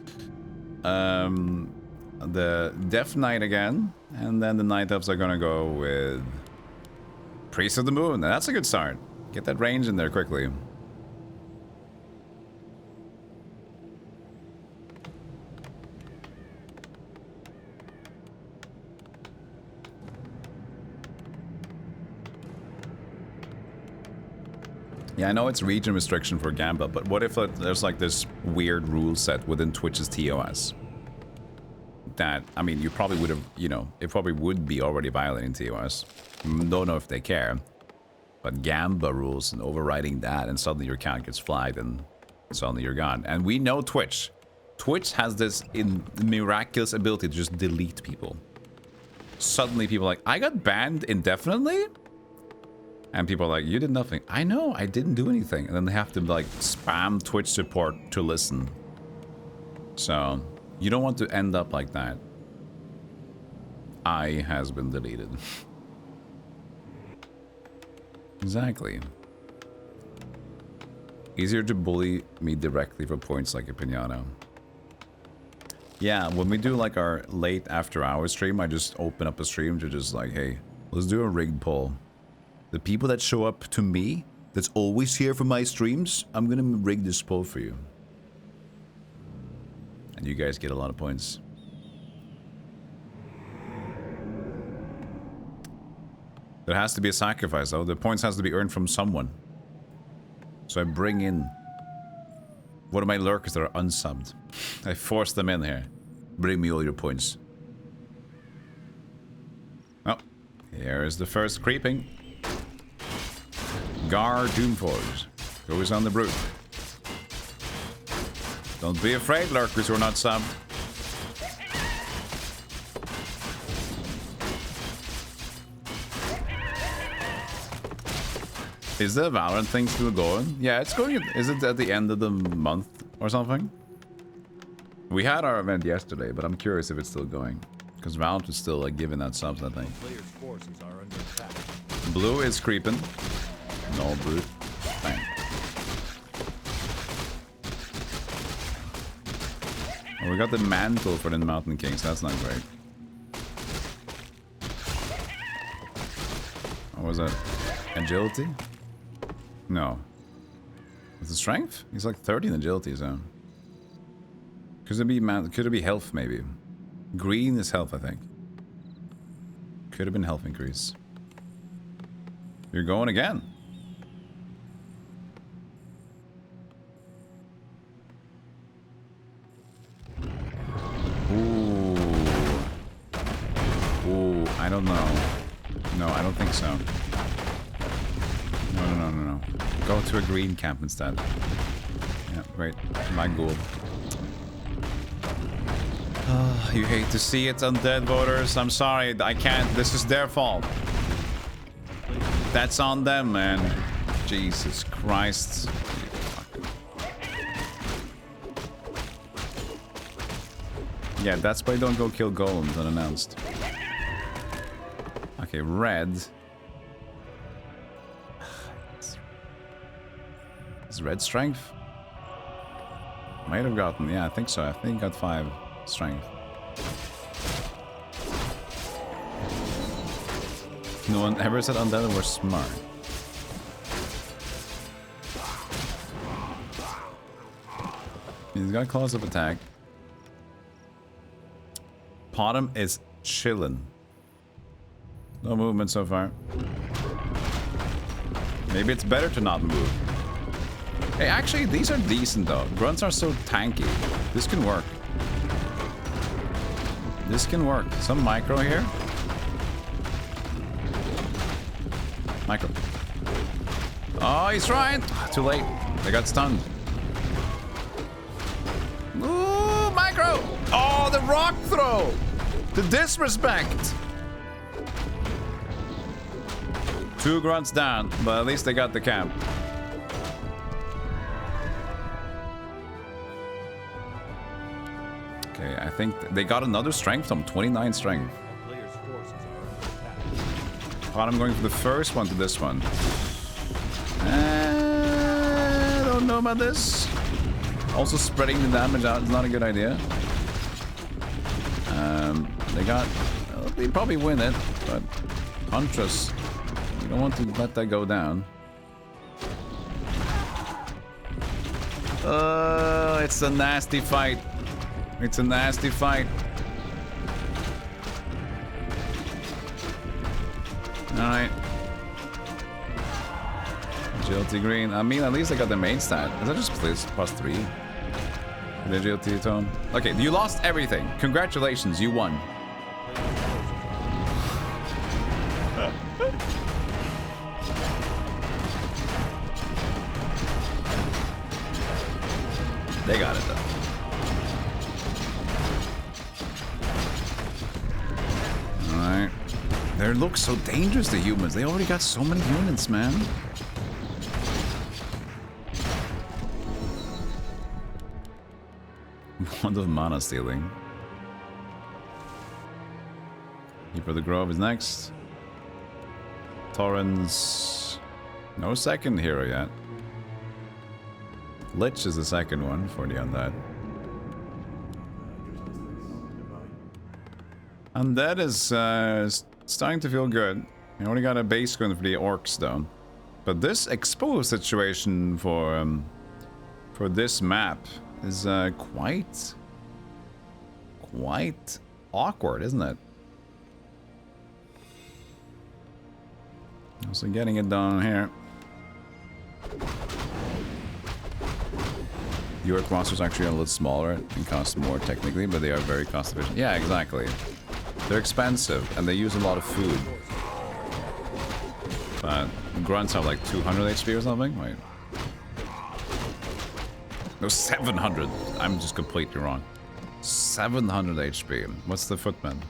The Death Knight again. And then the Night Elves are gonna go with... Priest of the Moon. That's a good start. Get that range in there quickly. Yeah, I know it's region restriction for Gamba, but what if there's like this weird rule set within Twitch's TOS? That, I mean, you probably would have, you know, it probably would be already violating TOS. Don't know if they care. But Gamba rules and overriding that, and suddenly your account gets flagged and suddenly you're gone. And we know Twitch. Twitch has this miraculous ability to just delete people. Suddenly people are like, I got banned indefinitely? And people are like, you did nothing. I know, I didn't do anything. And then they have to like spam Twitch support to listen. So, you don't want to end up like that. I has been deleted. Exactly. Easier to bully me directly for points like a piñata. Yeah, when we do like our late after hours stream, I just open up a stream to just like, hey, let's do a rigged poll. The people that show up to me, that's always here for my streams, I'm gonna rig this poll for you. And you guys get a lot of points. There has to be a sacrifice though. The points has to be earned from someone. So I bring in one of my lurkers that are unsubbed. I force them in here. Bring me all your points. Oh, here is the first creeping. Gar Doomforge goes on the brute. Don't be afraid, lurkers who are not subbed. Is the Valorant thing still going? Yeah, it's going. Is it at the end of the month or something? We had our event yesterday, but I'm curious if it's still going. Because Valorant is still like giving out subs, I think. Players' forces are under attack. Blue is creeping. No brute. Bang. Oh, we got the mantle for the Mountain Kings. That's not great. What was that? Agility? No. Was it strength? He's like 30 in agility zone. Could it be health maybe? Green is health, I think. Could have been health increase. You're going again. Ooh. Ooh, I don't know. No, I don't think so. No. Go to a green camp instead. Yeah, great. My goal. You hate to see it, undead voters. I'm sorry, I can't. This is their fault. That's on them, man. Jesus Christ. Yeah, that's why don't go kill golems unannounced. Okay, red. Is red strength? Might have gotten, yeah, I think so. I think got 5 strength. No one ever said undead were smart. He's got close-up attack. Bottom is chillin'. No movement so far. Maybe it's better to not move. Hey, actually, these are decent though. Grunts are so tanky. This can work. This can work. Some micro here. Micro. Oh, he's trying. Too late. They got stunned. Ooh, micro. Oh, the rock throw. The disrespect. 2 grunts down, but at least they got the camp. Okay, I think they got another strength from 29 strength. Players' forces are under attack. But I'm going from the first one to this one. I don't know about this. Also, spreading the damage out is not a good idea. They probably win it, but Huntress, you don't want to let that go down. It's a nasty fight. It's a nasty fight. Alright. Agility green. I mean, at least I got the main stat. Is that just +3? The agility tone. Okay, you lost everything. Congratulations, you won. They got it though. Alright. They look so dangerous, the humans. They already got so many units, man. Wand of mana stealing. Keeper of the Grove is next. Torrens. No second hero yet. Lich is the second one for the undead. Undead is starting to feel good. You only got a base gun for the orcs though. But this exposed situation for this map is quite awkward, isn't it? Also getting it down here. The orc monsters actually are a little smaller and cost more technically, but they are very cost efficient. Yeah, exactly. They're expensive and they use a lot of food. But grunts have like 200 HP or something. Wait. No, 700. I'm just completely wrong. 700 HP. What's the footman?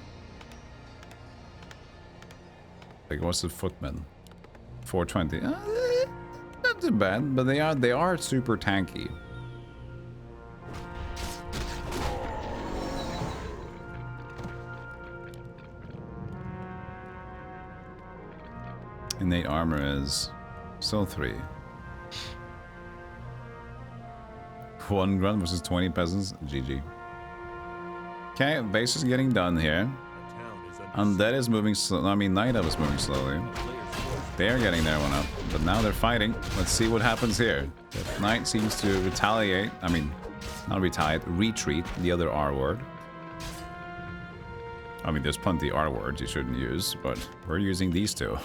Like, what's the footman? 420. too bad, but they are super tanky. Innate armor is still 3. 1 grunt versus 20 peasants. GG. Okay, base is getting done here. Undead is moving slow. I mean, Night Elf is moving slowly. They're getting their one up, but now they're fighting. Let's see what happens here. The Knight seems to retaliate. I mean, not retaliate, retreat, the other R word. I mean, there's plenty of R words you shouldn't use, but we're using these two.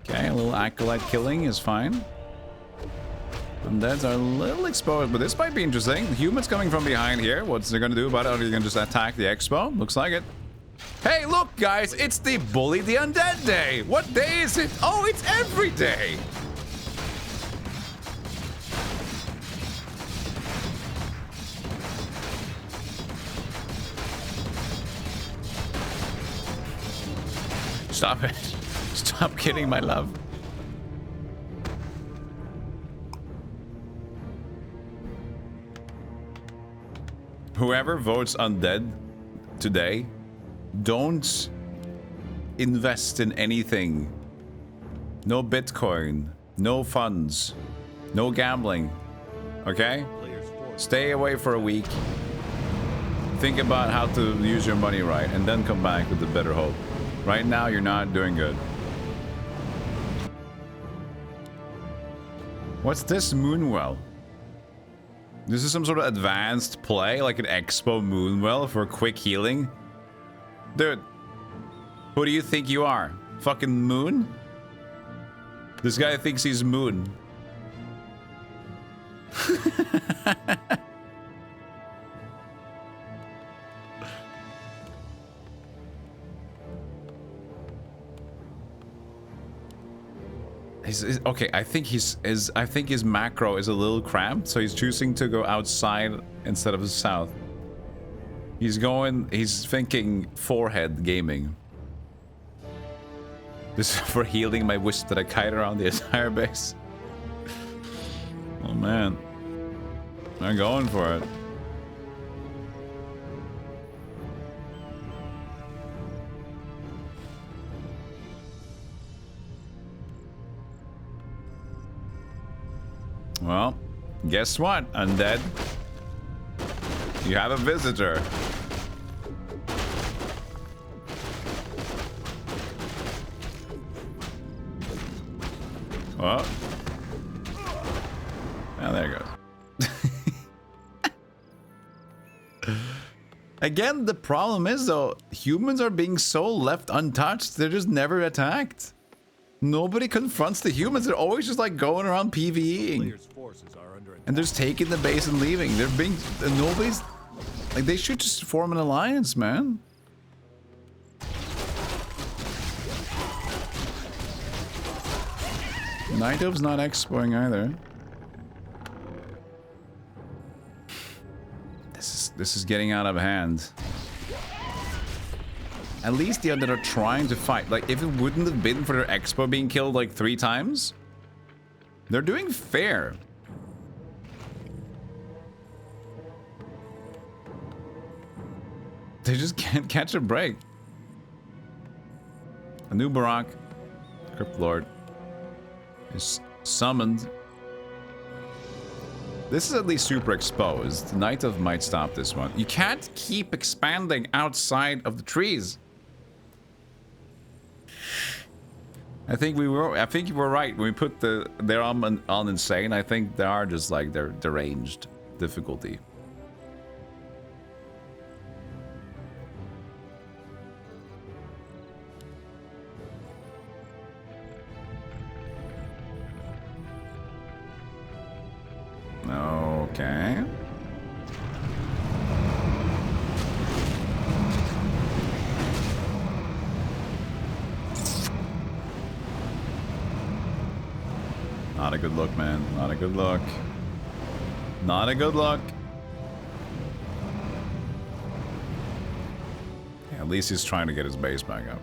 Okay, a little acolyte killing is fine. Undeads are a little exposed, but this might be interesting. Humans coming from behind here. What's they gonna do about it? Are they gonna just attack the expo? Looks like it. Hey, look, guys! It's the Bully the Undead Day! What day is it? Oh, it's every day! Stop it. Stop kidding, my love. Whoever votes undead today, don't invest in anything. No Bitcoin, no funds, no gambling. Okay? Stay away for a week. Think about how to use your money right, and then come back with a better hope. Right now, you're not doing good. What's this Moonwell? This is some sort of advanced play, like an Expo Moonwell for quick healing? Dude, who do you think you are? Fucking Moon? This guy thinks he's Moon. Okay, I think his macro is a little cramped, so he's choosing to go outside instead of the south. He's thinking forehead gaming. This is for healing my wish that I kite around the entire base. Oh man. I'm going for it. Well, guess what, Undead? You have a visitor. Oh. Oh, there it goes. Again, the problem is, though, humans are being so left untouched, they're just never attacked. Nobody confronts the humans. They're always just like going around PvEing. And they're just taking the base and leaving. They're being... Nobody's... Like, they should just form an alliance, man. Night Elf's not expoing either. This is getting out of hand. At least the Undead are trying to fight. Like, if it wouldn't have been for their expo being killed like 3 times, they're doing fair. They just can't catch a break. A new Barak, Crypt Lord, is summoned. This is at least super exposed. Night Elf might stop this one. You can't keep expanding outside of the trees. I think you were right when we put they're on insane. I think they are just like they're deranged difficulty. Okay. Not a good look, man. Not a good look. Not a good look. Yeah, At least he's trying to get his base back up.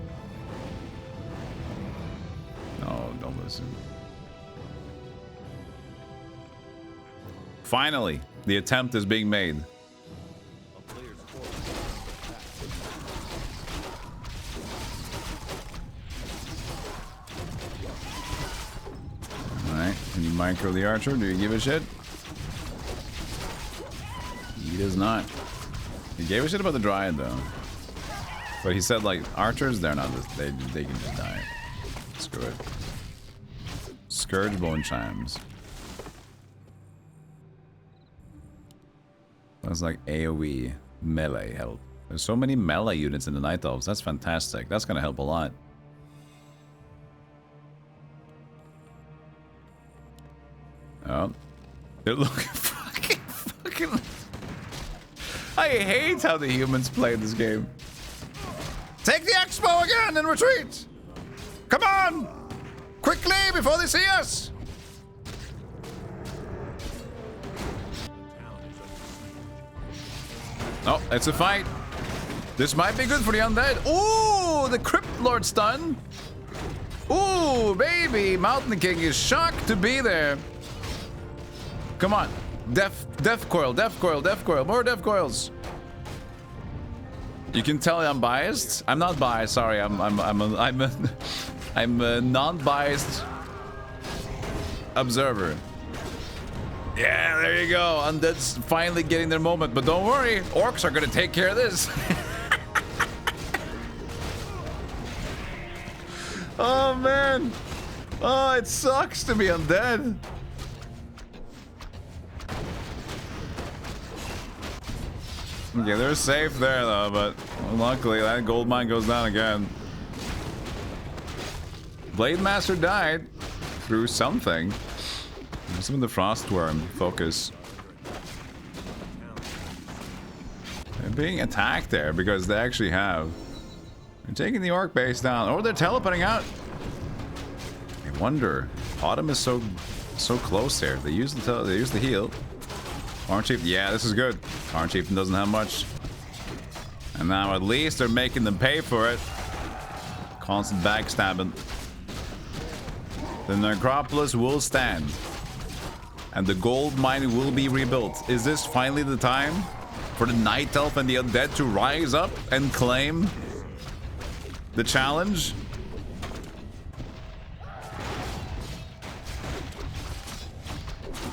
No, don't listen. Finally, the attempt is being made. A player's force is under attack. Alright, can you micro the archer? Do you give a shit? He does not. He gave a shit about the dryad though. But he said like archers, they're not just, they can just die. Screw it. Scourge bone chimes. That's like AoE melee help. There's so many melee units in the Night Elves. That's fantastic. That's gonna help a lot. Oh. They're looking fucking... I hate how the humans play this game. Take the expo again and retreat! Come on! Quickly before they see us! Oh, it's a fight. This might be good for the undead. Ooh, the Crypt Lord stun. Ooh, baby. Mountain King is shocked to be there. Come on. Death coil, more death coils. You can tell I'm biased. I'm not biased, sorry. I'm a non-biased observer. Yeah, there you go. Undead's finally getting their moment, but don't worry, orcs are gonna take care of this. Oh man. Oh, it sucks to be undead. Okay, they're safe there though, but luckily that gold mine goes down again. Blade Master died through something. Some of the Frostworm focus. They're being attacked there because they actually have. They're taking the orc base down, or they're teleporting out. I wonder. Autumn is so close here. They use the heal. Orange Chieftain, yeah, this is good. Orange Chieftain doesn't have much. And now at least they're making them pay for it. Constant backstabbing. The necropolis will stand. And the gold mine will be rebuilt. Is this finally the time for the Night Elf and the Undead to rise up and claim the challenge?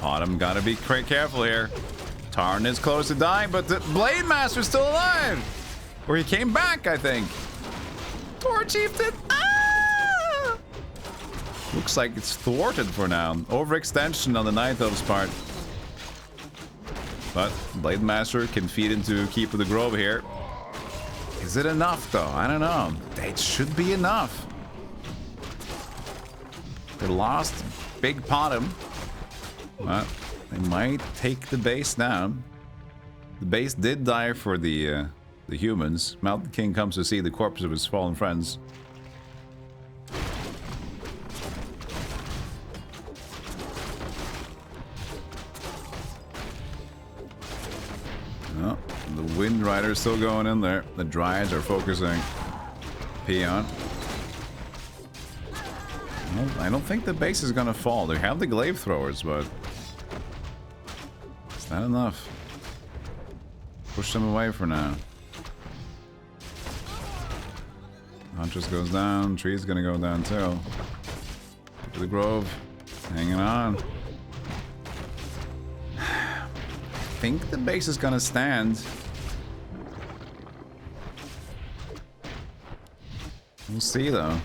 Autumn gotta be careful here. Tarn is close to dying, but the Blade Master's still alive! Or he came back, I think. Poor Chieftain! Ah! Looks like it's thwarted for now. Overextension on the Night Elf's part. But Blade Master can feed into Keep of the Grove here. Is it enough though? I don't know. It should be enough. They lost Big Bottom. But they might take the base down. The base did die for the humans. Mountain King comes to see the corpse of his fallen friends. Oh, the Wind Rider's still going in there. The Dryads are focusing Peon. Well, I don't think the base is gonna fall. They have the glaive throwers, but is that enough? Push them away for now. Huntress goes down. Tree's gonna go down too. To the Grove, hanging on. I think the base is gonna stand. We'll see though.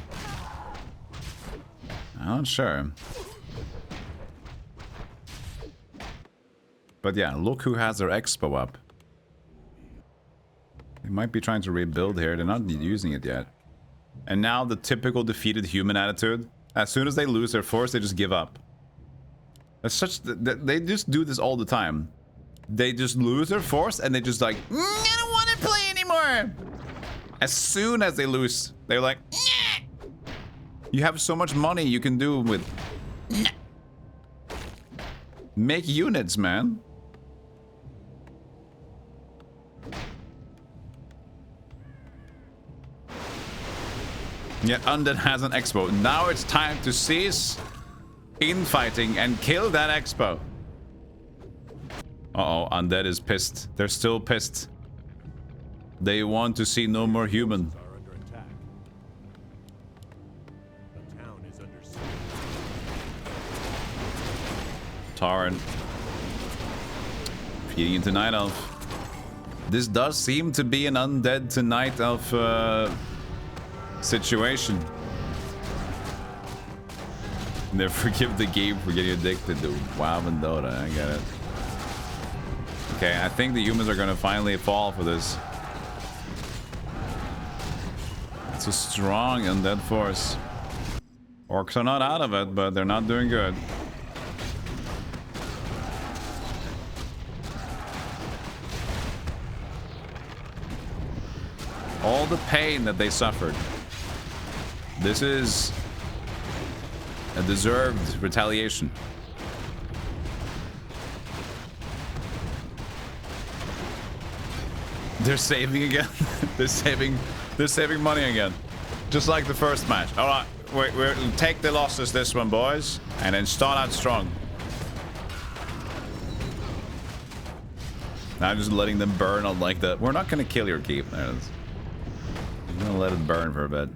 I'm not sure. But yeah, look who has their expo up. They might be trying to rebuild here. They're not using it yet. And now the typical defeated human attitude. As soon as they lose their force, they just give up. That's such... They just do this all the time. They just lose their force and they just like, I don't want to play anymore. As soon as they lose, they're like, nah. You have so much money you can do with... Nah. Make units, man. Yeah, Undead has an expo. Now it's time to cease infighting and kill that expo. Uh-oh, Undead is pissed. They're still pissed. They want to see no more human. Are under attack. The town is under siege. Taran. Feeding into Night Elf. This does seem to be an Undead to Night Elf situation. Never forgive the game for getting addicted to WoW and Dota. I get it. Okay, I think the humans are gonna finally fall for this. It's a strong Undead force. Orcs are not out of it, but they're not doing good. All the pain that they suffered. This is a deserved retaliation. They're saving again. They're saving money again. Just like the first match. Alright, we'll take the losses this one, boys. And then start out strong. Now just letting them burn on like that. We're not gonna kill your keep. There it is. I'm gonna let it burn for a bit.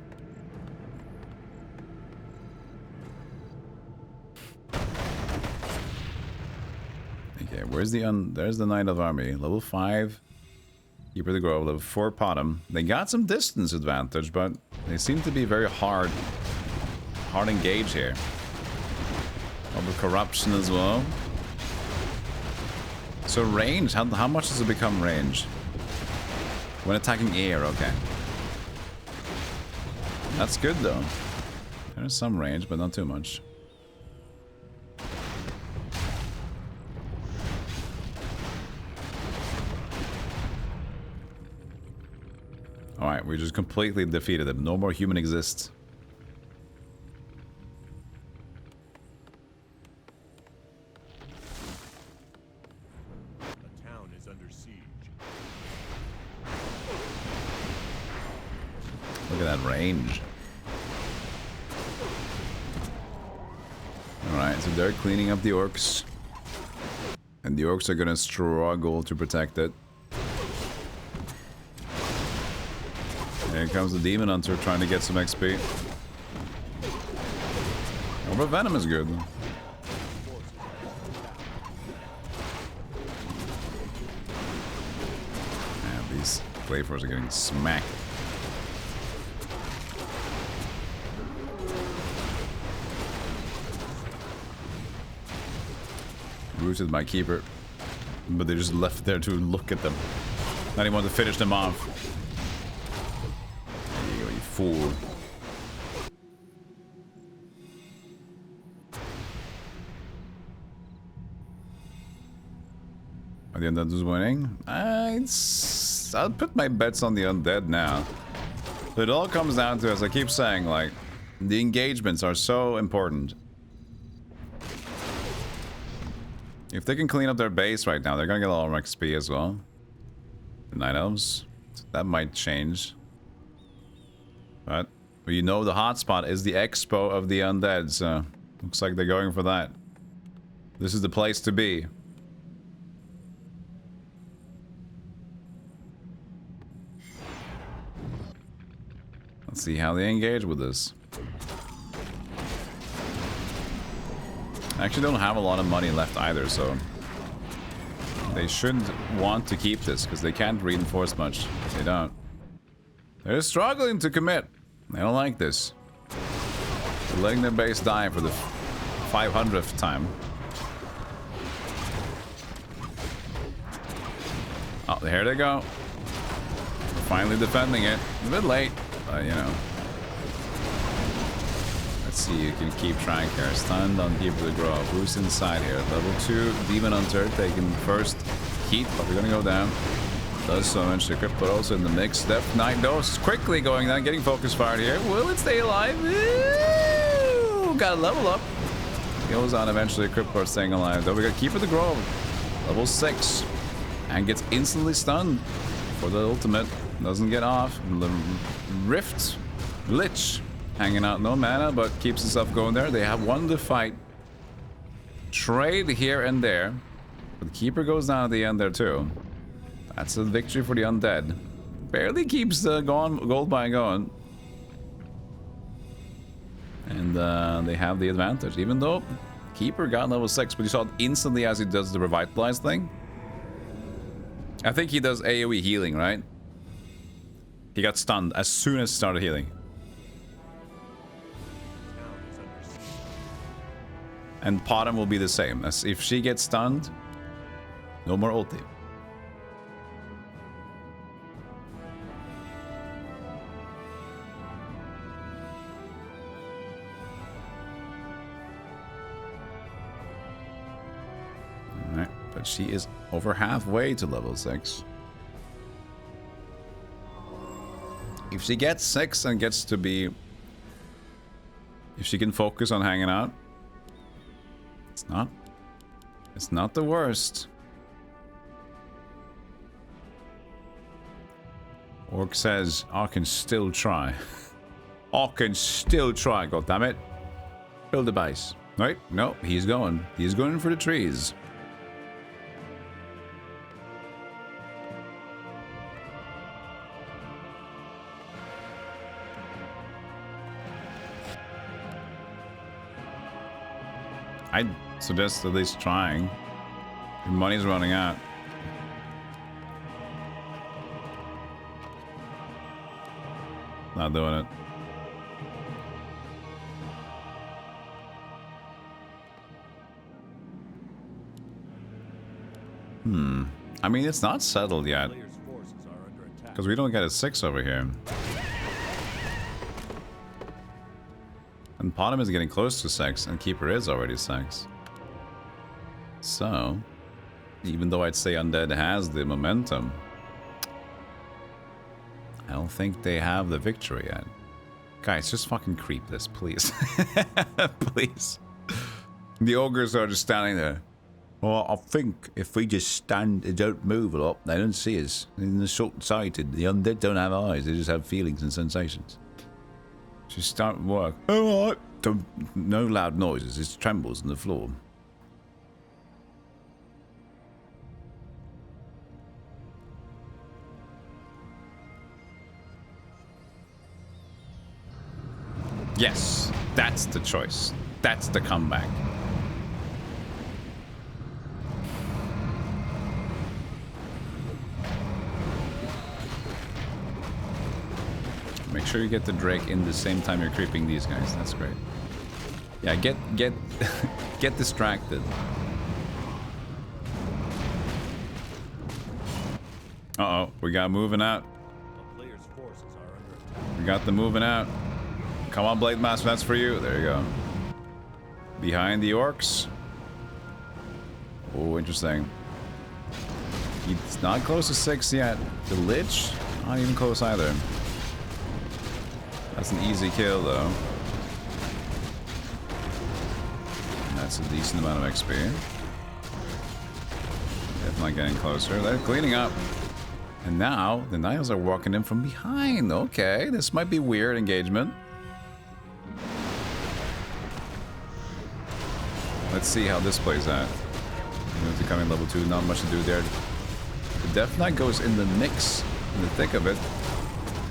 Okay, where's there's the Knight of Army. Level 5. Keeper of the Grove. Level 4 Potom. They got some distance advantage, but they seem to be very hard engaged here. Double corruption as well. So range, how much does it become range? When attacking air, okay. That's good though. There's some range, but not too much. Alright, we just completely defeated them. No more human exists. The town is under siege. Look at that range. Alright, so they're cleaning up the orcs. And the orcs are gonna struggle to protect it. Here comes the Demon Hunter trying to get some XP. Oh, but Venom is good. Yeah, these Clayfords are getting smacked. Rooted my keeper. But they just left there to look at them. Not even want to finish them off. There you go, you fool. Are the undead winning? I'll put my bets on the undead now. It all comes down to, as I keep saying, like, the engagements are so important. If they can clean up their base right now, they're gonna get a lot more XP as well. The Night Elves. That might change. But you know the hotspot is the expo of the undead, so looks like they're going for that. This is the place to be. Let's see how they engage with this. I actually don't have a lot of money left either, so they shouldn't want to keep this because they can't reinforce much. They don't. They're struggling to commit. They don't like this. They're letting their base die for the 500th time. Oh, here they go. We're finally defending it. A bit late, but you know. Let's see, you can keep trying here. Stunned on Keeper of the Grove. Who's inside here? Level 2 Demon Hunter taking first heat, but we're gonna go down. Does so much to Crypt, but also in the mix. Death Knight Dose quickly going down, getting focus fired here. Will it stay alive? Ooh, got a level up. Goes on eventually. Crypt staying alive. Though we got Keeper of the Grove. Level 6. And gets instantly stunned for the ultimate. Doesn't get off. The Rift Lich Hanging out, no mana, but keeps himself going there. They have won the fight. Trade here and there. But the Keeper goes down at the end there too. That's a victory for the undead. Barely keeps the gold by going. And they have the advantage, even though Keeper got level 6, but you saw it instantly as he does the revitalize thing. I think he does AoE healing, right? He got stunned as soon as he started healing. And Potom will be the same. As if she gets stunned, no more ulti. Alright, but she is over halfway to level 6. If she gets 6 and gets to be... If she can focus on hanging out, it's not the worst. Orc says, I can still try. I can still try, goddammit. Build a base. Right? No, he's going. He's going for the trees. I'd suggest at least trying. Your money's running out. Not doing it. I mean, it's not settled yet. Because we don't get a 6 over here. And Potom is getting close to 6, and Keeper is already 6. So, even though I'd say Undead has the momentum, I don't think they have the victory yet. Guys, just fucking creep this, please. Please. The ogres are just standing there. Well, I think if we just stand and don't move a lot, they don't see us. They're short-sighted. The undead don't have eyes, they just have feelings and sensations. Just start work. Oh, no loud noises, it trembles on the floor. Yes, that's the choice. That's the comeback. Make sure you get the Drake in the same time you're creeping these guys. That's great. Yeah, get get distracted. Uh-oh, we got moving out. We got the moving out. Come on, Blade Master, that's for you. There you go. Behind the orcs. Oh, interesting. He's not close to 6 yet. The Lich, not even close either. That's an easy kill, though. And that's a decent amount of XP. Definitely getting closer. They're cleaning up. And now, the Niles are walking in from behind. Okay, this might be weird engagement. Let's see how this plays out. To come in level 2, not much to do there. The Death Knight goes in the mix, in the thick of it.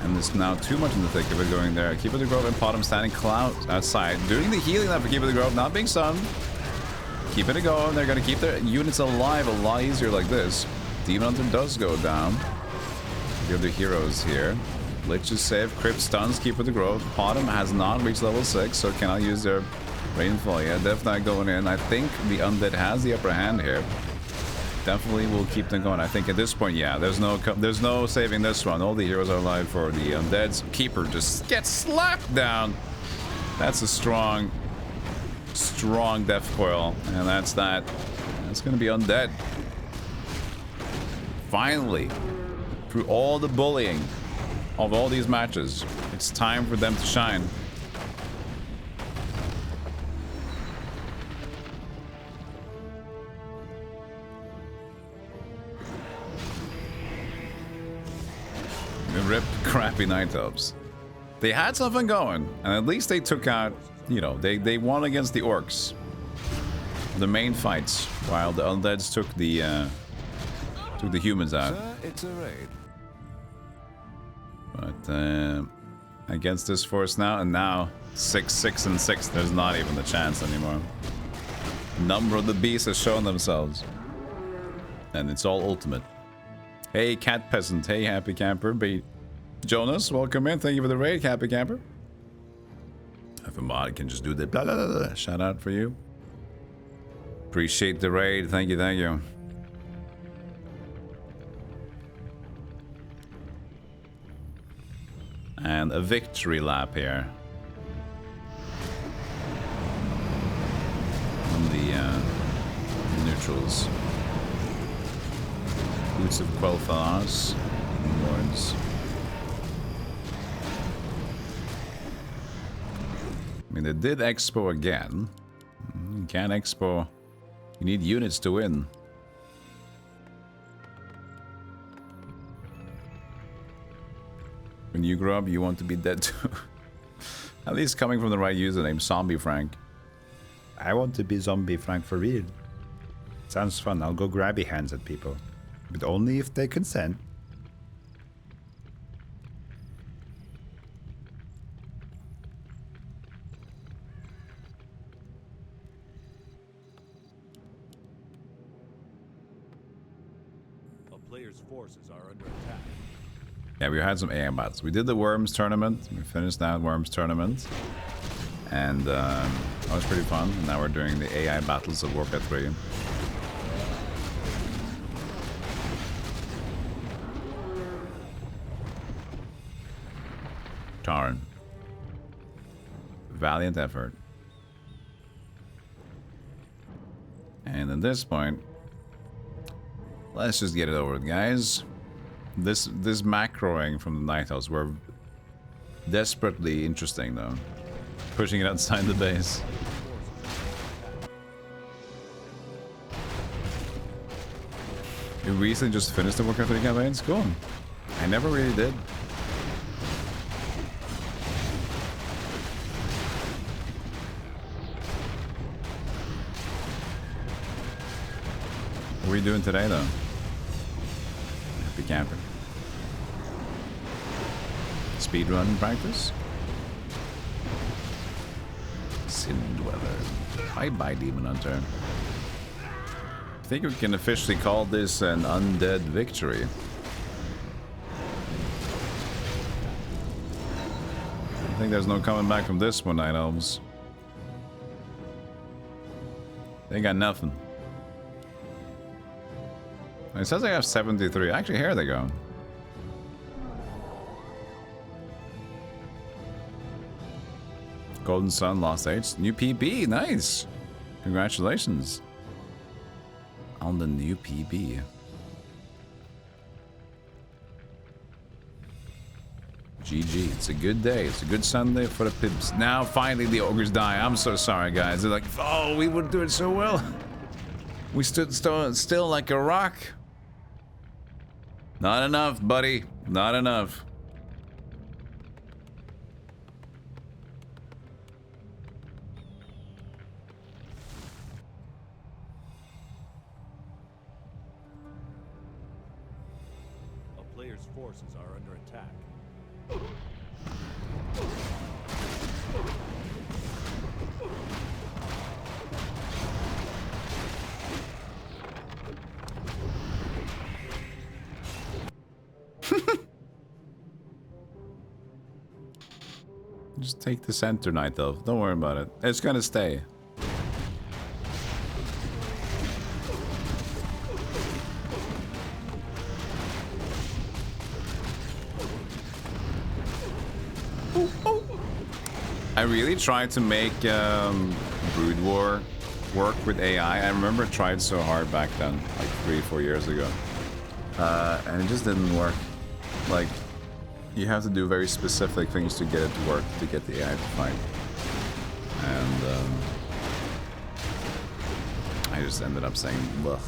And there's now too much in the thick of it going there. Keeper of the Grove and Potom standing cloud outside. Doing the healing now for Keeper of the Grove, not being stunned. Keeping it going. They're going to keep their units alive a lot easier like this. Demon Hunter does go down. The other heroes here. Lich is safe. Crypt stuns Keeper of the Grove. Potom has not reached level 6, so cannot use their Rainfall. Yeah, Death Knight going in. I think the Undead has the upper hand here. Definitely will keep them going. I think at this point, yeah, there's no saving this one. All the heroes are alive for the Undeads. Keeper just gets slapped down. That's a strong death coil, and that's that. That's gonna be Undead. Finally, through all the bullying of all these matches, it's time for them to shine. Rip crappy night elves. They had something going, and at least they took out, you know, they won against the orcs. The main fights, while the undeads took the humans out. Sir, it's a raid. But against this force now, and now 6, 6, and 6, there's not even a chance anymore. Number of the beasts has shown themselves. And it's all ultimate. Hey, cat peasant. Hey, happy camper. Jonas, welcome in. Thank you for the raid, happy camper. If a mod can just do the blah, blah, blah, blah. Shout out for you. Appreciate the raid. Thank you, thank you. And a victory lap here. On the neutrals. Boots of Quel'Thalas. Lords. I mean, they did expo again. You can't expo. You need units to win. When you grow up, you want to be dead too. At least coming from the right username, Zombie Frank. I want to be Zombie Frank for real. Sounds fun. I'll go grabby hands at people. But only if they consent. A player's forces are under attack. Yeah, we had some AI battles. We did the Worms tournament. We finished that Worms tournament. And that was pretty fun. And now we're doing the AI battles of Warcraft 3. Tarn. Valiant effort. And at this point, let's just get it over with, guys. This macroing from the Night House were desperately interesting, though. Pushing it outside the base. You recently just finished the Warcraft 3 campaigns? Cool. I never really did. What are we doing today, though? Happy camper. Speedrun practice? Sin Dweller. Bye-bye, Demon Hunter. I think we can officially call this an undead victory. I think there's no coming back from this one, Night Elves. They got nothing. It says I have 73. Actually, here they go. Golden Sun, Lost Age. New PB. Nice. Congratulations. On the new PB. GG. It's a good day. It's a good Sunday for the pips. Now, finally, the ogres die. I'm so sorry, guys. They're like, oh, we would do it so well. We stood still like a rock. Not enough, buddy. Not enough. A player's forces are under attack. Just take the center, Night Elf. Don't worry about it. It's gonna stay. Ooh, ooh. I really tried to make Brood War work with AI. I remember I tried so hard back then, like 3-4 years ago. And it just didn't work. Like, you have to do very specific things to get it to work, to get the AI to fight. And I just ended up saying, blech.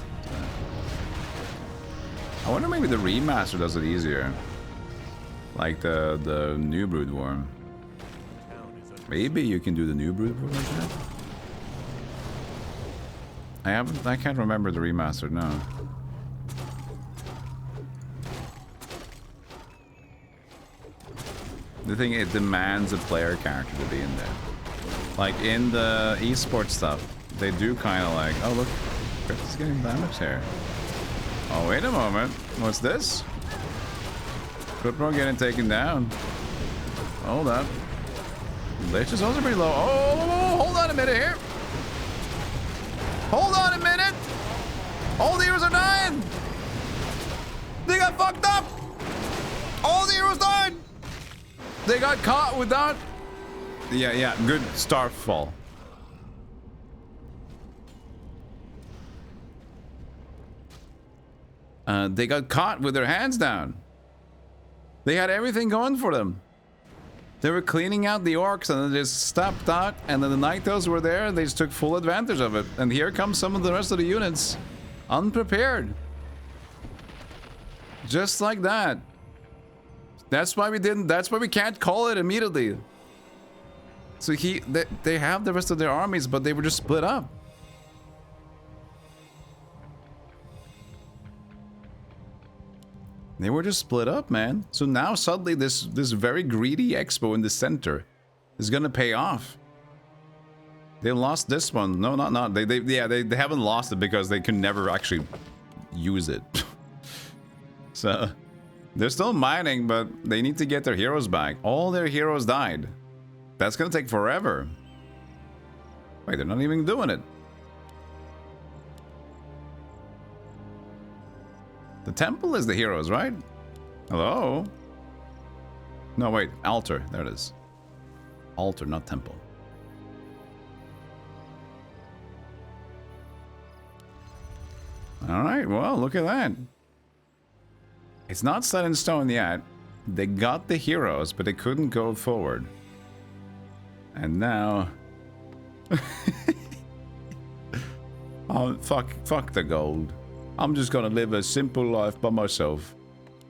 I wonder maybe the remaster does it easier. Like the new Brood War. Maybe you can do the new brute like that. I can't remember the remastered now. The thing, it demands a player character to be in there. Like in the esports stuff, they do kind of like, oh look, Chris is getting damage here. Oh wait a moment, what's this? Crypto getting taken down. Hold up. Lich is also pretty low. Oh, hold on a minute here. Hold on a minute. All the heroes are dying. They got fucked up. All the heroes died. They got caught with that. Yeah, good starfall. They got caught with their hands down. They had everything going for them. They were cleaning out the orcs and they just stopped out, and then the night elves were there, they just took full advantage of it. And here comes some of the rest of the units. Unprepared. Just like that. That's why we can't call it immediately. So they have the rest of their armies, but they were just split up. They were just split up, man. So now suddenly this very greedy expo in the center is gonna pay off. They lost this one. No, not. They haven't lost it because they can never actually use it. So they're still mining, but they need to get their heroes back. All their heroes died. That's gonna take forever. Wait, they're not even doing it. The temple is the heroes, right? Hello? No, wait. Altar. There it is. Altar, not temple. Alright, well, look at that. It's not set in stone yet. They got the heroes, but they couldn't go forward. And now... oh, fuck the gold. I'm just gonna live a simple life by myself.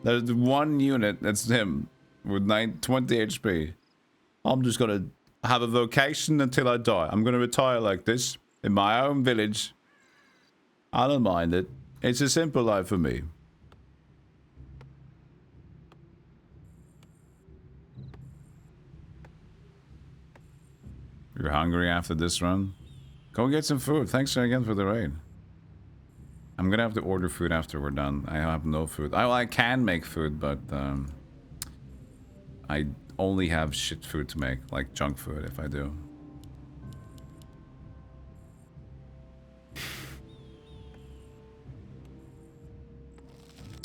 There's one unit, that's him, with 20 HP. I'm just gonna have a vocation until I die. I'm gonna retire like this, in my own village. I don't mind it. It's a simple life for me. You're hungry after this run? Go get some food. Thanks again for the raid. I'm gonna have to order food after we're done. I have no food. I can make food, but I only have shit food to make, like junk food if I do.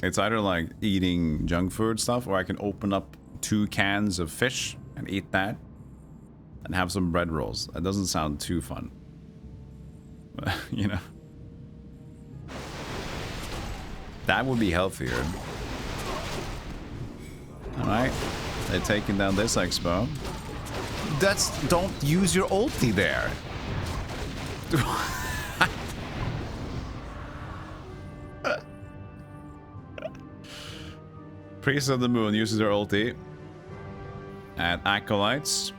It's either like eating junk food stuff, or I can open up 2 cans of fish and eat that and have some bread rolls. That doesn't sound too fun. You know? That would be healthier. Alright. They're taking down this expo. Don't use your ulti there. Priest of the Moon uses her ulti. At Acolytes.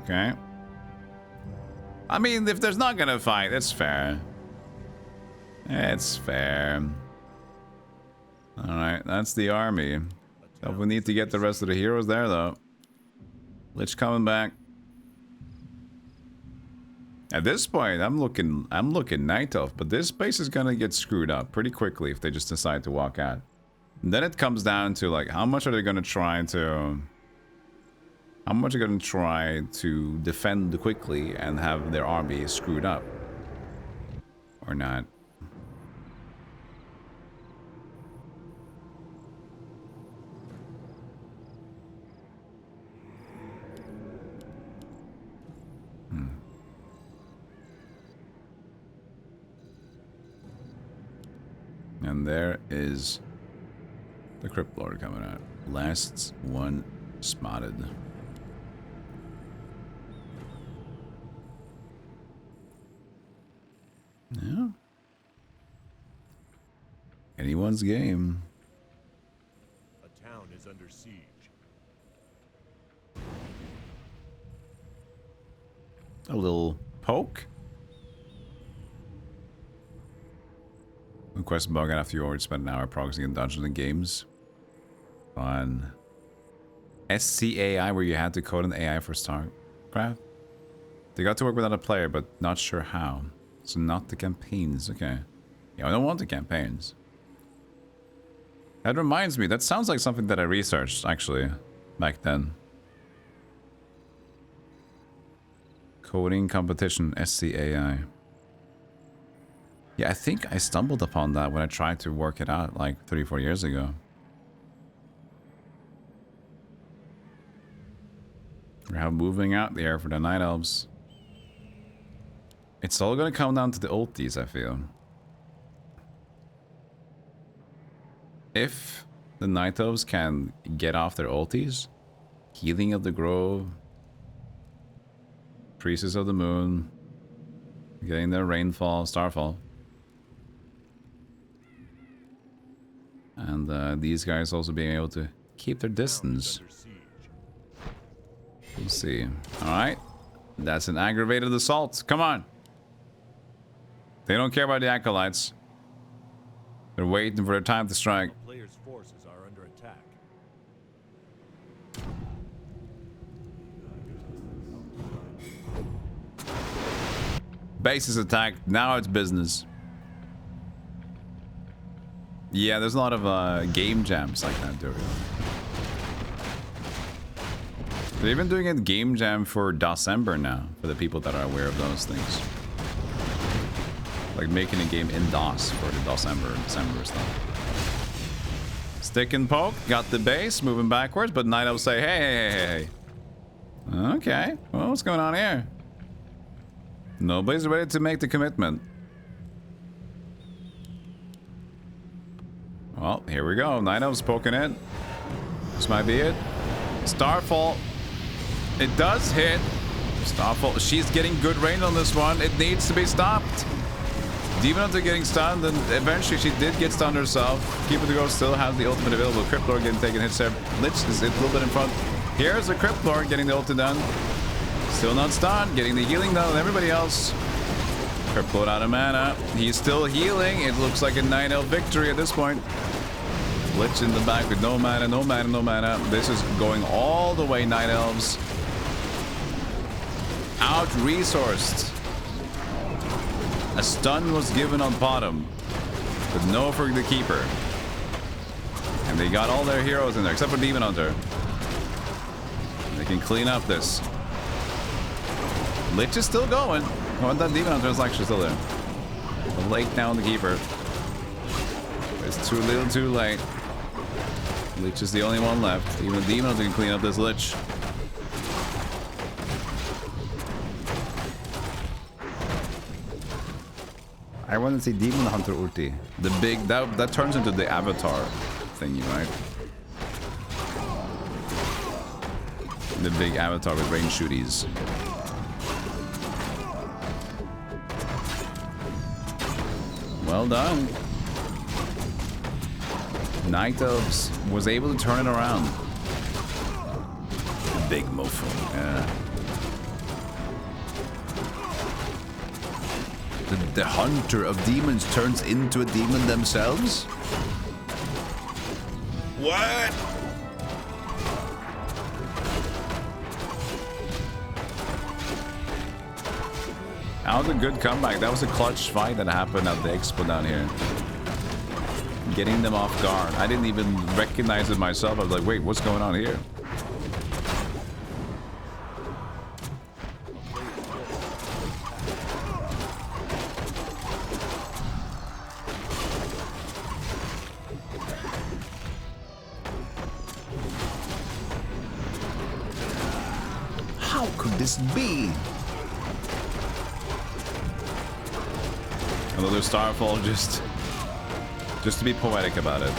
Okay. I mean, if there's not gonna fight, it's fair. It's fair. Alright, that's the army. So we need to get the rest of the heroes there, though. Lich coming back. At this point, I'm looking Night Elf, but this base is gonna get screwed up pretty quickly if they just decide to walk out. And then it comes down to, like, how much are they gonna try to... How much are they gonna try to defend quickly and have their army screwed up? Or not? And there is the Crypt Lord coming out. Last one spotted. Yeah. Anyone's game. A town is under siege. A little poke. Quest bug after you already spent an hour progressing in Dungeons and Games. On SCAI, where you had to code an AI for StarCraft. They got to work without a player, but not sure how. So not the campaigns. Okay. Yeah, I don't want the campaigns. That reminds me, that sounds like something that I researched, actually, back then. Coding competition, SCAI. Yeah, I think I stumbled upon that when I tried to work it out like 3-4 years ago. We're now moving out there for the Night Elves. It's all gonna come down to the ulties, I feel. If the Night Elves can get off their ultis, Healing of the Grove, Priestess of the Moon, getting their Rainfall, Starfall. And these guys also being able to keep their distance. We'll see. Alright. That's an aggravated assault. Come on. They don't care about the acolytes. They're waiting for their time to strike. Players' forces are under attack. Base is attacked. Now it's business. Yeah, there's a lot of game jams like that, dude. They're even doing a game jam for December now, for the people that are aware of those things. Like making a game in DOS for the December stuff. Stick and poke, got the base, moving backwards, but Night Elves say, hey. Okay, well, what's going on here? Nobody's ready to make the commitment. Well, here we go. Night Elves poking in. This might be it. Starfall. It does hit. Starfall. She's getting good range on this one. It needs to be stopped. Demon Hunter getting stunned, and eventually she did get stunned herself. Keeper the Ghost still has the ultimate available. Crypt Lord getting taken hits there. Lich is a little bit in front. Here's the Crypt Lord getting the ulti done. Still not stunned. Getting the healing done with everybody else. Crypt Lord out of mana. He's still healing. It looks like a 9-0 victory at this point. Lich in the back with no mana, no mana, no mana. This is going all the way, Night Elves. Out-resourced. A stun was given on bottom, but no for the Keeper. And they got all their heroes in there, except for Demon Hunter. They can clean up this. Lich is still going. Oh, and that Demon Hunter is actually still there. Late now on the Keeper. It's too little too late. Lich is the only one left. Even the Demon Hunter can clean up this Lich. I want to see Demon Hunter ulti. The big that turns into the Avatar thingy, right? The big Avatar with range shooties. Well done. Night Elves was able to turn it around. Big mofo, yeah. The hunter of demons turns into a demon themselves? What? That was a good comeback. That was a clutch fight that happened at the expo down here. Getting them off guard. I didn't even recognize it myself. I was like, wait, what's going on here? How could this be? Another Starfall just to be poetic about it.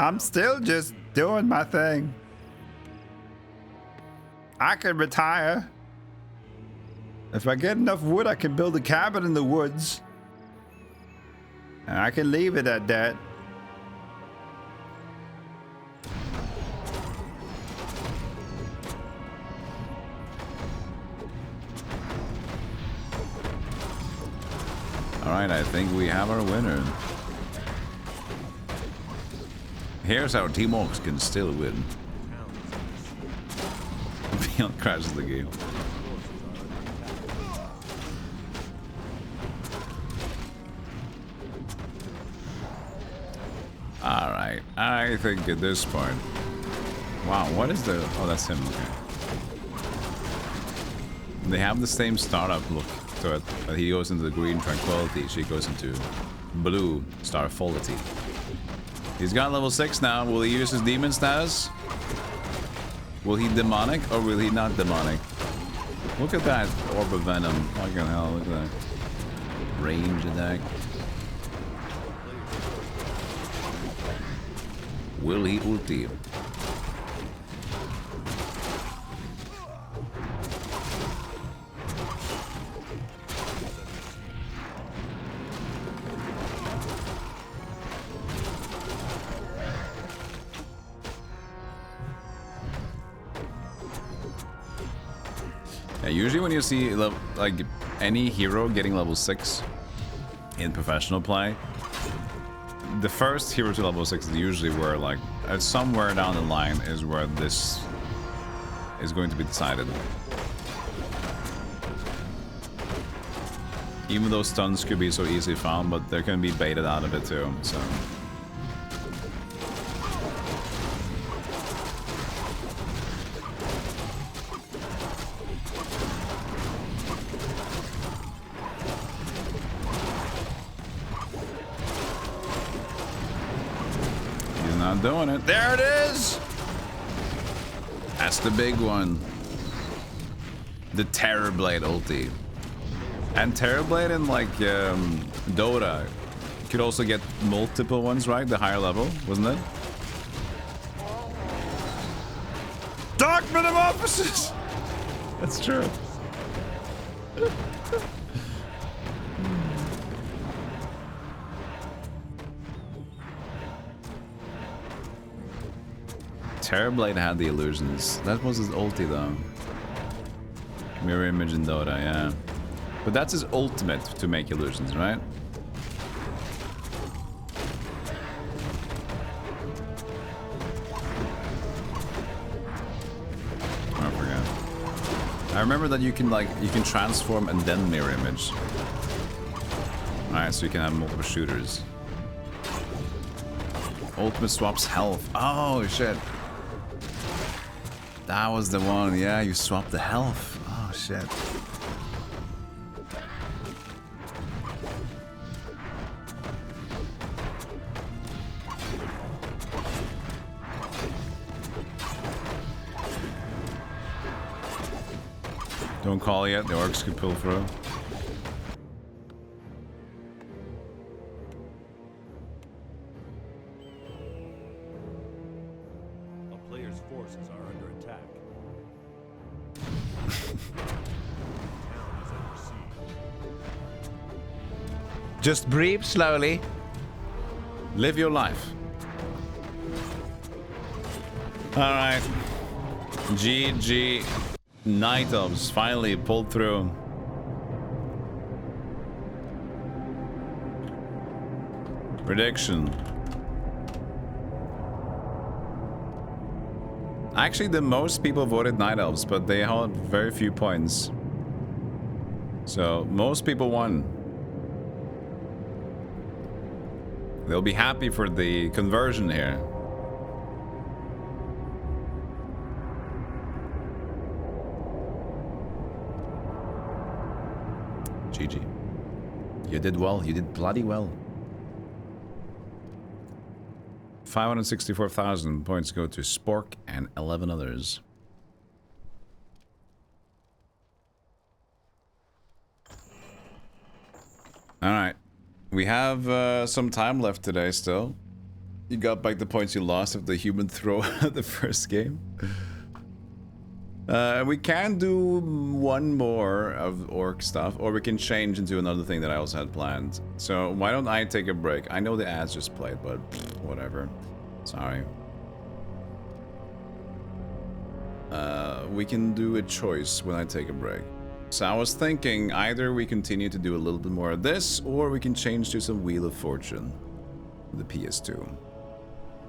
I'm still just doing my thing. I can retire. If I get enough wood, I can build a cabin in the woods. And I can leave it at that. Alright, I think we have our winner. Here's how Team Orcs can still win. Beyond crashes the game. Alright, I think at this point... Wow, what is the... Oh, that's him, okay. They have the same startup look to it, but he goes into the green tranquility, she goes into blue starfolity. He's got level 6 now. Will he use his demon status? Will he demonic or will he not demonic? Look at that orb of venom. Fucking hell, look at that. Range attack. Will he ulti? Usually when you see like any hero getting level 6 in professional play, the first hero to level 6 is usually where like somewhere down the line is where this is going to be decided. Even though stuns could be so easily found, but they can be baited out of it too, so... Doing it. There it is! That's the big one. The Terrorblade ulti. And Terrorblade in like Dota could also get multiple ones, right? The higher level, wasn't it? Dark Metamorphosis! That's true. Terrorblade had the illusions. That was his ulti though. Mirror image in Dota, yeah. But that's his ultimate to make illusions, right? I forgot. I remember that you can transform and then mirror image. Alright, so you can have multiple shooters. Ultimate swaps health. Oh shit. That was the one, yeah, you swap the health. Oh shit. Don't call yet, the orcs could pull through. Just breathe slowly. Live your life. Alright. GG. Night Elves finally pulled through. Prediction. Actually, the most people voted Night Elves, but they had very few points. So, most people won. They'll be happy for the conversion here. GG. You did well. You did bloody well. 564,000 points go to Spork and 11 others. All right. We have some time left today still. You got back the points you lost of the human throw at the first game. We can do one more of orc stuff, or we can change into another thing that I also had planned. So why don't I take a break? I know the ads just played, but whatever. Sorry. We can do a choice when I take a break. So I was thinking either we continue to do a little bit more of this, or we can change to some Wheel of Fortune, the PS2.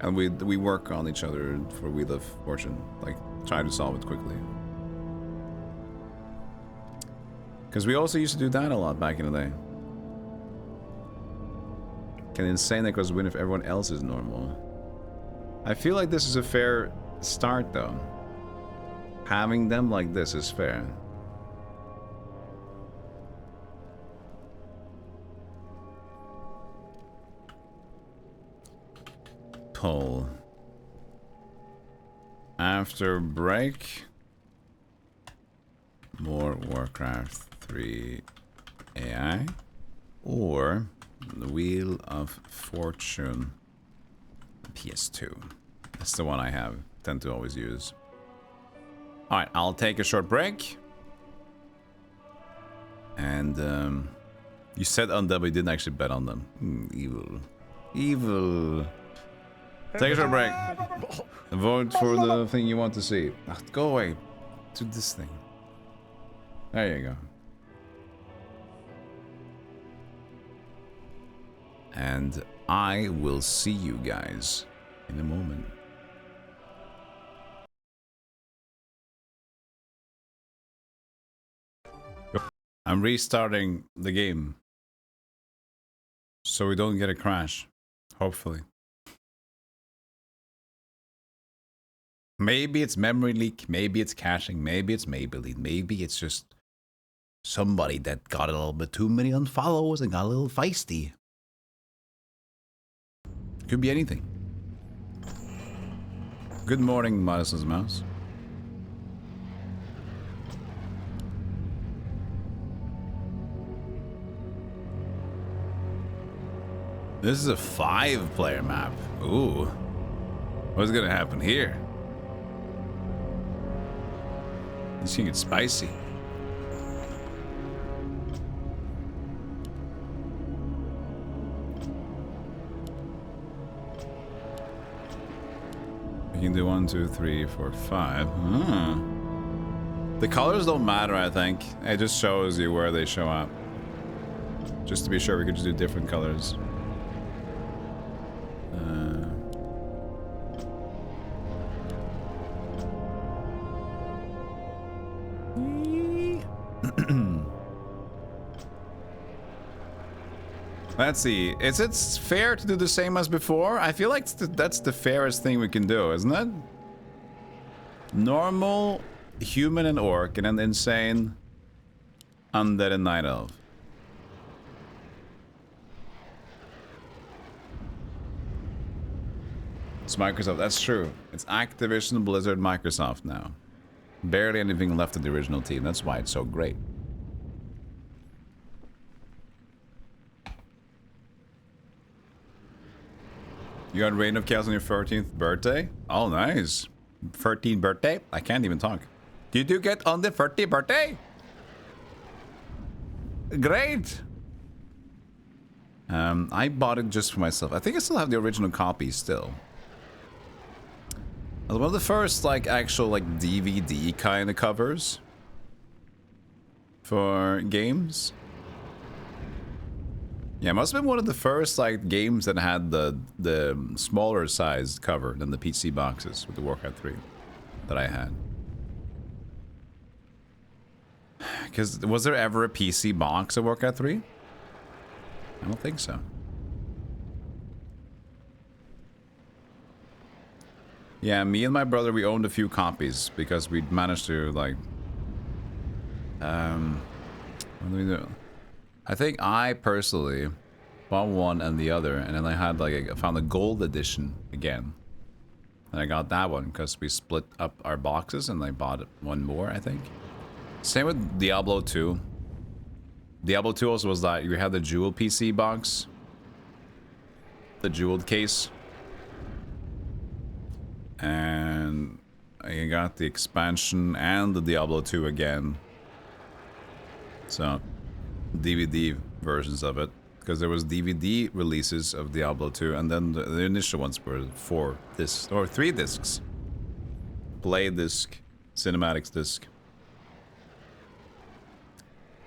And we work on each other for Wheel of Fortune, like try to solve it quickly. Because we also used to do that a lot back in the day. Can insane that goes win if everyone else is normal. I feel like this is a fair start though. Having them like this is fair. Poll. After break, more Warcraft 3 AI or the Wheel of Fortune PS2. That's the one I have, tend to always use. Alright, I'll take a short break. And you said on them, but you didn't actually bet on them. Evil. Evil. Take a short break. Vote for the thing you want to see. Go away. To this thing. There you go. And I will see you guys in a moment. I'm restarting the game. So we don't get a crash. Hopefully. Maybe it's memory leak, maybe it's caching, maybe it's Maybelline, maybe it's just somebody that got a little bit too many unfollows and got a little feisty. Could be anything. Good morning, Madison's Mouse. This is a 5-player map. Ooh. What's gonna happen here? This thing gets spicy. We can do 1, 2, 3, 4, 5. The colors don't matter, I think. It just shows you where they show up. Just to be sure, we could just do different colors. Let's see. Is it fair to do the same as before? I feel like that's the fairest thing we can do, isn't it? Normal, human and orc, and then insane, undead and night elf. It's Microsoft. That's true. It's Activision, Blizzard, Microsoft now. Barely anything left of the original team. That's why it's so great. You got Reign of Chaos on your 13th birthday? Oh, nice. 13th birthday? I can't even talk. Did you get on the 30th birthday? Great. I bought it just for myself. I think I still have the original copy still. It was one of the first, like, actual, like, DVD kind of covers for games. Yeah, it must have been one of the first, like, games that had the smaller sized cover than the PC boxes with the Warcraft 3 that I had. Because was there ever a PC box of Warcraft 3? I don't think so. Yeah, me and my brother, we owned a few copies because we managed to, like, what do we do? I think I personally bought one and the other, and then I had, like, I found a gold edition again. And I got that one because we split up our boxes and I bought one more, I think. Same with Diablo 2. Diablo 2 also was that you had the jewel PC box. The jeweled case. And I got the expansion and the Diablo 2 again. So, DVD versions of it. Because there was DVD releases of Diablo 2, and then the initial ones were 4 discs, or 3 discs. Play disc, cinematics disc,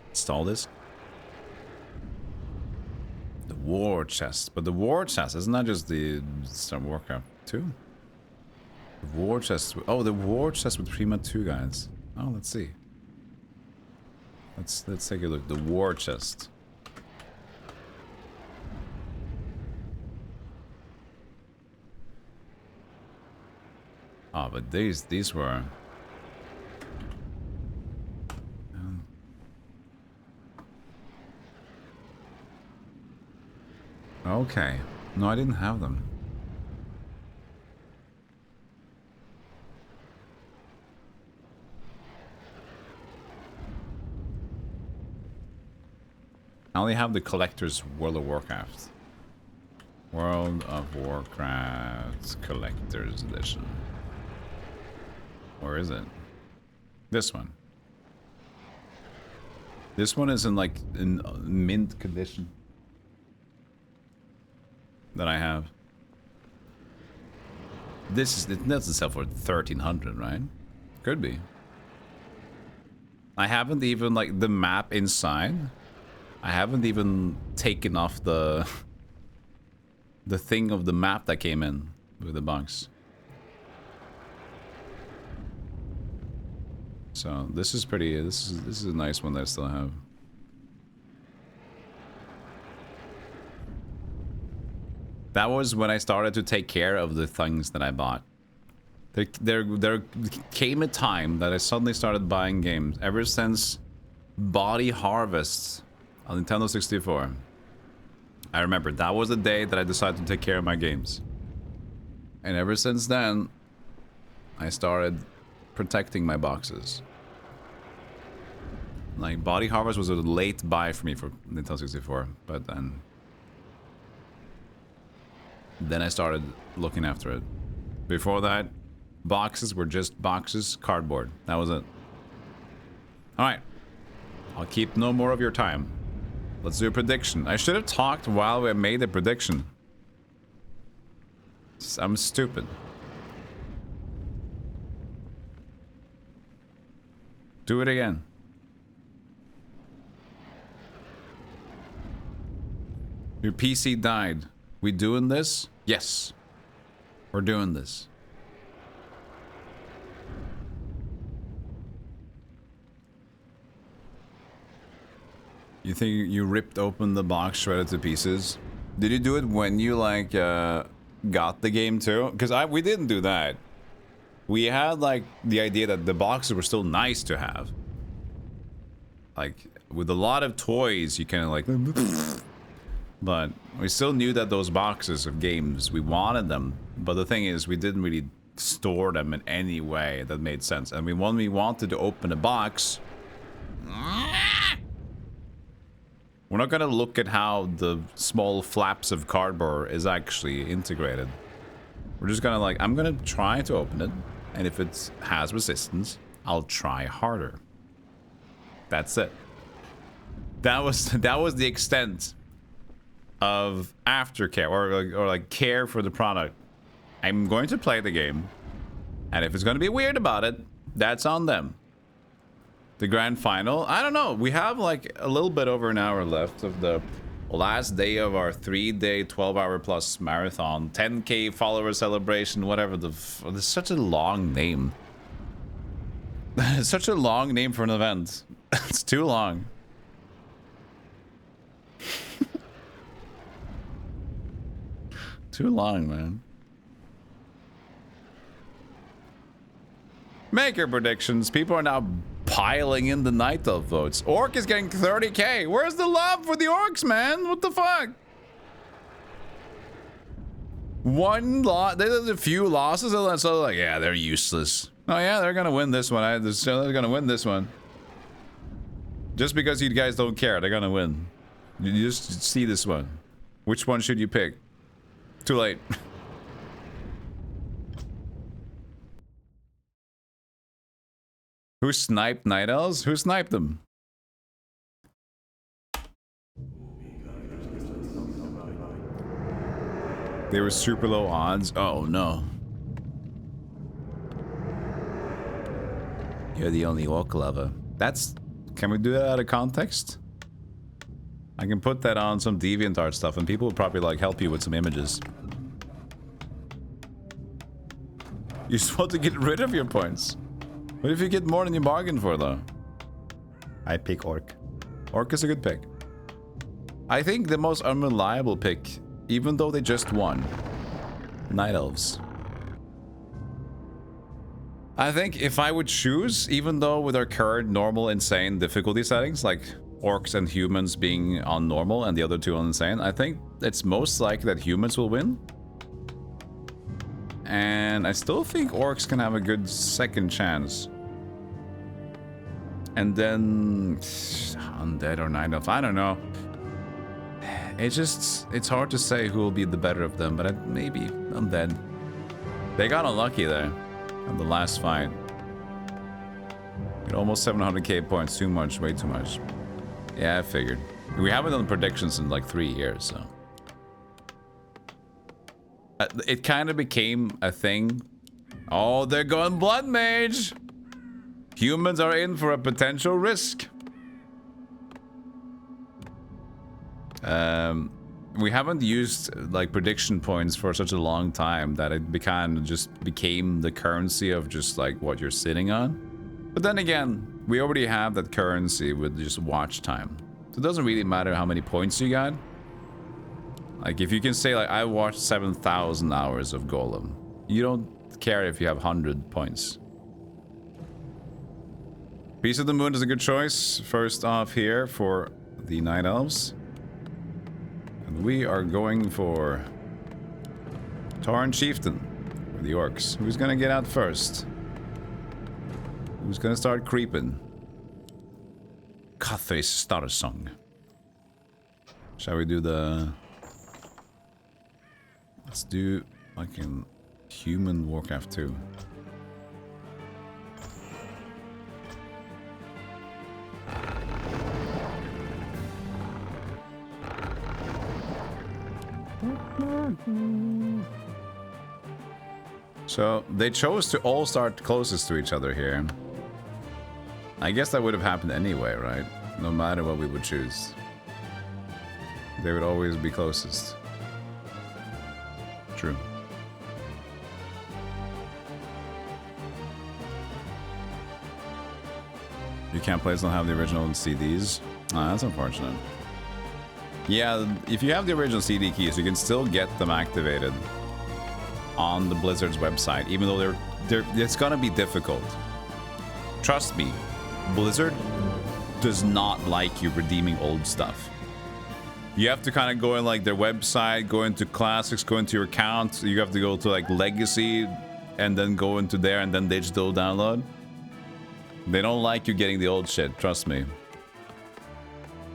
install disc. The war chest, but the war chest isn't that just the Warcraft 2? The war chest. Oh, the war chest with Prima 2 guys. Oh, let's see. Let's take a look. The war chest. Oh, but these were. Okay. No, I didn't have them. I only have the collector's World of Warcraft. World of Warcraft Collector's Edition. Where is it? This one. This one is in like in mint condition. That I have. This is, it doesn't sell for 1,300, right? Could be. I haven't even like the map inside. I haven't even taken off the thing of the map that came in with the box. So this is pretty. This is a nice one that I still have. That was when I started to take care of the things that I bought. There came a time that I suddenly started buying games. Ever since Body Harvest on Nintendo 64. I remember that was the day that I decided to take care of my games. And ever since then, I started protecting my boxes. Like, Body Harvest was a late buy for me for Nintendo 64, but then I started looking after it. Before that, boxes were just boxes, cardboard. That was it. Alright. I'll keep no more of your time. Let's do a prediction. I should have talked while we made the prediction. I'm stupid. Do it again. Your PC died. We doing this? Yes. We're doing this. You think you ripped open the box, shredded to pieces? Did you do it when you like got the game too? Because we didn't do that. We had like the idea that the boxes were still nice to have. Like with a lot of toys, you kind of like. But we still knew that those boxes of games, we wanted them. But the thing is, we didn't really store them in any way that made sense. And when we wanted to open a box, we're not gonna look at how the small flaps of cardboard is actually integrated. We're just gonna like, I'm gonna try to open it, and if it has resistance, I'll try harder. That's it. That was the extent of aftercare or like care for the product. I'm going to play the game, and if it's going to be weird about it, that's on them. The grand final, I don't know. We have like a little bit over an hour left of the last day of our 3-day 12-hour plus marathon, 10k follower celebration, whatever it's such a long name. It's such a long name for an event. It's too long. Too long, man. Make your predictions. People are now piling in the Night Elf votes. Orc is getting 30k. Where's the love for the orcs, man? What the fuck? One loss. There's a few losses, and that's all like, yeah, they're useless. Oh yeah, they're gonna win this one. They're gonna win this one. Just because you guys don't care, they're gonna win. You just see this one. Which one should you pick? Too late. Who sniped Night Elves? Who sniped them? They were super low odds. Oh no. You're the only orc lover. That's... Can we do that out of context? I can put that on some DeviantArt stuff and people will probably like help you with some images. You're supposed to get rid of your points. What if you get more than you bargained for though? I pick Orc. Orc is a good pick. I think the most unreliable pick, even though they just won, Night Elves. I think if I would choose, even though with our current normal insane difficulty settings, like orcs and humans being on normal and the other two on insane, I think it's most likely that humans will win. And I still think orcs can have a good second chance. And then undead or night elf, I don't know. It's hard to say who will be the better of them, but maybe undead. They got unlucky there in the last fight. Almost 700k points, too much, way too much. Yeah, I figured. We haven't done predictions in like 3 years, so. It kind of became a thing. Oh, they're going Blood Mage! Humans are in for a potential risk. We haven't used like prediction points for such a long time that it kind of just became the currency of just like what you're sitting on. But then again, we already have that currency with just watch time. So it doesn't really matter how many points you got. Like if you can say like I watched 7,000 hours of Golem, you don't care if you have 100 points. Piece of the Moon is a good choice. First off here for the Night Elves. And we are going for Tauren Chieftain for the Orcs. Who's gonna get out first? Who's gonna start creeping? Cathay's Star Song. Shall we do the... Let's do like in human Warcraft 2. So they chose to all start closest to each other here. I guess that would have happened anyway, right? No matter what we would choose. They would always be closest. True. You can't play, don't have the original CDs. Ah, that's unfortunate. Yeah, if you have the original CD keys, you can still get them activated on the Blizzard's website, even though it's gonna be difficult. Trust me, Blizzard does not like you redeeming old stuff. You have to kind of go in like their website, go into classics, go into your account. You have to go to like legacy and then go into there and then digital download. They don't like you getting the old shit, trust me.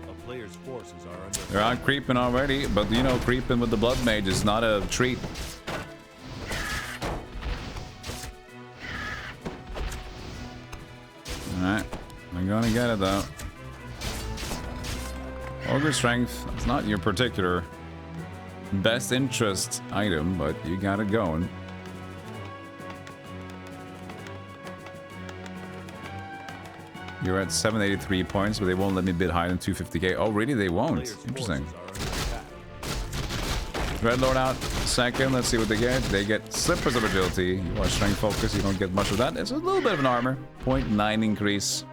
A player's forces are under They're out creeping already, but you know, creeping with the Blood Mage is not a treat. Alright, I'm gonna get it though. Ogre Strength, it's not your particular best interest item, but you got it going. You're at 783 points, but they won't let me bid higher than 250k. Oh, really? They won't? Interesting. Dreadlord out. Second, let's see what they get. They get Slippers of Agility. You are Strength Focus, you don't get much of that. It's a little bit of an armor. 0.9 increase.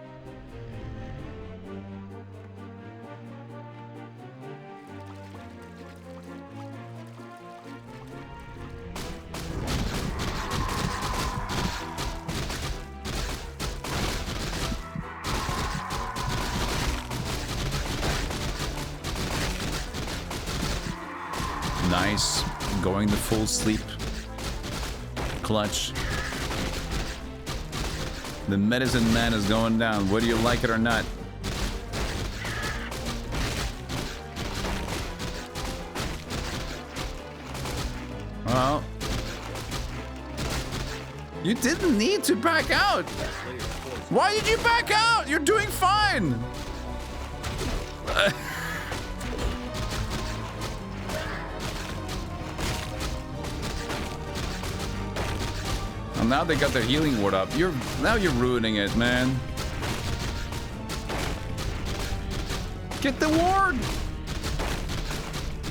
Nice. Going the full sleep. Clutch. The medicine man is going down, whether you like it or not. Well, you didn't need to back out. player's forces Why did you back out? You're doing fine. And now they got their healing ward up. Now you're ruining it, man. Get the ward.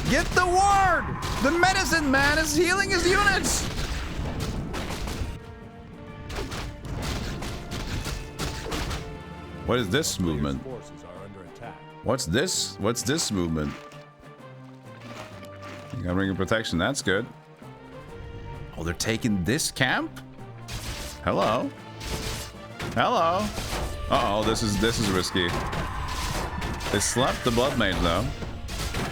Get the ward. The medicine man is healing his units. What is this movement? Forces are under attack. What's this? What's this movement? You got ring of protection. That's good. Oh, they're taking this camp? Hello. Hello. Uh-oh, this is risky. They slept the Blood Mage though.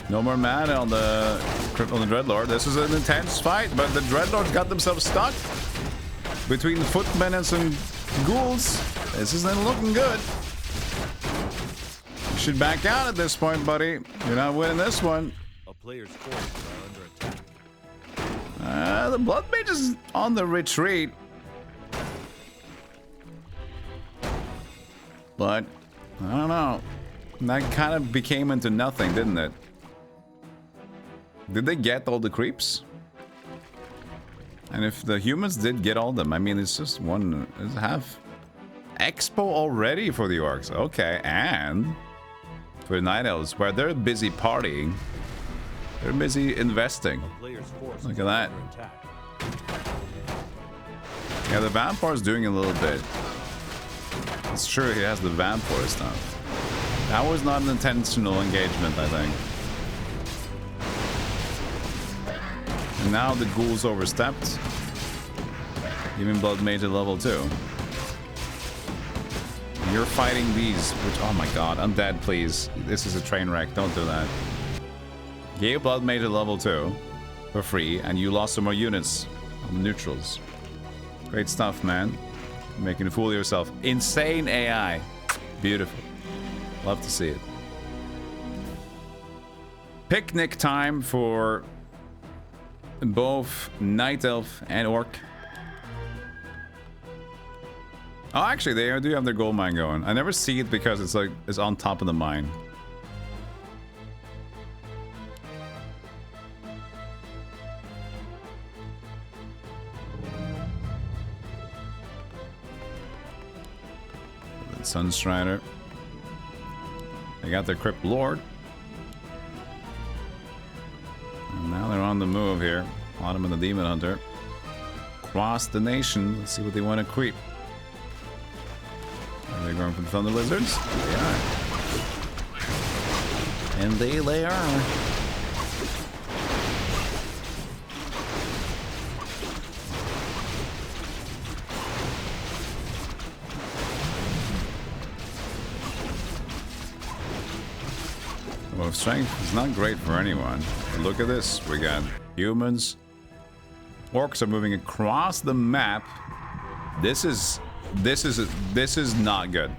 No more mana on the Dreadlord. This is an intense fight, but the Dreadlord got themselves stuck between the footmen and some ghouls. This isn't looking good. You should back out at this point, buddy. You're not winning this one. A player's forces are under attack. The Blood Mage is on the retreat. But, I don't know. That kind of became into nothing, didn't it? Did they get all the creeps? And if the humans did get all of them, I mean, it's just one... It's half... Expo already for the orcs. Okay, and... For the Night Elves, where they're busy partying, they're busy investing. A player's forces Look at are that. under attack. Yeah, the Vampire's doing a little bit. It's true, he has the Vampire stuff. That was not an intentional engagement, I think. And now the ghouls overstepped. Even Blood Mage at level 2. You're fighting these, which, oh my god, undead, please. This is a train wreck, don't do that. Gave Blood Mage at level 2 for free, and you lost some more units on the neutrals. Great stuff, man. Making a fool of yourself. Insane AI. Beautiful. Love to see it. Picnic time for both Night Elf and Orc. Oh, actually, they do have their gold mine going. I never see it because it's like it's on top of the mine. Sunstrider. They got their Crypt Lord. And now they're on the move here. Autumn and the Demon Hunter. Cross the nation. Let's see what they want to creep. Are they going for the Thunder Lizards? They are. And they are. Well, strength is not great for anyone. But look at this. We got humans. Orcs are moving across the map. This is not good.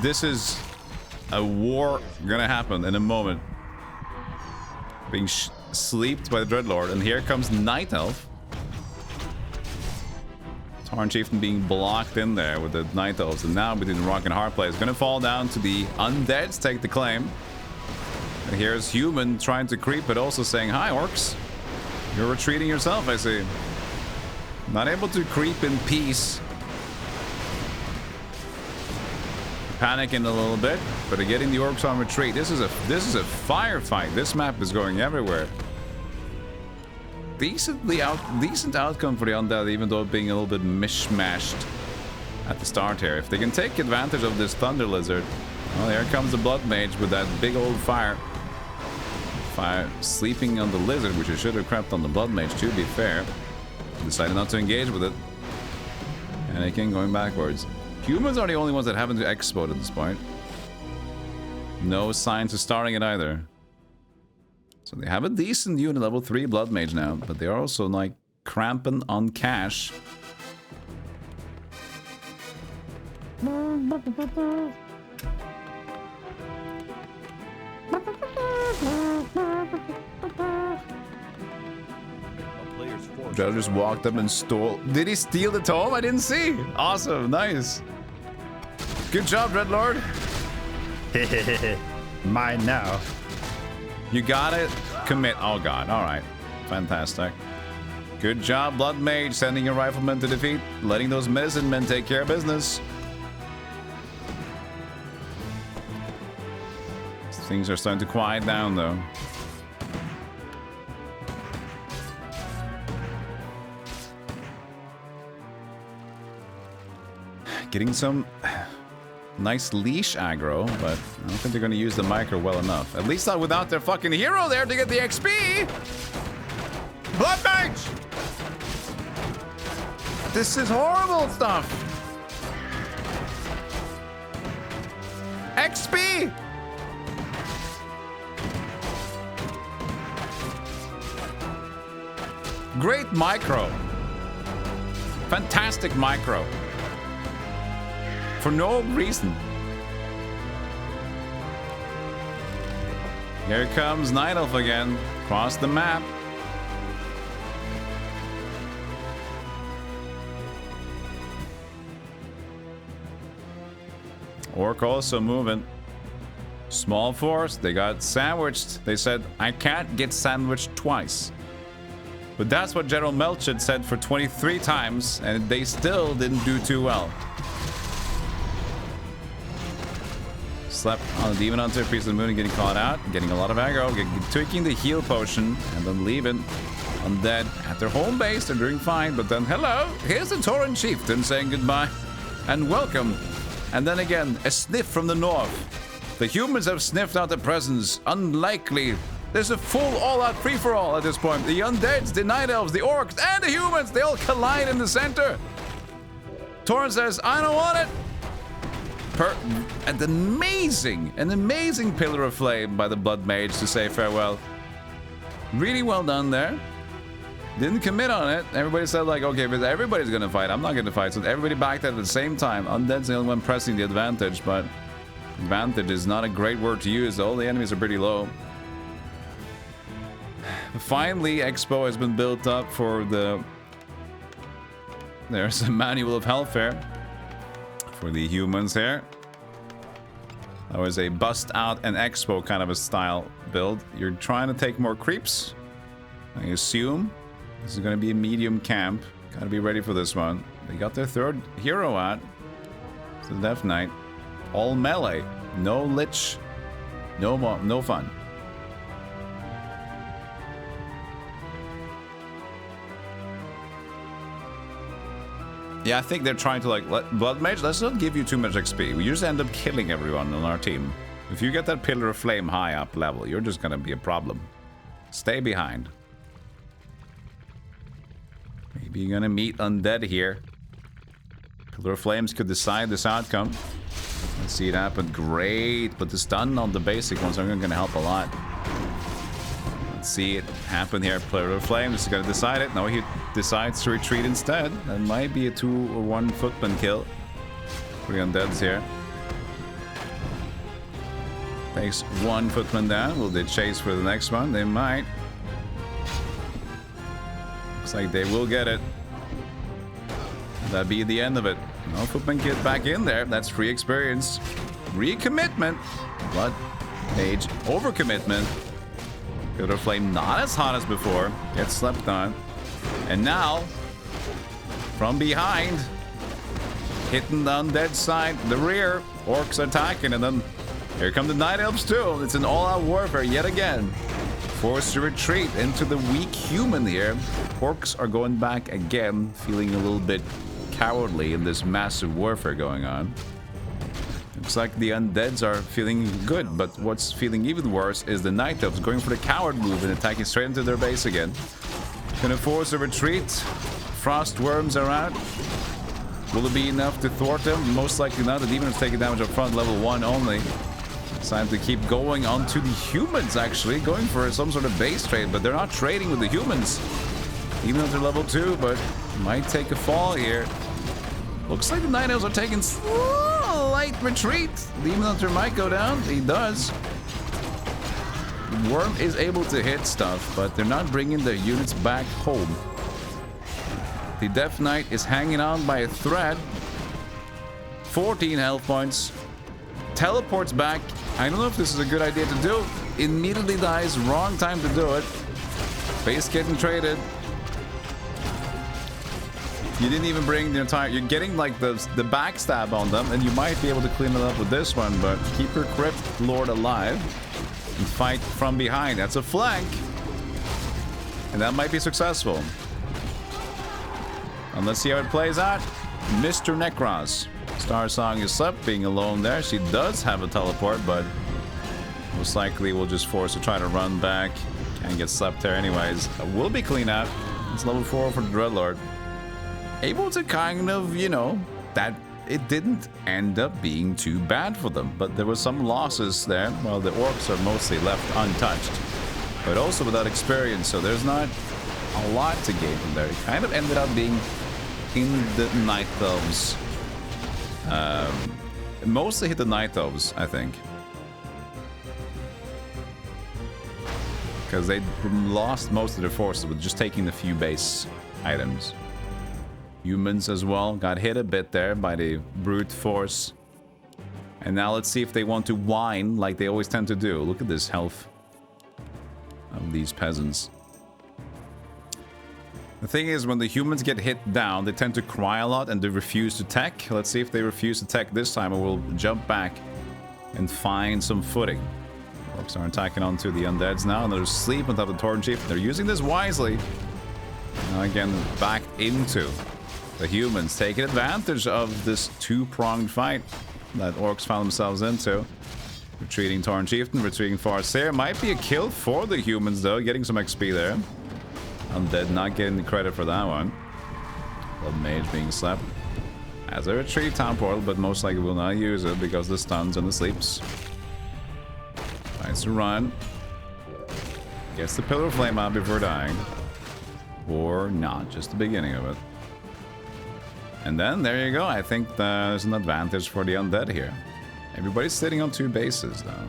This is a war gonna happen in a moment. Being sleeped by the Dreadlord, and here comes Night Elf. Tarn Chieftain being blocked in there with the Night Elves, and now between the Rock and Hard play, it's gonna fall down to the Undeads take the claim. And here's Human trying to creep, but also saying, "Hi, Orcs. You're retreating yourself, I see." Not able to creep in peace. Panicking a little bit, but they're getting the Orcs on retreat. This is a firefight. This map is going everywhere. Decent outcome for the Undead, even though being a little bit mishmashed at the start here. If they can take advantage of this Thunder Lizard, well, here comes the Blood Mage with that big old fire sleeping on the Lizard, which it should have crept on the Blood Mage, to be fair. Decided not to engage with it. And again, going backwards. Humans are the only ones that haven't explode at this point. No signs of starting it either. So they have a decent unit, level 3 Blood Mage now, but they are also like cramping on cash. A player's player's forces Joe just walked up and stole. Did he steal the tome? I didn't see. Awesome, nice. Good job, Dreadlord. Mine now. You got it. Commit. Oh god. All right. Fantastic. Good job, Blood Mage, sending your riflemen to defeat, letting those medicine men take care of business. Things are starting to quiet down, though. Getting some nice leash aggro, but I don't think they're going to use the micro well enough. At least not without their fucking hero there to get the XP! Blood Mage! This is horrible stuff! XP! Great micro. Fantastic micro. For no reason. Here comes Night Elf again. Across the map. Orc also moving. Small force. They got sandwiched. They said, I can't get sandwiched twice. But that's what General Melchett said for 23 times, and they still didn't do too well. Slept on the Demon Hunter, Priest of the Moon, and getting caught out, getting a lot of aggro, taking the heal potion, and then leaving undead at their home base. They're doing fine, but then, hello, here's the Tauren Chieftain saying goodbye and welcome. And then again, a sniff from the north. The humans have sniffed out the presence. Unlikely. There's a full all-out free-for-all at this point. The undeads, the night elves, the orcs, and the humans, they all collide in the center. Tauren says, I don't want it. An amazing pillar of flame by the Blood Mage to say farewell. Really well done there. Didn't commit on it. Everybody said like, okay, but everybody's gonna fight. I'm not gonna fight. So everybody backed at the same time. Undead's the only one pressing the advantage, but advantage is not a great word to use. All the enemies are pretty low. Finally, Expo has been built up for the... There's a Manual of Hellfare for the humans here. That was a bust out and Expo kind of a style build. You're trying to take more creeps, I assume. This is going to be a medium camp. Gotta be ready for this one. They got their third hero out. It's the Death Knight. All melee. No lich. No fun. Yeah, I think they're trying to like, Blood Mage, let's not give you too much XP. We just end up killing everyone on our team. If you get that Pillar of Flame high up level, you're just gonna be a problem. Stay behind. Maybe you're gonna meet undead here. Pillar of Flames could decide this outcome. Let's see it happen. Great, but the stun on the basic ones are gonna help a lot. Let's see it happen here. Pillar of Flames is gonna decide it. No, he decides to retreat instead. That might be a 2 or 1 footman kill. 3 undeads here. Takes 1 footman down. Will they chase for the next one? They might. Looks like they will get it. That'd be the end of it. No footman get back in there. That's free experience. Recommitment. Blood Mage overcommitment. Pillar of Flame not as hot as before. Gets slept on. And now, from behind, hitting the undead side, the rear, orcs attacking, and then here come the Night Elves too. It's an all-out warfare yet again. Forced to retreat into the weak human here. Orcs are going back again, feeling a little bit cowardly in this massive warfare going on. Looks like the undeads are feeling good, but what's feeling even worse is the Night Elves going for the coward move and attacking straight into their base again. Gonna force a retreat. Frost worms are out. Will it be enough to thwart them? Most likely not. The demon is taking damage up front, level 1 only. It's time to keep going onto the humans, actually. Going for some sort of base trade, but they're not trading with the humans. Even though they're level 2, but might take a fall here. Looks like the Night Elves are taking slight retreat. Demon Hunter might go down. He does. Worm is able to hit stuff, but they're not bringing their units back home. The Death Knight is hanging on by a thread. 14 health points. Teleports back. I don't know if this is a good idea to do. Immediately dies. Wrong time to do it. Base getting traded. You didn't even bring the entire... You're getting like the backstab on them, and you might be able to clean it up with this one, but keep your Crypt Lord alive and fight from behind. That's a flank. And that might be successful. And let's see how it plays out. Mr. Necros. Star Song is up, being alone there. She does have a teleport, but most likely we'll just force her to try to run back. Can't get slept there anyways. Will be clean out. It's level 4 for the Dreadlord. Able to kind of, you know, that it didn't end up being too bad for them. But there were some losses there. Well, the orcs are mostly left untouched, but also without experience, so there's not a lot to gain from there. It kind of ended up being in the Night Elves. Mostly hit the Night Elves, I think. Because they lost most of their forces with just taking the few base items. Humans as well got hit a bit there by the brute force. And now let's see if they want to whine like they always tend to do. Look at this health of these peasants. The thing is, when the humans get hit down, they tend to cry a lot and they refuse to tech. Let's see if they refuse to tech this time, or we'll jump back and find some footing. Orcs are attacking onto the undeads now, and they're asleep on top of the Torn Chief. They're using this wisely. Now again, back into the humans, taking advantage of this two-pronged fight that orcs found themselves into. Retreating Torn Chieftain, retreating Farseer. Might be a kill for the humans, though, getting some XP there. Undead not getting the credit for that one. Blood Mage being slept. As a retrieve Town Portal, but most likely will not use it because the stuns and the sleeps. Tries to run. Gets the Pillar of Flame out before dying. Or not, just the beginning of it. And then, there you go. I think there's an advantage for the undead here. Everybody's sitting on 2 bases now.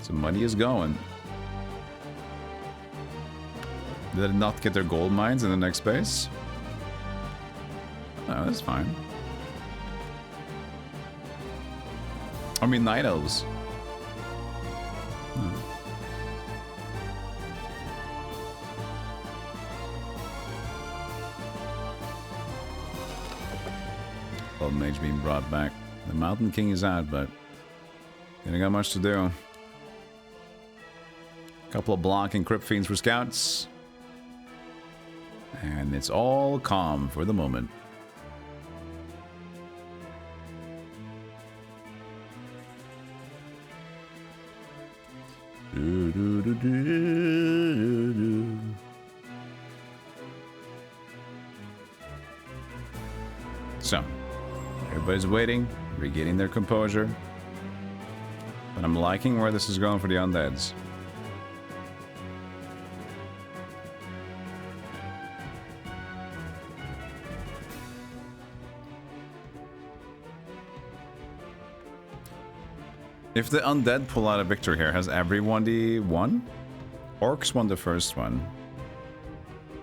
So money is going. Did they not get their gold mines in the next base? Oh, that's fine. I mean, Night Elves. Blood Mage being brought back. The Mountain King is out, but they don't got much to do. Couple of blocking Crypt Fiends for scouts. And it's all calm for the moment. So, everybody's waiting, regaining their composure. But I'm liking where this is going for the undeads. If the undead pull out a victory here, has everyone won? Orcs won the first one.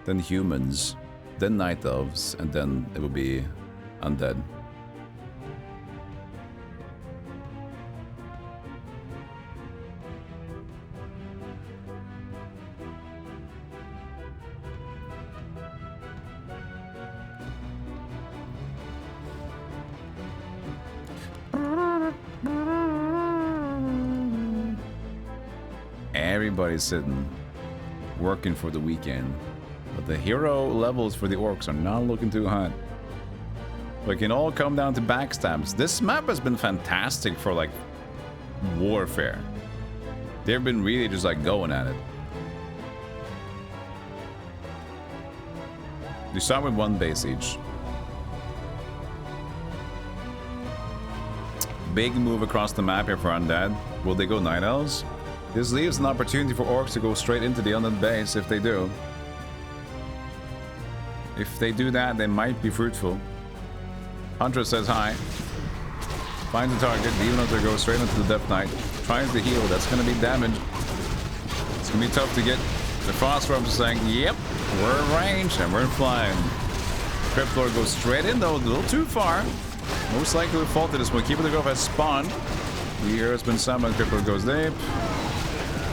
Then humans. Then Night Elves. And then it will be undead. Everybody's sitting, working for the weekend. But the hero levels for the orcs are not looking too hot. But it can all come down to backstabs. This map has been fantastic for, like, warfare. They've been really just, like, going at it. You start with 1 base each. Big move across the map here for undead. Will they go Night Elves? This leaves an opportunity for orcs to go straight into the undead base if they do. If they do that, they might be fruitful. Huntress says hi. Finds the target, even if they go straight into the Death Knight. Tries to heal, that's going to be damage. It's going to be tough to get The Frost Robes are saying, yep, we're in range and we're flying. Crypt Lord goes straight in though, a little too far. Most likely fault at this one. Keeper of the Grove has spawned. The hero has been summoned. Crypt Lord goes deep.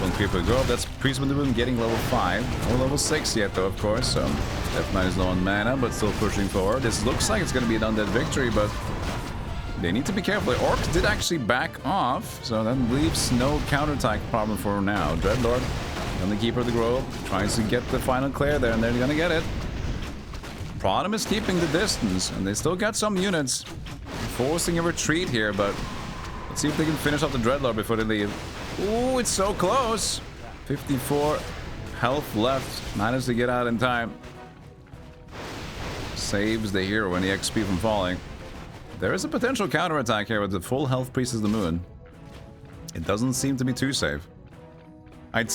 One Keeper of the Grove. That's Priest of the Moon getting level 5. No level 6 yet though, of course. So F9 is low on mana, but still pushing forward. This looks like it's going to be an undead victory, but they need to be careful. The Orcs did actually back off, so that leaves no counterattack problem for now. Dreadlord and the Keeper of the Grove tries to get the final clear there, and they're going to get it. Problem is keeping the distance, and they still got some units forcing a retreat here, but let's see if they can finish off the Dreadlord before they leave. Ooh, it's so close. 54 health left. Managed to get out in time. Saves the hero and the XP from falling. There is a potential counterattack here with the full health Priest of the Moon. It doesn't seem to be too safe. I'd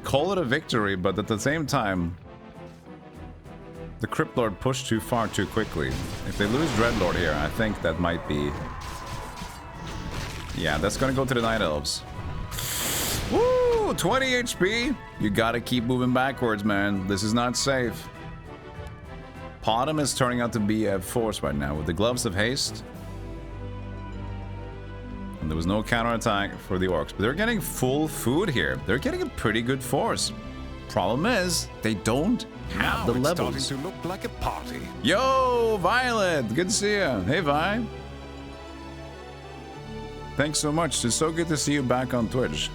call it a victory, but at the same time, the Crypt Lord pushed too far too quickly. If they lose Dreadlord here, I think that might be... Yeah, that's gonna go to the Night Elves. Woo! 20 HP! You gotta keep moving backwards, man. This is not safe. Potom is turning out to be a force right now with the Gloves of Haste. And there was no counterattack for the Orcs. But they're getting full food here. They're getting a pretty good force. Problem is, they don't have the levels. Starting to look like a party. Yo, Violet! Good to see you. Hey, Vi. Thanks so much. It's so good to see you back on Twitch.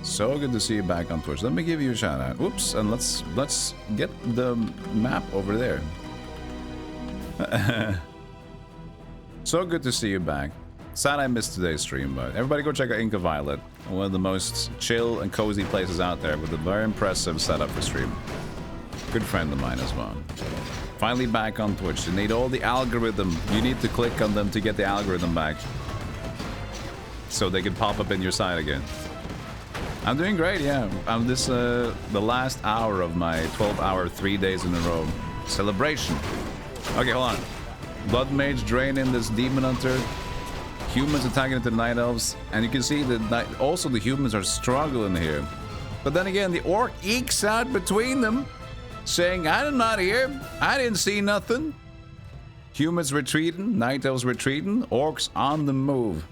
So good to see you back on Twitch. Let me give you a shout out. Oops, and let's get the map over there. So good to see you back. Sad I missed today's stream, but everybody go check out Inca Violet. One of the most chill and cozy places out there with a very impressive setup for stream. Good friend of mine as well. Finally back on Twitch. You need all the algorithm. You need to click on them to get the algorithm back. So they can pop up in your side again. I'm doing great, yeah. I'm the last hour of my 12-hour 3 days in a row celebration. Okay, hold on. Blood Mage draining this Demon Hunter. Humans attacking into the Night Elves. And you can see that also the humans are struggling here. But then again, the Orc ekes out between them, saying, I'm not here. I didn't see nothing. Humans retreating, Night Elves retreating, Orcs on the move.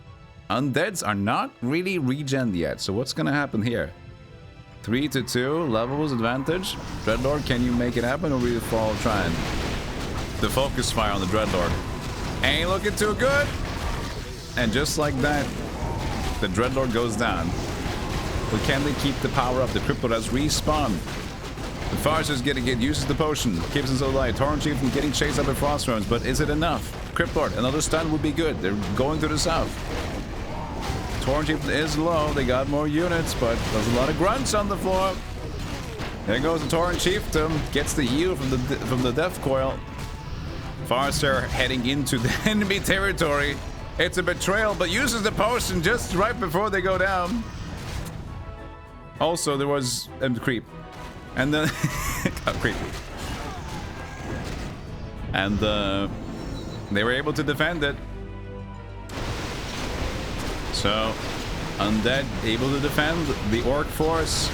Undeads are not really regen yet, so what's gonna happen here? 3-2, levels advantage. Dreadlord, can you make it happen or will you fall trying? The focus fire on the Dreadlord. Ain't looking too good. And just like that, the Dreadlord goes down. But can they keep the power up? The Crypt Lord has respawned. The Farser's getting it, uses the potion, keeps himself alive. Torrent Chief from getting chased up by Frost Realms, but is it enough? Crypt Lord, another stun would be good. They're going to the south. Torrent Chief is low, they got more units, but there's a lot of grunts on the floor. There goes the Torrent Chieftain, gets the heal from the Death Coil. Farser heading into the enemy territory. It's a betrayal, but uses the potion just right before they go down. Also, there was a creep. And then... creep. And they were able to defend it. So, Undead able to defend the Orc force.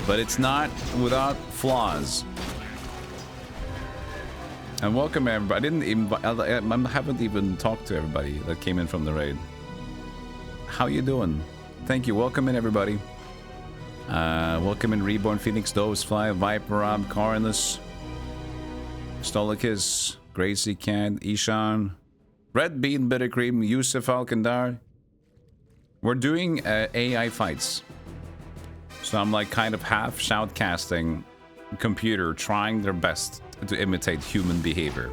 But it's not without flaws. And welcome everybody. I haven't even talked to everybody that came in from the raid. How you doing? Thank you. Welcome in everybody. Welcome in Reborn, Phoenix, Dovesfly, Viper, Rob, Corinus, Stolicus, Gracie Cat, Ishan, Red Bean, Bittercream, Yusuf Alkandar. We're doing AI fights. So I'm like kind of half shoutcasting computer trying their best to imitate human behavior.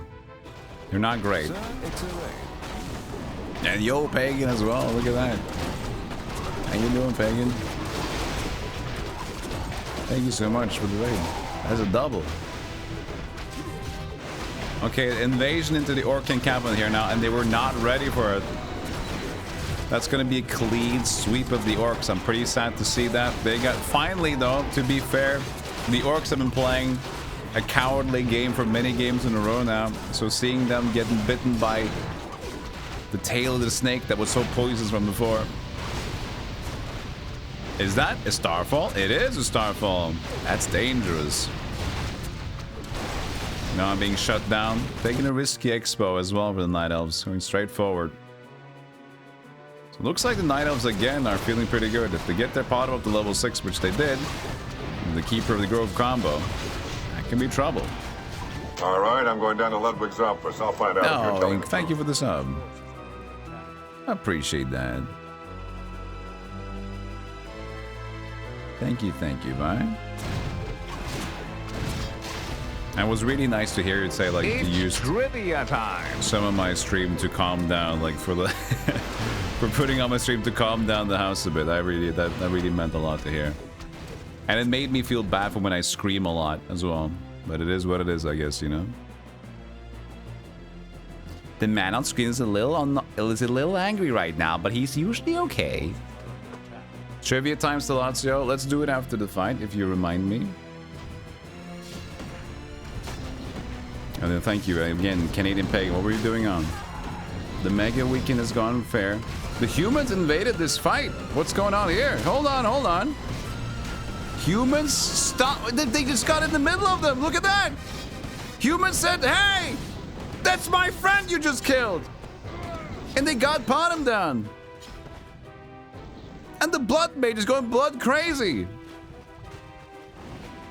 They're not great. And yo, Pagan as well. Look at that. How you doing, Pagan? Thank you so much for the raid. That's a double. Okay, invasion into the Orc encampment here now, and they were not ready for it. That's going to be a clean sweep of the Orcs. I'm pretty sad to see that. They got, finally though, to be fair, the Orcs have been playing a cowardly game for many games in a row now. So seeing them getting bitten by the tail of the snake that was so poisonous from before. Is that a starfall? It is a starfall. That's dangerous. Now I'm being shut down. Taking a risky expo as well for the Night Elves. Going straight forward. So it looks like the Night Elves again are feeling pretty good. If they get their pot up to level 6, which they did, the Keeper of the Grove combo, that can be trouble. All right, I'm going down to Ludwig's office. I'll find out if you're Oh, telling Ink, the thank you truth. for the sub. I appreciate that. Thank you, bye. And it was really nice to hear you say, like, you used trivia time. some of my stream to calm down, like, for the for putting on my stream to calm down the house a bit. That really meant a lot to hear. And it made me feel bad for when I scream a lot as well. But it is what it is, I guess, you know. The man on screen is a little angry right now, but he's usually okay. Trivia time, Stelazio. Let's do it after the fight, if you remind me. And then thank you again, Canadian Pagan. What were you doing on? The Mega Weekend has gone fair. The humans invaded this fight. What's going on here? Hold on. Humans, stop. They just got in the middle of them. Look at that. Humans said, hey, that's my friend you just killed. And they got bottom down. And the Blood Mage is going blood crazy.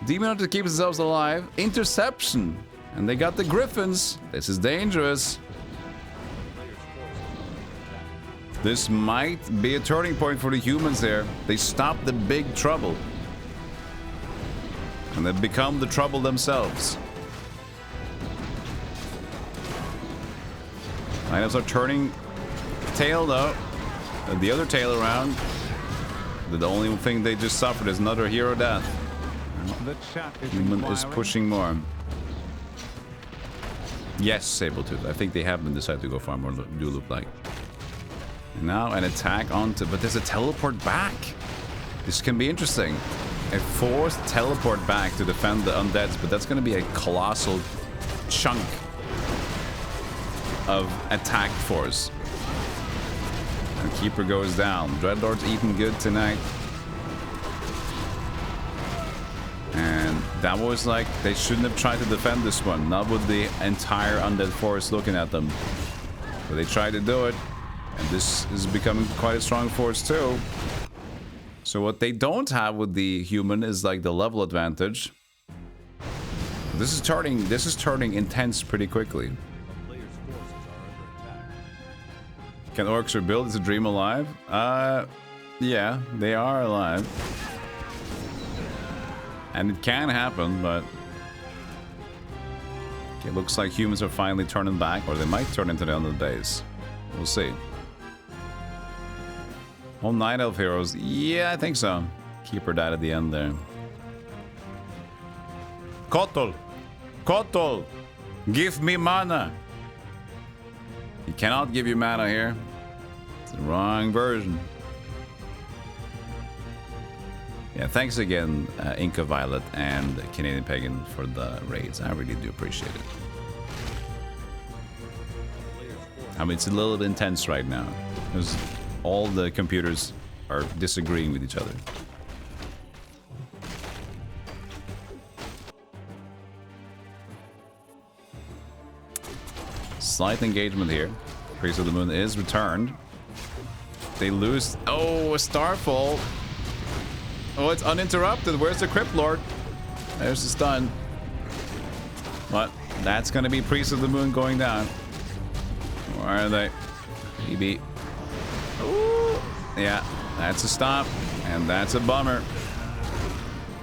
Demon Hunter keeps themselves alive. Interception. And they got the Griffins. This is dangerous. This might be a turning point for the humans here. They stopped the big trouble. And they've become the trouble themselves. Items are turning tail though. The other tail around. The only thing they just suffered is another hero death. The chat is Human is pushing more. Yes, Sabletooth. I think they haven't decided to go far more, do look like. And now an attack onto, but there's a teleport back. This can be interesting. A forced teleport back to defend the undeads, but that's going to be a colossal chunk of attack force. And Keeper goes down. Dreadlord's eating good tonight. And that was like, they shouldn't have tried to defend this one. Not with the entire undead force looking at them. But they tried to do it. And this is becoming quite a strong force too. So what they don't have with the human is like the level advantage. This is turning intense pretty quickly. A player's forces are under attack. Can orcs rebuild? Is a dream alive? Yeah, they are alive. And it can happen, but... Okay, it looks like humans are finally turning back, or they might turn into the undead base. We'll see. All Night Elf heroes? Yeah, I think so. Keeper died at the end there. Kotol! Kotol! Give me mana! He cannot give you mana here. It's the wrong version. Yeah, thanks again, Inca Violet and Canadian Pagan for the raids. I really do appreciate it. I mean, it's a little bit intense right now. Because all the computers are disagreeing with each other. Slight engagement here. Priest of the Moon is returned. They lose. Oh, a Starfall. Oh, it's uninterrupted. Where's the Crypt Lord? There's the stun. What? That's gonna be Priest of the Moon going down. Where are they? Maybe. Ooh. Yeah, that's a stop. And that's a bummer.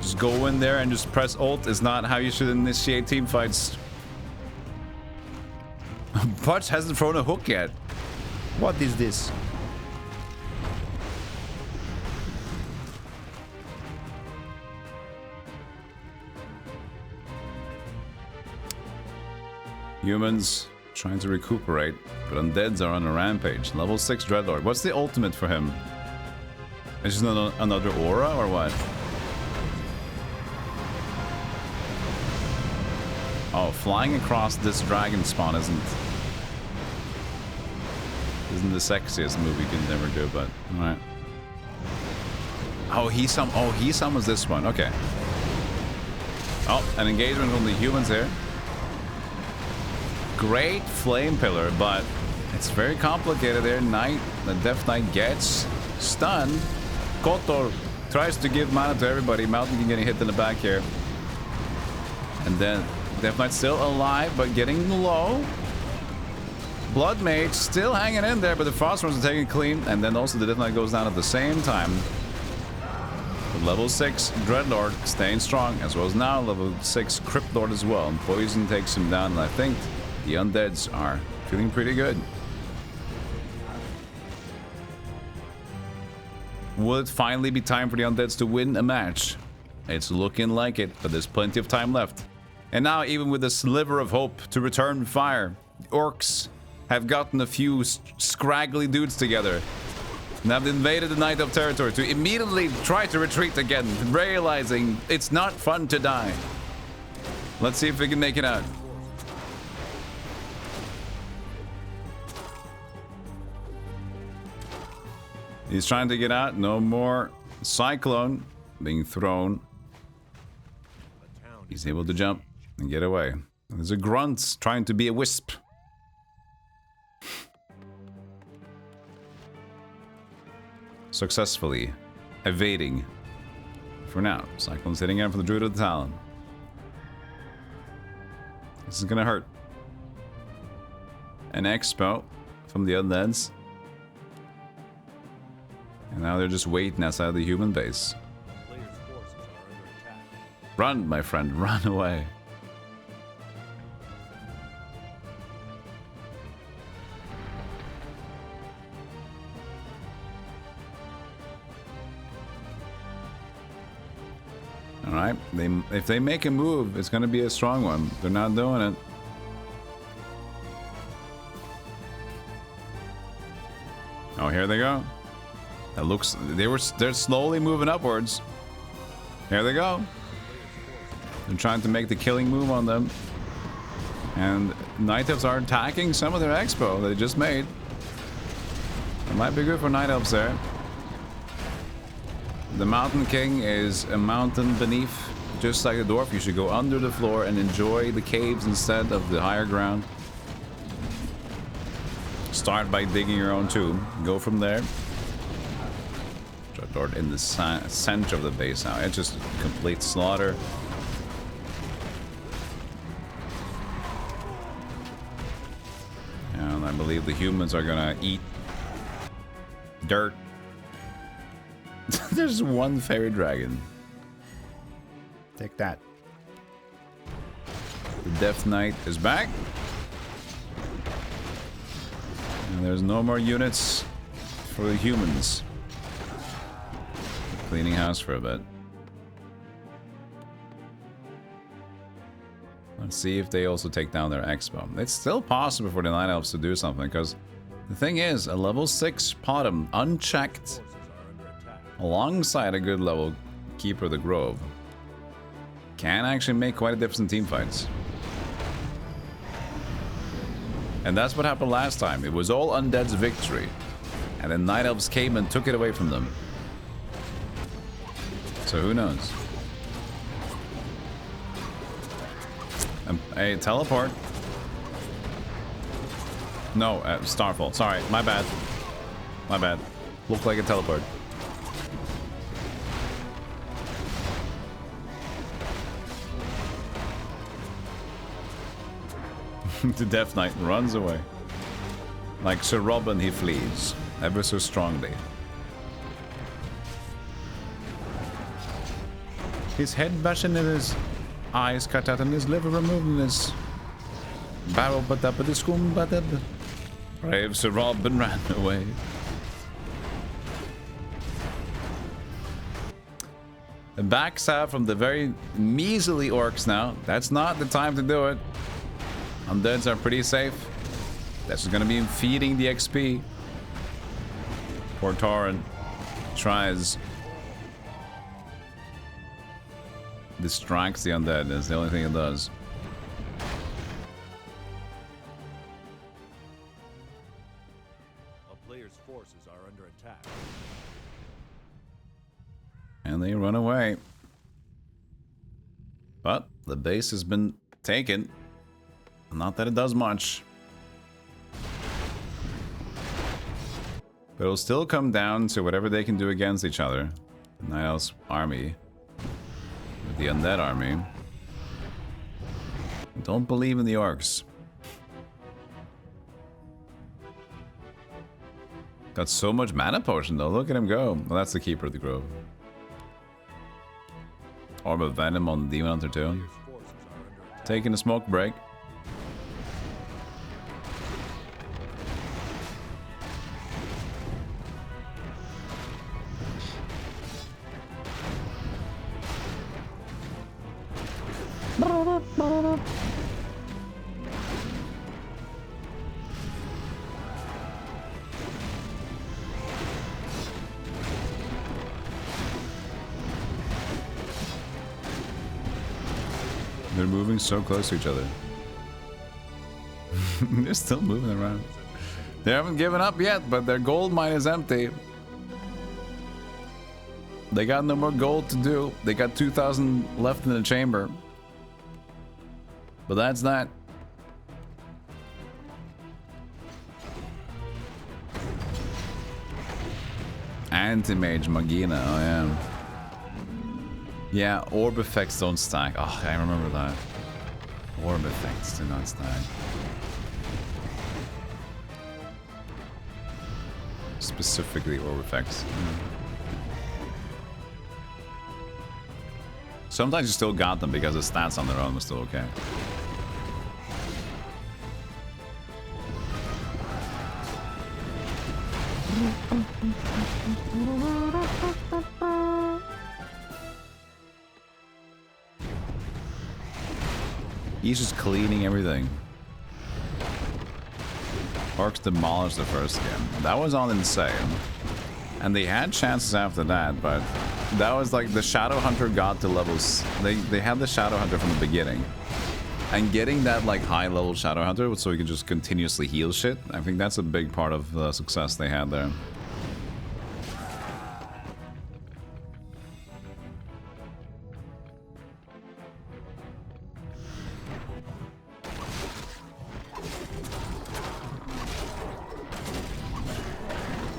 Just go in there and just press ult is not how you should initiate team fights. Butch hasn't thrown a hook yet. What is this? Humans trying to recuperate, but undeads are on a rampage. Level 6 Dreadlord. What's the ultimate for him? Is it another aura or what? Oh, flying across this dragon spawn isn't the sexiest move you can ever do, but alright. Oh, he summons this one. Okay. Oh, an engagement from the humans here. Great flame pillar, but it's very complicated there. The Death Knight gets stunned. Kotor tries to give mana to everybody. Mountain getting hit in the back here. And then Death Knight's still alive, but getting low. Blood Mage still hanging in there, but the Frost Runes are taking it clean. And then also the Death Knight goes down at the same time. The level 6 Dreadlord staying strong, as well as now level 6 Crypt Lord as well. And Poison takes him down, and I think the Undeads are feeling pretty good. Will it finally be time for the Undeads to win a match? It's looking like it, but there's plenty of time left. And now, even with a sliver of hope to return fire, the Orcs have gotten a few scraggly dudes together and have invaded the Night Elf territory to immediately try to retreat again, realizing it's not fun to die. Let's see if we can make it out. He's trying to get out. No more Cyclone being thrown. He's able to jump and get away. There's a grunt trying to be a wisp. Successfully evading for now. Cyclone's hitting in for the Druid of the Talon. This is gonna hurt. An expo from the Undeads. And now they're just waiting outside the human base. Players' forces are under attack. Run, my friend, run away. All right, if they make a move, it's going to be a strong one. They're not doing it. Oh, here they go. That looks, they're slowly moving upwards. Here they go. They're trying to make the killing move on them. And Night Elves are attacking some of their expo that they just made. It might be good for Night Elves there. The Mountain King is a mountain beneath. Just like the dwarf, you should go under the floor and enjoy the caves instead of the higher ground. Start by digging your own tomb. Go from there. Dreadlord in the center of the base now. It's just complete slaughter. And I believe the humans are gonna eat dirt. There's one fairy dragon. Take that. The Death Knight is back. And there's no more units for the humans. Cleaning house for a bit. Let's see if they also take down their expo. It's still possible for the Night Elves to do something, because the thing is, a level 6 Potom, unchecked, alongside a good level Keeper of the Grove, can actually make quite a difference in team fights. And that's what happened last time. It was all Undead's victory. And then Night Elves came and took it away from them. So who knows? Hey, teleport. No, Starfall. Sorry, my bad. My bad. Looked like a teleport. The Death Knight runs away. Like Sir Robin, he flees, ever so strongly. His head bashed in, his eyes cut out, and his liver removed, and his barrel put up with his scoom butted. Brave Sir Robin ran away. A backstab from the very measly orcs now. That's not the time to do it. Undeads are pretty safe. That's gonna be feeding the XP. Poor Tauren tries. Distracts the undead, is the only thing it does. A player's forces are under attack. But the base has been taken. Not that it does much. But it'll still come down to whatever they can do against each other. The Night Elf's army. With the undead army. Don't believe in the orcs. Got so much mana potion though. Look at him go. Well, that's the Keeper of the Grove. Orb of Venom on the Demon Hunter too. Players' forces are under attack. Taking a smoke break. They're moving so close to each other. They're still moving around. They haven't given up yet, but their gold mine is empty. They got no more gold to do. They got 2,000 left in the chamber. But that's that. Anti-mage Magina, oh yeah. Yeah, orb effects don't stack. Oh, I remember that. Orb effects do not stack. Specifically orb effects. Sometimes you still got them because the stats on their own were still okay. He's just cleaning everything. Orcs demolished the first game. That was all insane. And they had chances after that, but that was like the Shadow Hunter got to levels. They had the Shadow Hunter from the beginning. And getting that like high level Shadow Hunter so he can just continuously heal shit, I think that's a big part of the success they had there.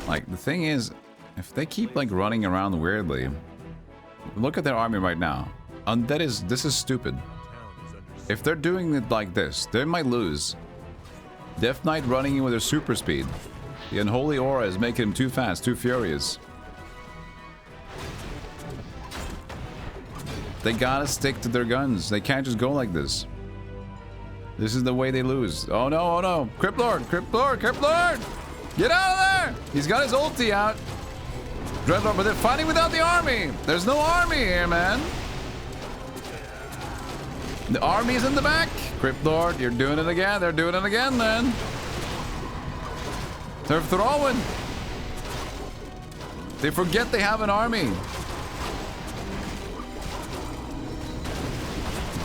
Like, the thing is, if they keep like running around weirdly, look at their army right now. This is stupid. If they're doing it like this, they might lose. Death Knight running in with their super speed. The Unholy Aura is making him too fast, too furious. They gotta stick to their guns. They can't just go like this. This is the way they lose. Oh no, oh no. Crypt Lord, Crypt Lord, Crypt Lord! Get out of there! He's got his ulti out. Dreadlord, but they're fighting without the army. There's no army here, man. The army's in the back. Crypt Lord, you're doing it again. They're doing it again, man. They're throwing. They forget they have an army.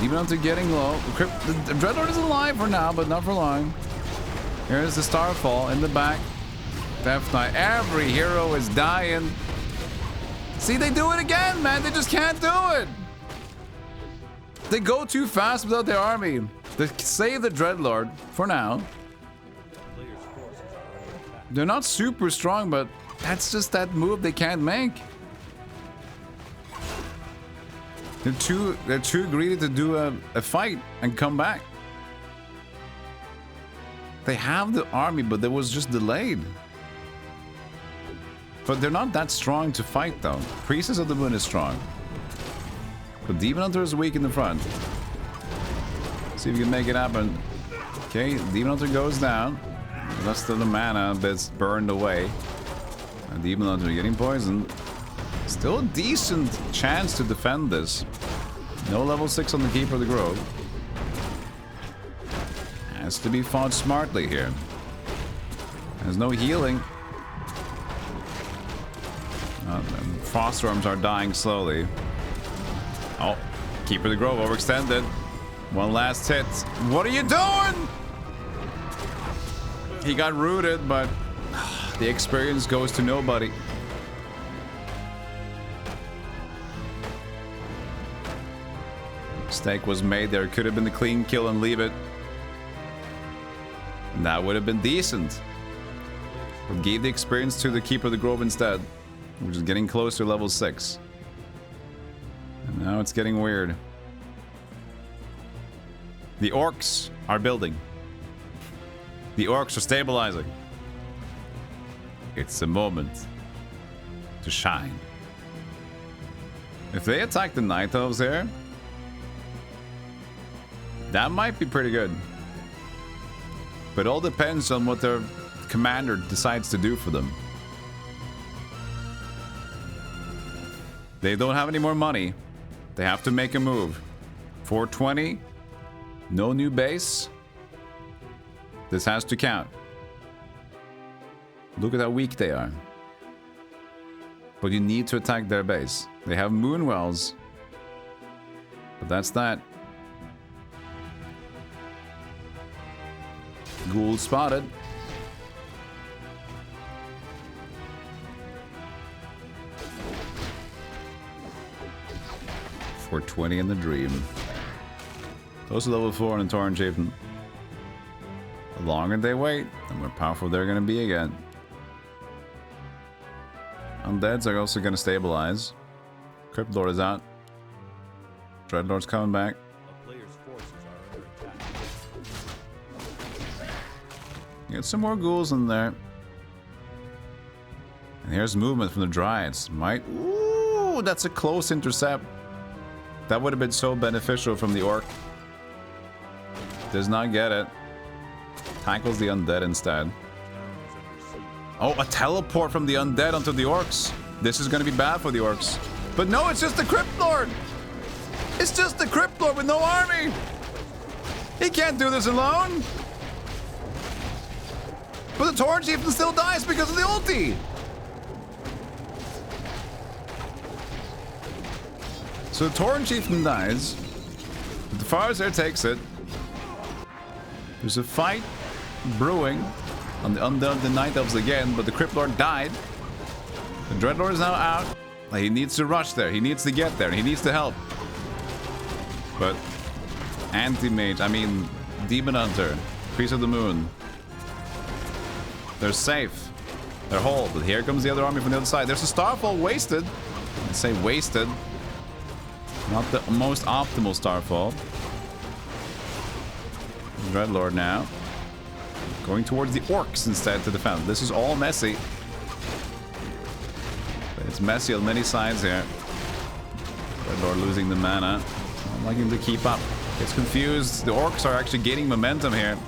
Even after getting low. The Dreadlord is alive for now, but not for long. Here's the Starfall in the back. Death Knight. Every hero is dying. See, they do it again, man. They just can't do it. They go too fast without their army. They save the Dreadlord for now. Players' forces are under attack. They're not super strong, but that's just that move they can't make. They're too greedy to do a fight and come back. They have the army, but it was just delayed. But they're not that strong to fight, though. Priestess of the Moon is strong. But Demon Hunter is weak in the front. See if we can make it happen. Okay, Demon Hunter goes down. The rest of the mana that's burned away. And Demon Hunter getting poisoned. Still a decent chance to defend this. No level 6 on the Keeper of the Grove. Has to be fought smartly here. There's no healing. Frost Worms are dying slowly. Oh, Keeper of the Grove overextended. One last hit. What are you doing? He got rooted, but the experience goes to nobody. Mistake was made there. Could have been the clean kill and leave it. And that would have been decent. But gave the experience to the Keeper of the Grove instead, which is getting close to level 6. And now it's getting weird. The orcs are building. The orcs are stabilizing. It's a moment to shine. If they attack the Night Elves here, that might be pretty good. But it all depends on what their commander decides to do for them. They don't have any more money. They have to make a move. 420. No new base. This has to count. Look at how weak they are. But you need to attack their base. They have Moonwells. But that's that. Ghoul spotted. For 20 in the dream. Those are level 4 in Torrent Chieftain. The longer they wait, the more powerful they're going to be again. Undeads are also going to stabilize. Crypt Lord is out. Dreadlord's coming back. A player's forces are under attack. Get some more ghouls in there. And here's movement from the Dryads. Might. Ooh, that's a close intercept. That would have been so beneficial from the Orc. Does not get it. Tackles the Undead instead. Oh, a teleport from the Undead onto the Orcs. This is going to be bad for the Orcs. But no, it's just the Crypt Lord. It's just the Crypt Lord with no army. He can't do this alone. But the Torrent Chieftain still dies because of the ulti. So the Torrent Chieftain dies. The Farseer takes it. There's a fight brewing on the Undead, the Night Elves again, but the Crypt Lord died. The Dreadlord is now out. He needs to rush there. He needs to get there. He needs to help. But Anti-Mage, I mean Demon Hunter, Priest of the Moon, they're safe. They're whole. But here comes the other army from the other side. There's a Starfall wasted. I say wasted. Not the most optimal Starfall. Dreadlord now. Going towards the Orcs instead to defend. This is all messy. But it's messy on many sides here. Dreadlord losing the mana. Not liking to keep up. Gets confused. The Orcs are actually gaining momentum here.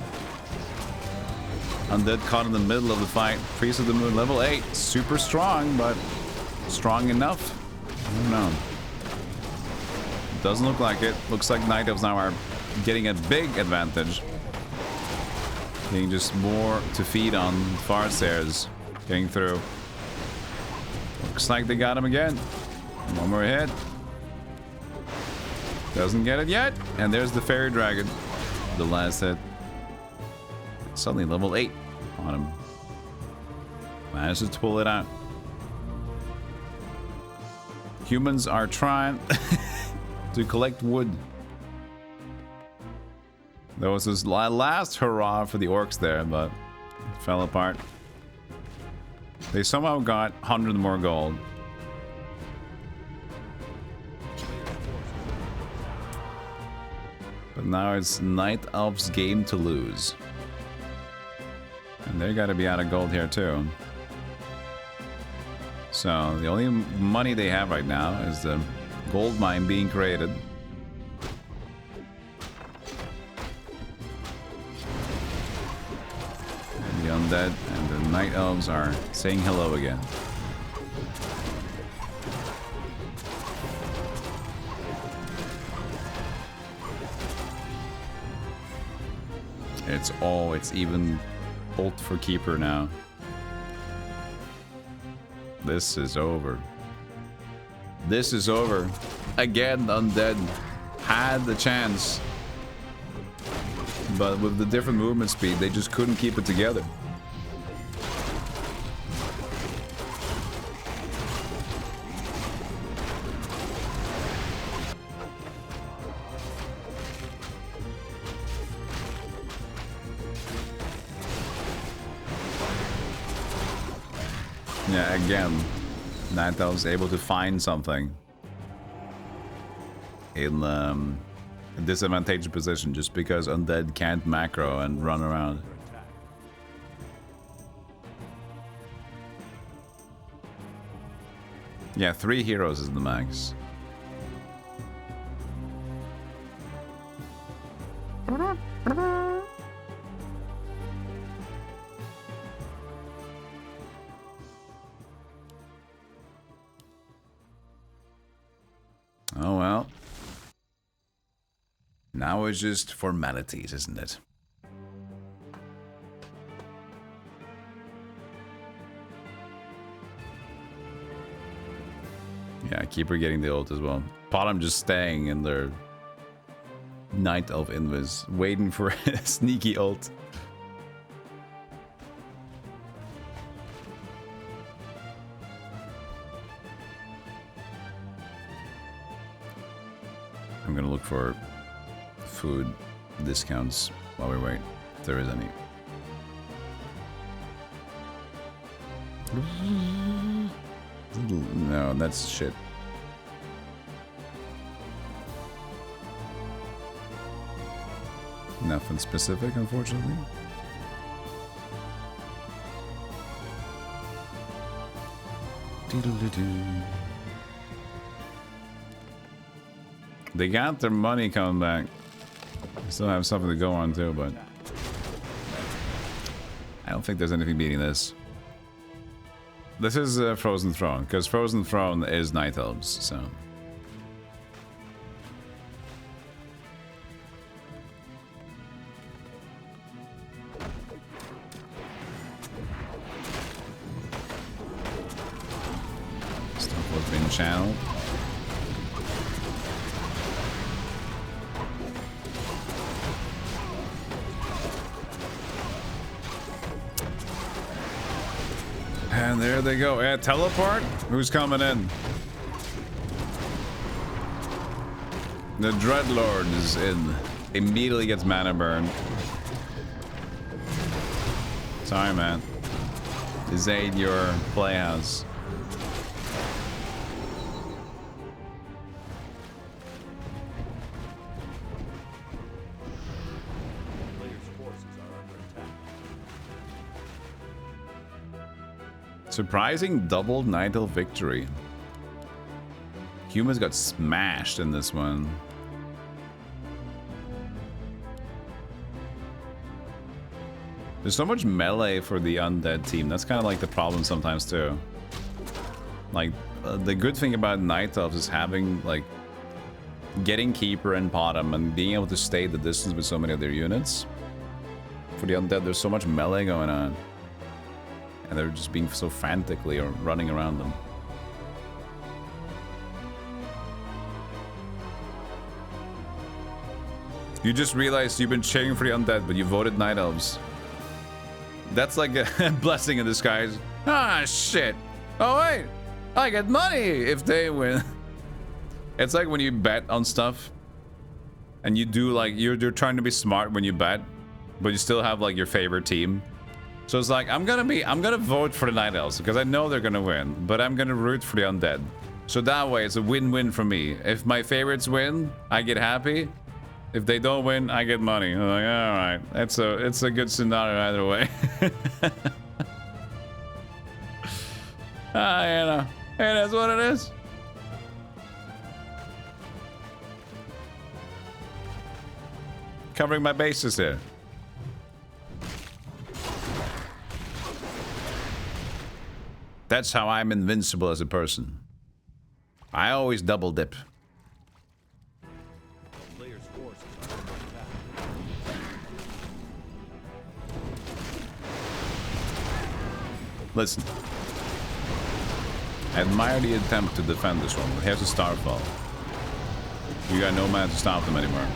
Undead caught in the middle of the fight. Priest of the Moon, level 8. Super strong, but strong enough? I don't know. Doesn't look like it. Looks like Night Elves now are getting a big advantage. Getting just more to feed on. Farseers getting through. Looks like they got him again. One more hit. Doesn't get it yet. And there's the Fairy Dragon. The last hit. Suddenly level 8 on him. Manages to pull it out. Humans are trying to collect wood. There was this last hurrah for the Orcs there, but it fell apart. They somehow got 100 more gold. But now it's Night Elf's game to lose. And they gotta be out of gold here too. So the only money they have right now is the gold mine being created. And the Undead and the Night Elves are saying hello again. It's even ult for Keeper now. This is over. This is over. Again, Undead had the chance. But with the different movement speed, they just couldn't keep it together. Yeah, again, Night Elf's able to find something in a disadvantaged position just because undead can't macro and run around. Yeah, 3 heroes is the max. Oh well. Now it's just formalities, isn't it? Yeah, Keeper getting the ult as well. Bottom just staying in their Night Elf invis, waiting for a sneaky ult. I'm gonna look for food discounts while we wait, if there is any. No, that's shit. Nothing specific, unfortunately. They got their money coming back. They still have something to go on too, but I don't think there's anything beating this. This is Frozen Throne, because Frozen Throne is Night Elves, so... Stuff was being channeled. And there they go. Yeah, teleport? Who's coming in? The Dreadlord is in. Immediately gets mana burn. Sorry, man. This ain't your playhouse. Surprising double Night Elf victory. Humans got smashed in this one. There's so much melee for the undead team. That's kind of like the problem sometimes too. Like, the good thing about Night Elves is having, like, getting Keeper and bottom and being able to stay the distance with so many of their units. For the undead, there's so much melee going on. And they're just being so frantically or running around them. You just realized you've been cheering for the undead, but you voted Night Elves. That's like a blessing in disguise. Ah, shit. Oh, wait. I get money if they win. It's like when you bet on stuff. And you do, like, you're trying to be smart when you bet. But you still have, like, your favorite team. So it's like, I'm gonna vote for the Night Elves because I know they're gonna win, but I'm gonna root for the undead. So that way, it's a win-win for me. If my favorites win, I get happy. If they don't win, I get money. I'm like, all right, it's a good scenario either way. You know, it is what it is. Covering my bases here. That's how I'm invincible as a person. I always double dip. Player's forces are under attack. Listen. I admire the attempt to defend this one, but here's a starfall. You got no man to stop them anymore.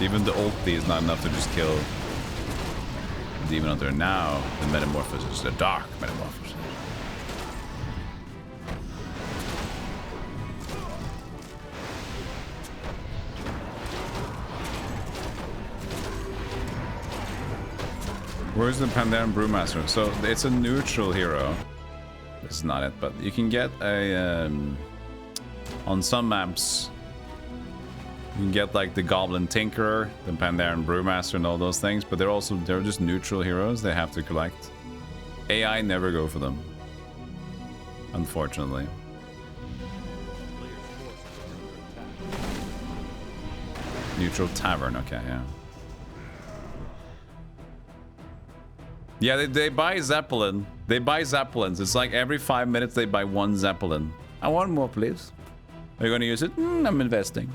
Even the ulti is not enough to just kill the Demon Hunter. Now, the Metamorphosis, the Dark Metamorphosis. Where's the Pandaren Brewmaster? So it's a neutral hero. This is not it, but you can get a on some maps. You can get like the Goblin Tinkerer, the Pandaren Brewmaster, and all those things, but they're just neutral heroes. They have to collect. AI never go for them, unfortunately. Neutral Tavern, okay, yeah. Yeah, they buy Zeppelin. They buy Zeppelins. It's like every 5 minutes they buy one Zeppelin. I want more, please. Are you gonna use it? I'm investing.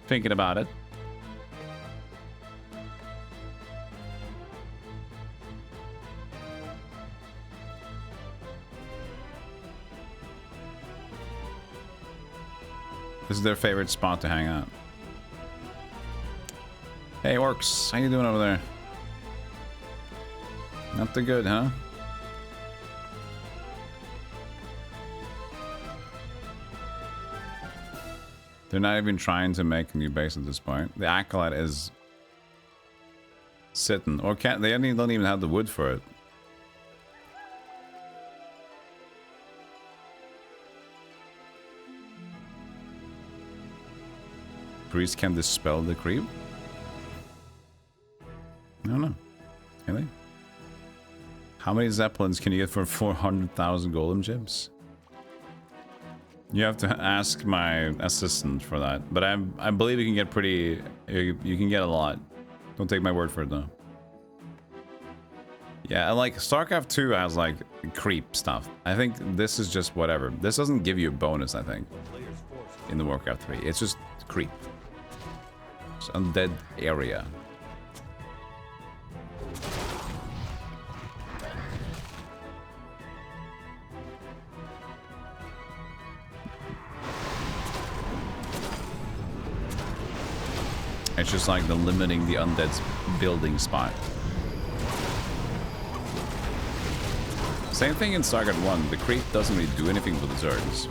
Thinking about it. This is their favorite spot to hang out. Hey, Orcs. How you doing over there? Not too good, huh? They're not even trying to make a new base at this point. The Acolyte is sitting. Or can't they don't even have the wood for it. Priest can dispel the creep? I don't know. Can they? How many Zeppelins can you get for 400,000 golem chips? You have to ask my assistant for that. But I believe you can get pretty... You can get a lot. Don't take my word for it, though. Yeah, like, StarCraft 2 has, like, creep stuff. I think this is just whatever. This doesn't give you a bonus, I think, in the Warcraft 3. It's just creep. It's undead area. It's just like the limiting the undead's building spot. Same thing in StarCraft 1. The creep doesn't really do anything for the Zergs.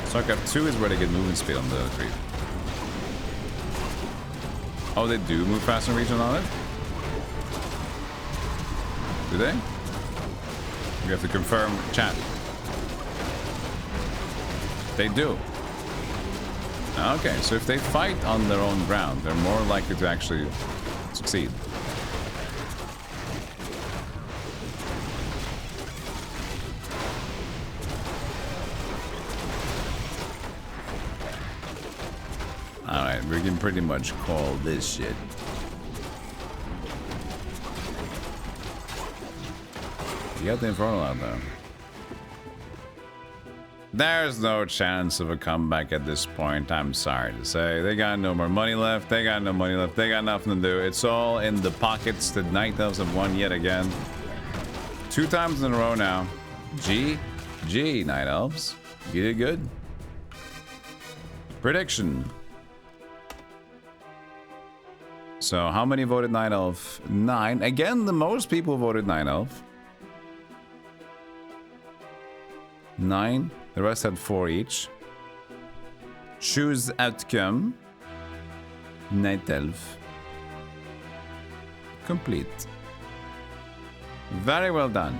StarCraft 2 is where they get movement speed on the creep. Oh, they do move faster in region on it? Do they? We have to confirm chat. They do. Okay, so if they fight on their own ground, they're more likely to actually succeed. Alright, we can pretty much call this shit. You got the Infernal out there. There's no chance of a comeback at this point, I'm sorry to say. They got no more money left, they got no money left, they got nothing to do. It's all in the pockets. The Night Elves have won yet again. 2 times in a row now. G, Night Elves. You did good. Prediction. So, how many voted Night Elf? 9. Again, the most people voted Night Elf. 9. The rest had 4 each. Choose outcome. Night Elf. Complete. Very well done.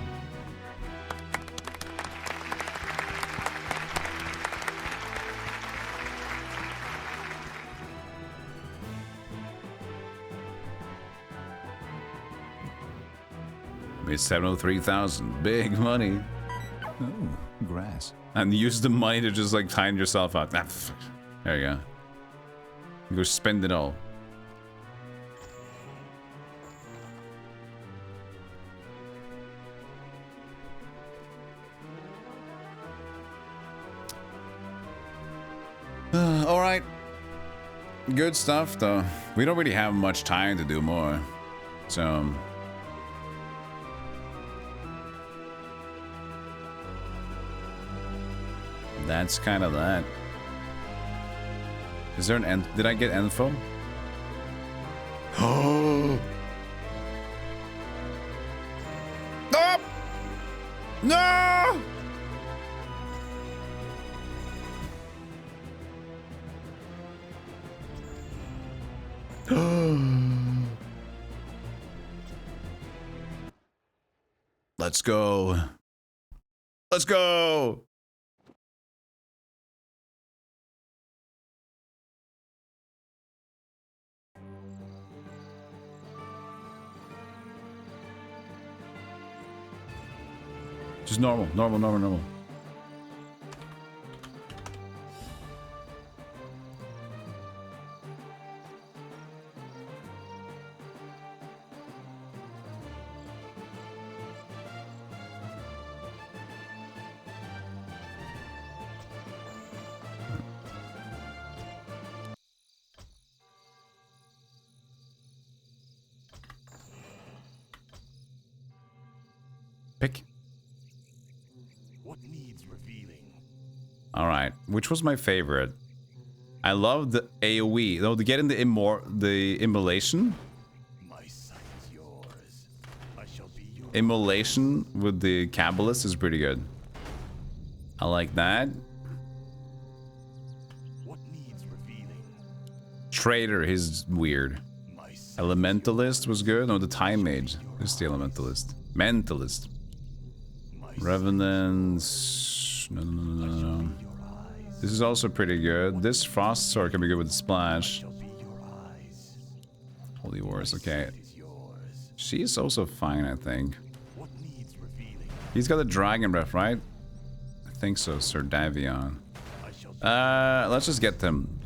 Made 703,000. Big money. Oh, grass. And use the money to just like time yourself out. Ah, there you go. You go spend it all. All right. Good stuff, though. We don't really have much time to do more. So... that's kind of that. Is there an end? Did I get info? Oh! Stop! No! Let's go. Let's go. Just normal. Pick. What needs revealing? All right, which was my favorite? I love the AoE. No, to get in the immolation. My sight is yours. I shall be yours. Immolation with the Kabbalist is pretty good. I like that. What needs revealing? Traitor is weird. My sight Elementalist was good. No, the Time Mage is the Elementalist. Mentalist. Revenants. No. This is also pretty good. This Frost Sword can be good with Splash. Holy Wars, okay. She is also fine, I think. He's got a Dragon Breath, right? I think so, Sir Davion. Let's just get them.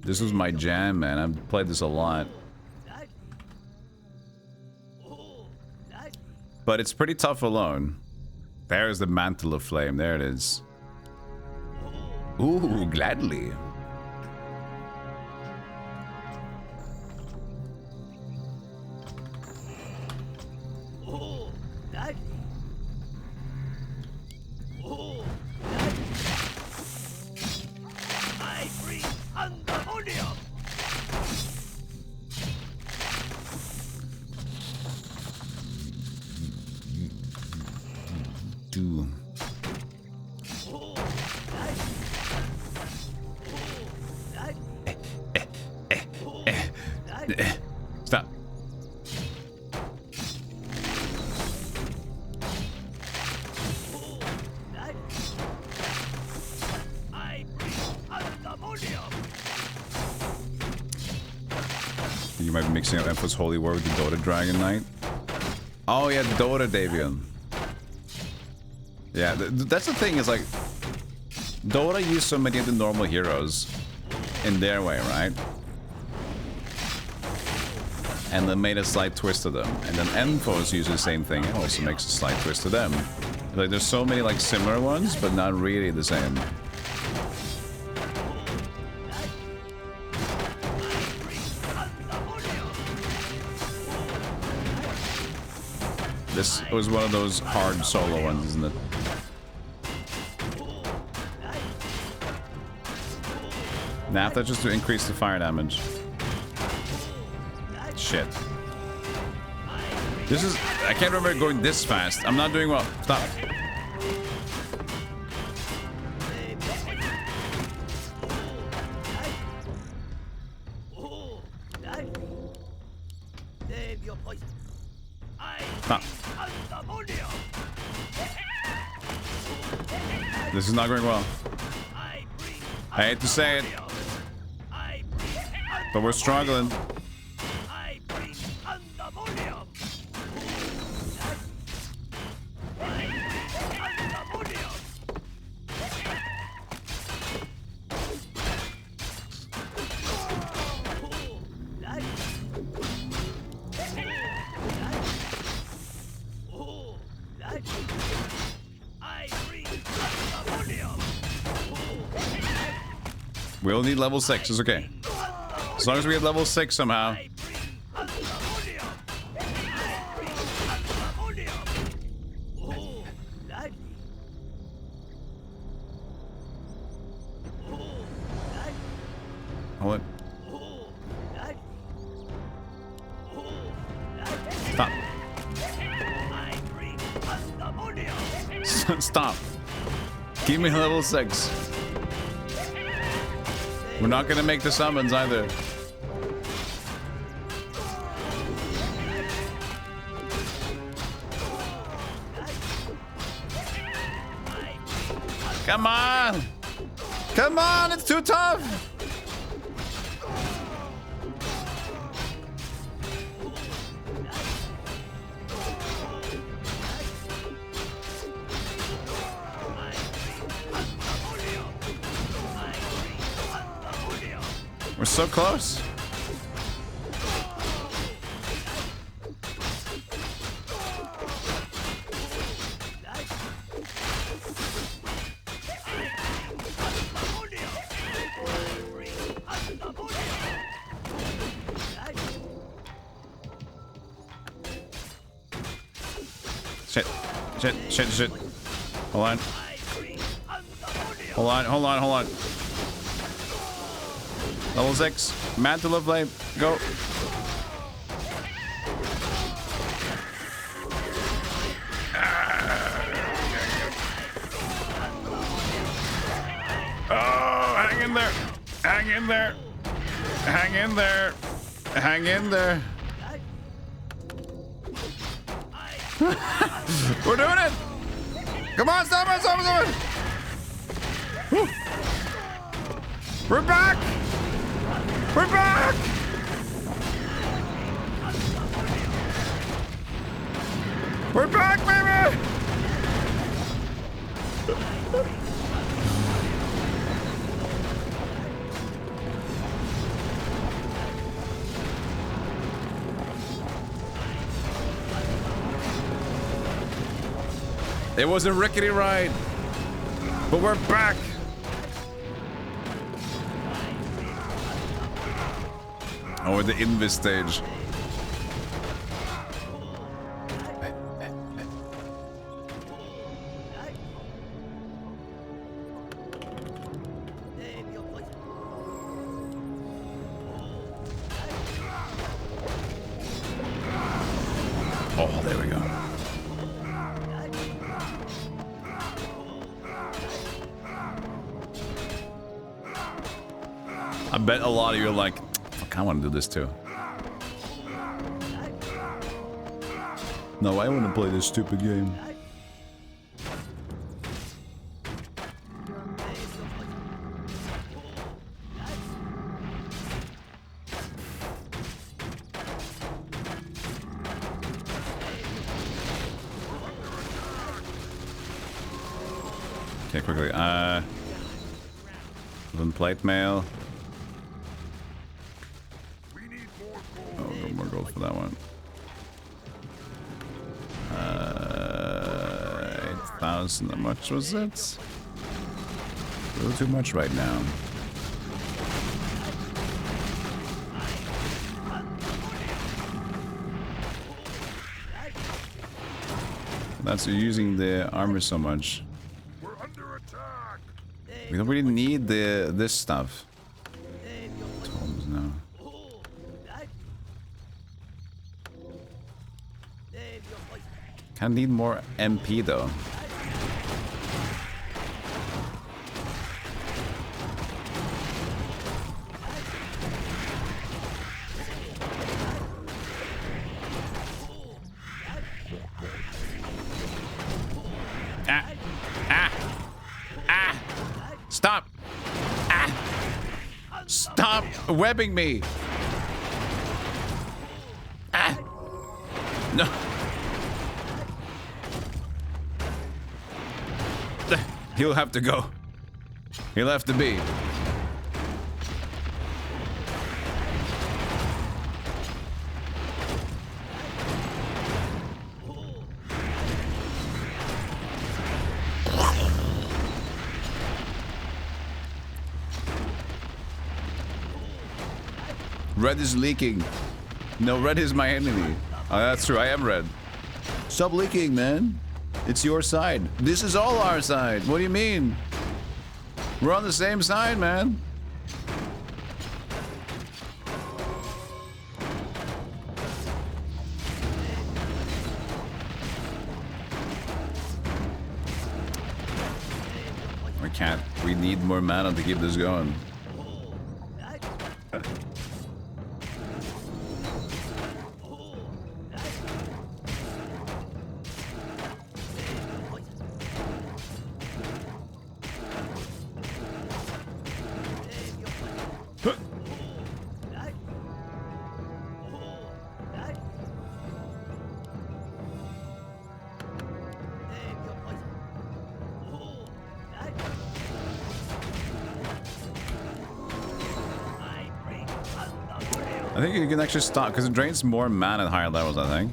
This was my jam, man. I've played this a lot. But it's pretty tough alone. There's the Mantle of Flame. There it is. Ooh, gladly. Stop. You might be mixing up Emphas Holy War with the Dota Dragon Knight. Oh yeah, the Dota Davion. Yeah, that's the thing, is like Dota used so many of the normal heroes in their way, right? And then made a slight twist to them. And then Enfos use the same thing and also makes a slight twist to them. Like there's so many like similar ones, but not really the same. This was one of those hard solo ones, isn't it? Nah, that's just to increase the fire damage. Shit. This is... I can't remember going this fast. I'm not doing well. Stop. Stop. This is not going well. I hate to say it, but we're struggling. We all need level 6, it's okay. As long as we get level 6 somehow. Hold it. Stop. Stop. Give me level 6. We're not gonna make the summons either. Come on! Come on, it's too tough! We're so close. Shit. Hold on. Hold on. Level 6. Mantle of Flame. Go. Oh, hang in there. Hang in there. Hang in there. Hang in there. We're doing it! Come on, stop it! Woo. We're back! We're back! We're back, baby! It was a rickety ride, but we're back. Oh, the Invis stage. Oh, there we go. I bet a lot of you are like, fuck, I want to do this too. No, I want to play this stupid game. Okay, quickly. Plate mail. Oh, more gold for that one. 8,000. How much was it? A little too much right now. That's using the armor so much. We don't really need this stuff. Tomes now. Kind of need more MP though. Stop! Stop webbing me! No! He'll have to go. He'll have to be. Red is leaking. No, red is my enemy. Oh, that's true. I am red. Stop leaking, man. It's your side. This is all our side. What do you mean? We're on the same side, man. We can't. We need more mana to keep this going. I think you can actually stop, because it drains more mana at higher levels, I think.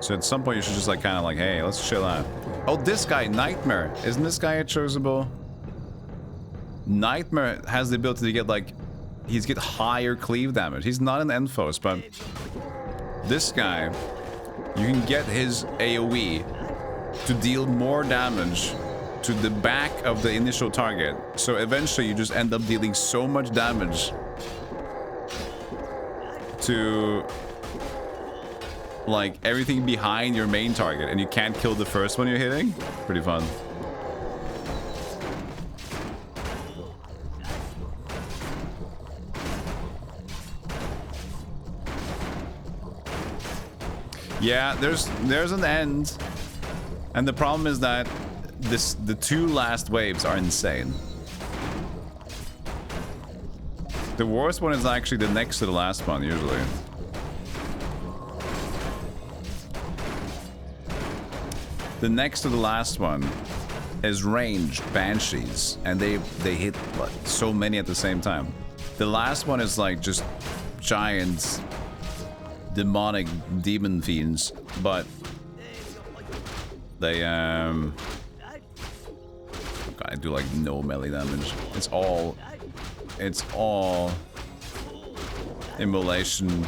So at some point you should just like kind of like, hey, let's chill out. Oh, this guy, Nightmare. Isn't this guy a choosable? Nightmare has the ability to get like, he's get higher cleave damage. He's not an Enfos, but this guy, you can get his AoE to deal more damage to the back of the initial target. So eventually you just end up dealing so much damage to like everything behind your main target, and you can't kill the first one you're hitting. Pretty fun. Yeah, there's an end, and the problem is that the two last waves are insane. The worst one is actually the next to the last one, usually. The next to the last one is ranged banshees, and they hit like, so many at the same time. The last one is like just giant demonic demon fiends, but they God, I do like no melee damage. It's all immolation.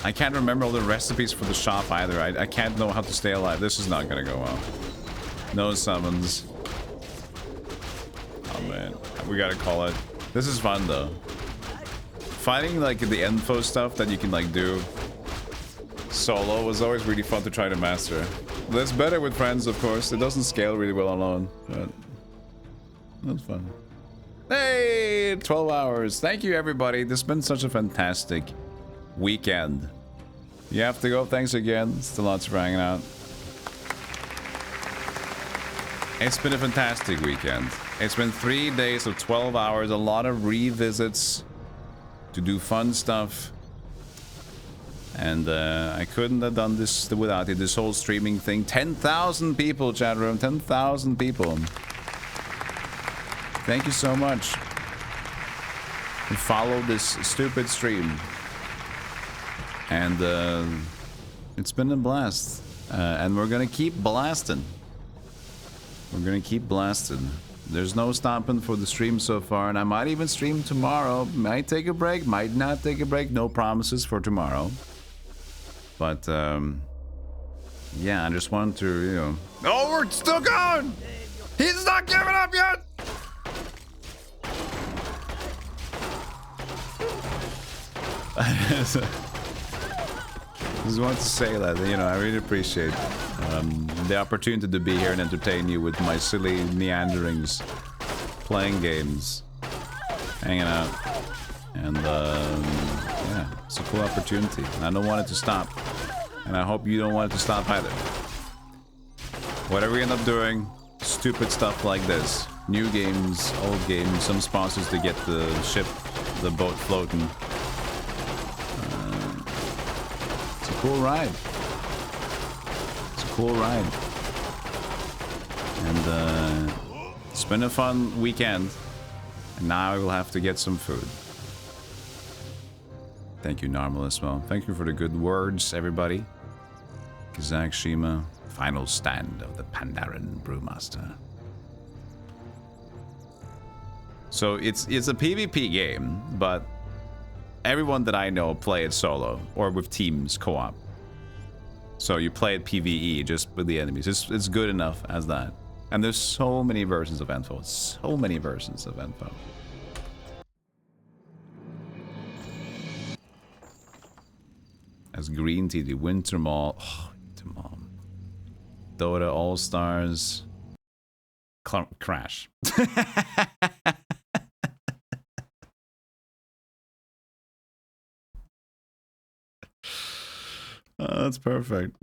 I can't remember all the recipes for the shop either. I can't know how to stay alive. This is not gonna go well. No summons. Oh man, we gotta call it. This is fun though. Fighting like the info stuff that you can like do solo was always really fun to try to master. That's better with friends, of course. It doesn't scale really well alone, but that's fun. Hey, 12 hours. Thank you, everybody. This has been such a fantastic weekend. You have to go. Thanks again. Still lots for hanging out. It's been a fantastic weekend. It's been 3 days of 12 hours, a lot of revisits to do fun stuff. And I couldn't have done this without it. This whole streaming thing. 10,000 people, chat room. 10,000 people. Thank you so much. And follow this stupid stream. And it's been a blast. And we're gonna keep blasting. We're gonna keep blasting. There's no stopping for the stream so far, and I might even stream tomorrow. Might take a break, might not take a break. No promises for tomorrow. But yeah, I just wanted to, you know. Oh, we're still going! He's not giving up yet! Just wanted to say that, you know, I really appreciate the opportunity to be here and entertain you with my silly meanderings, playing games, hanging out, and yeah, it's a cool opportunity, and I don't want it to stop, and I hope you don't want it to stop either. Whatever we end up doing, stupid stuff like this, new games, old games, some sponsors to get the ship, the boat floating. It's a cool ride. It's a cool ride. And it's been a fun weekend. And now I will have to get some food. Thank you, Normal, as well. Thank you for the good words, everybody. Kazak Shima, final stand of the Pandaren Brewmaster. So it's a PvP game, but everyone that I know play it solo or with teams co-op. So you play it PvE just with the enemies. It's good enough as that. And there's so many versions of Enfo. So many versions of Enfo. As Green Tea, the Winter Mall. Oh, Winter Mall. Dota All-Stars. Crash. Oh, that's perfect.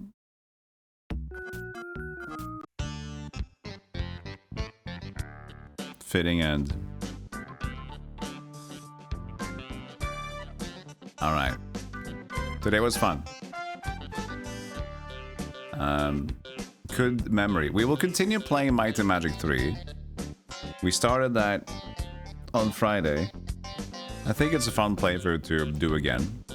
Fitting end. All right. Today was fun. Good memory. We will continue playing Might and Magic 3. We started that on Friday. I think it's a fun playthrough to do again.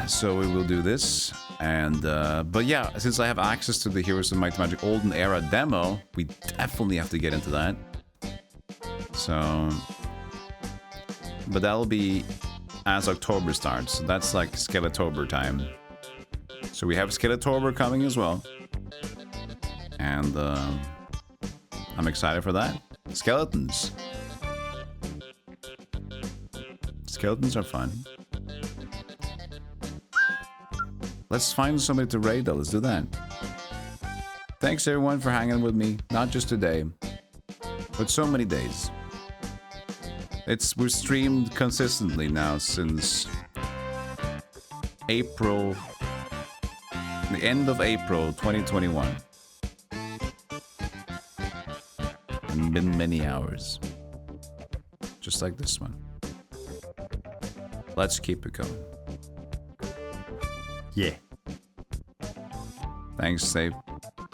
So we will do this. And, but yeah, since I have access to the Heroes of Might and Magic Olden Era demo, we definitely have to get into that. So, but that'll be as October starts. So that's like Skeletober time. So we have Skeletober coming as well. And, I'm excited for that. Skeletons. Skeletons are fun. Let's find somebody to raid though. Let's do that. Thanks everyone for hanging with me. Not just today, but so many days. We've streamed consistently now since April, the end of April 2021. And been many hours. Just like this one. Let's keep it going. Yeah. Thanks, Safe.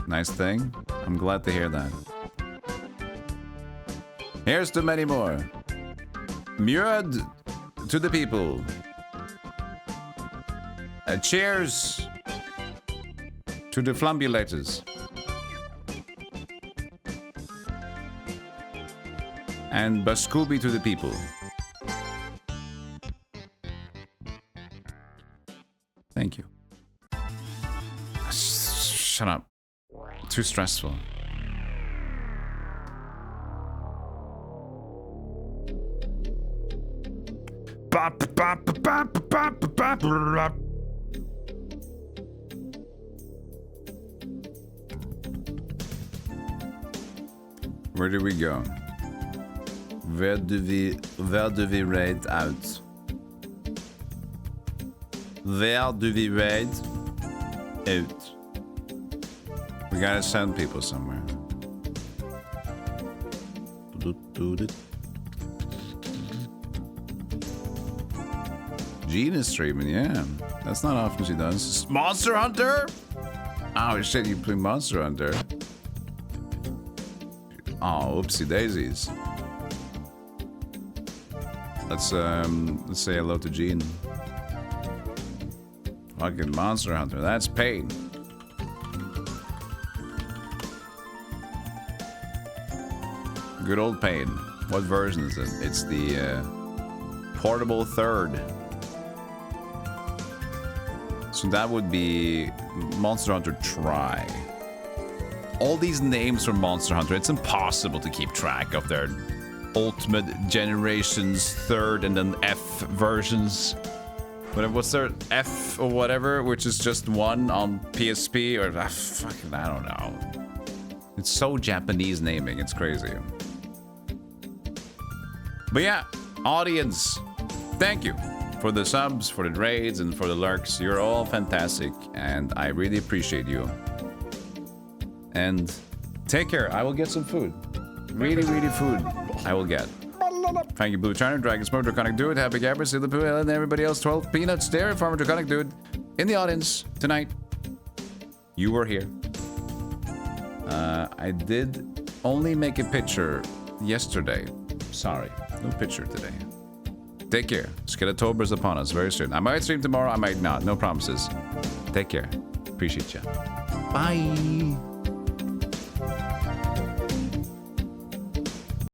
Nice thing. I'm glad to hear that. Here's to many more. Mjød to the people. Cheers to the flambulators. And Baskubi to the people. Thank you. Shut up. Too stressful. Where do we go? Where do we raid out? Where do we raid out? We gotta send people somewhere. Jean is streaming, yeah. That's not often she does. Monster Hunter? Oh shit, you play Monster Hunter. Oh, oopsie daisies. Let's say hello to Jean. Fucking Monster Hunter, that's pain. Good old pain. What version is it? It's the portable third. So that would be Monster Hunter Tri. All these names from Monster Hunter, it's impossible to keep track of their ultimate generations, third and then F versions. But what's their F or whatever, which is just one on PSP or fucking I don't know. It's so Japanese naming, it's crazy. But yeah, audience, thank you for the subs, for the raids, and for the lurks. You're all fantastic, and I really appreciate you. And take care. I will get some food. Really, really food I will get. Thank you, Blue China, Dragon Smoke, Draconic Dude, Happy Gabber, Silver Poo, and everybody else. 12 Peanuts, Dairy Farmer, Draconic Dude, in the audience tonight. You were here. I did only make a picture yesterday. Sorry, no picture today. Take care. Skeletober's upon us very soon. I might stream tomorrow, I might not. No promises. Take care. Appreciate you. Bye.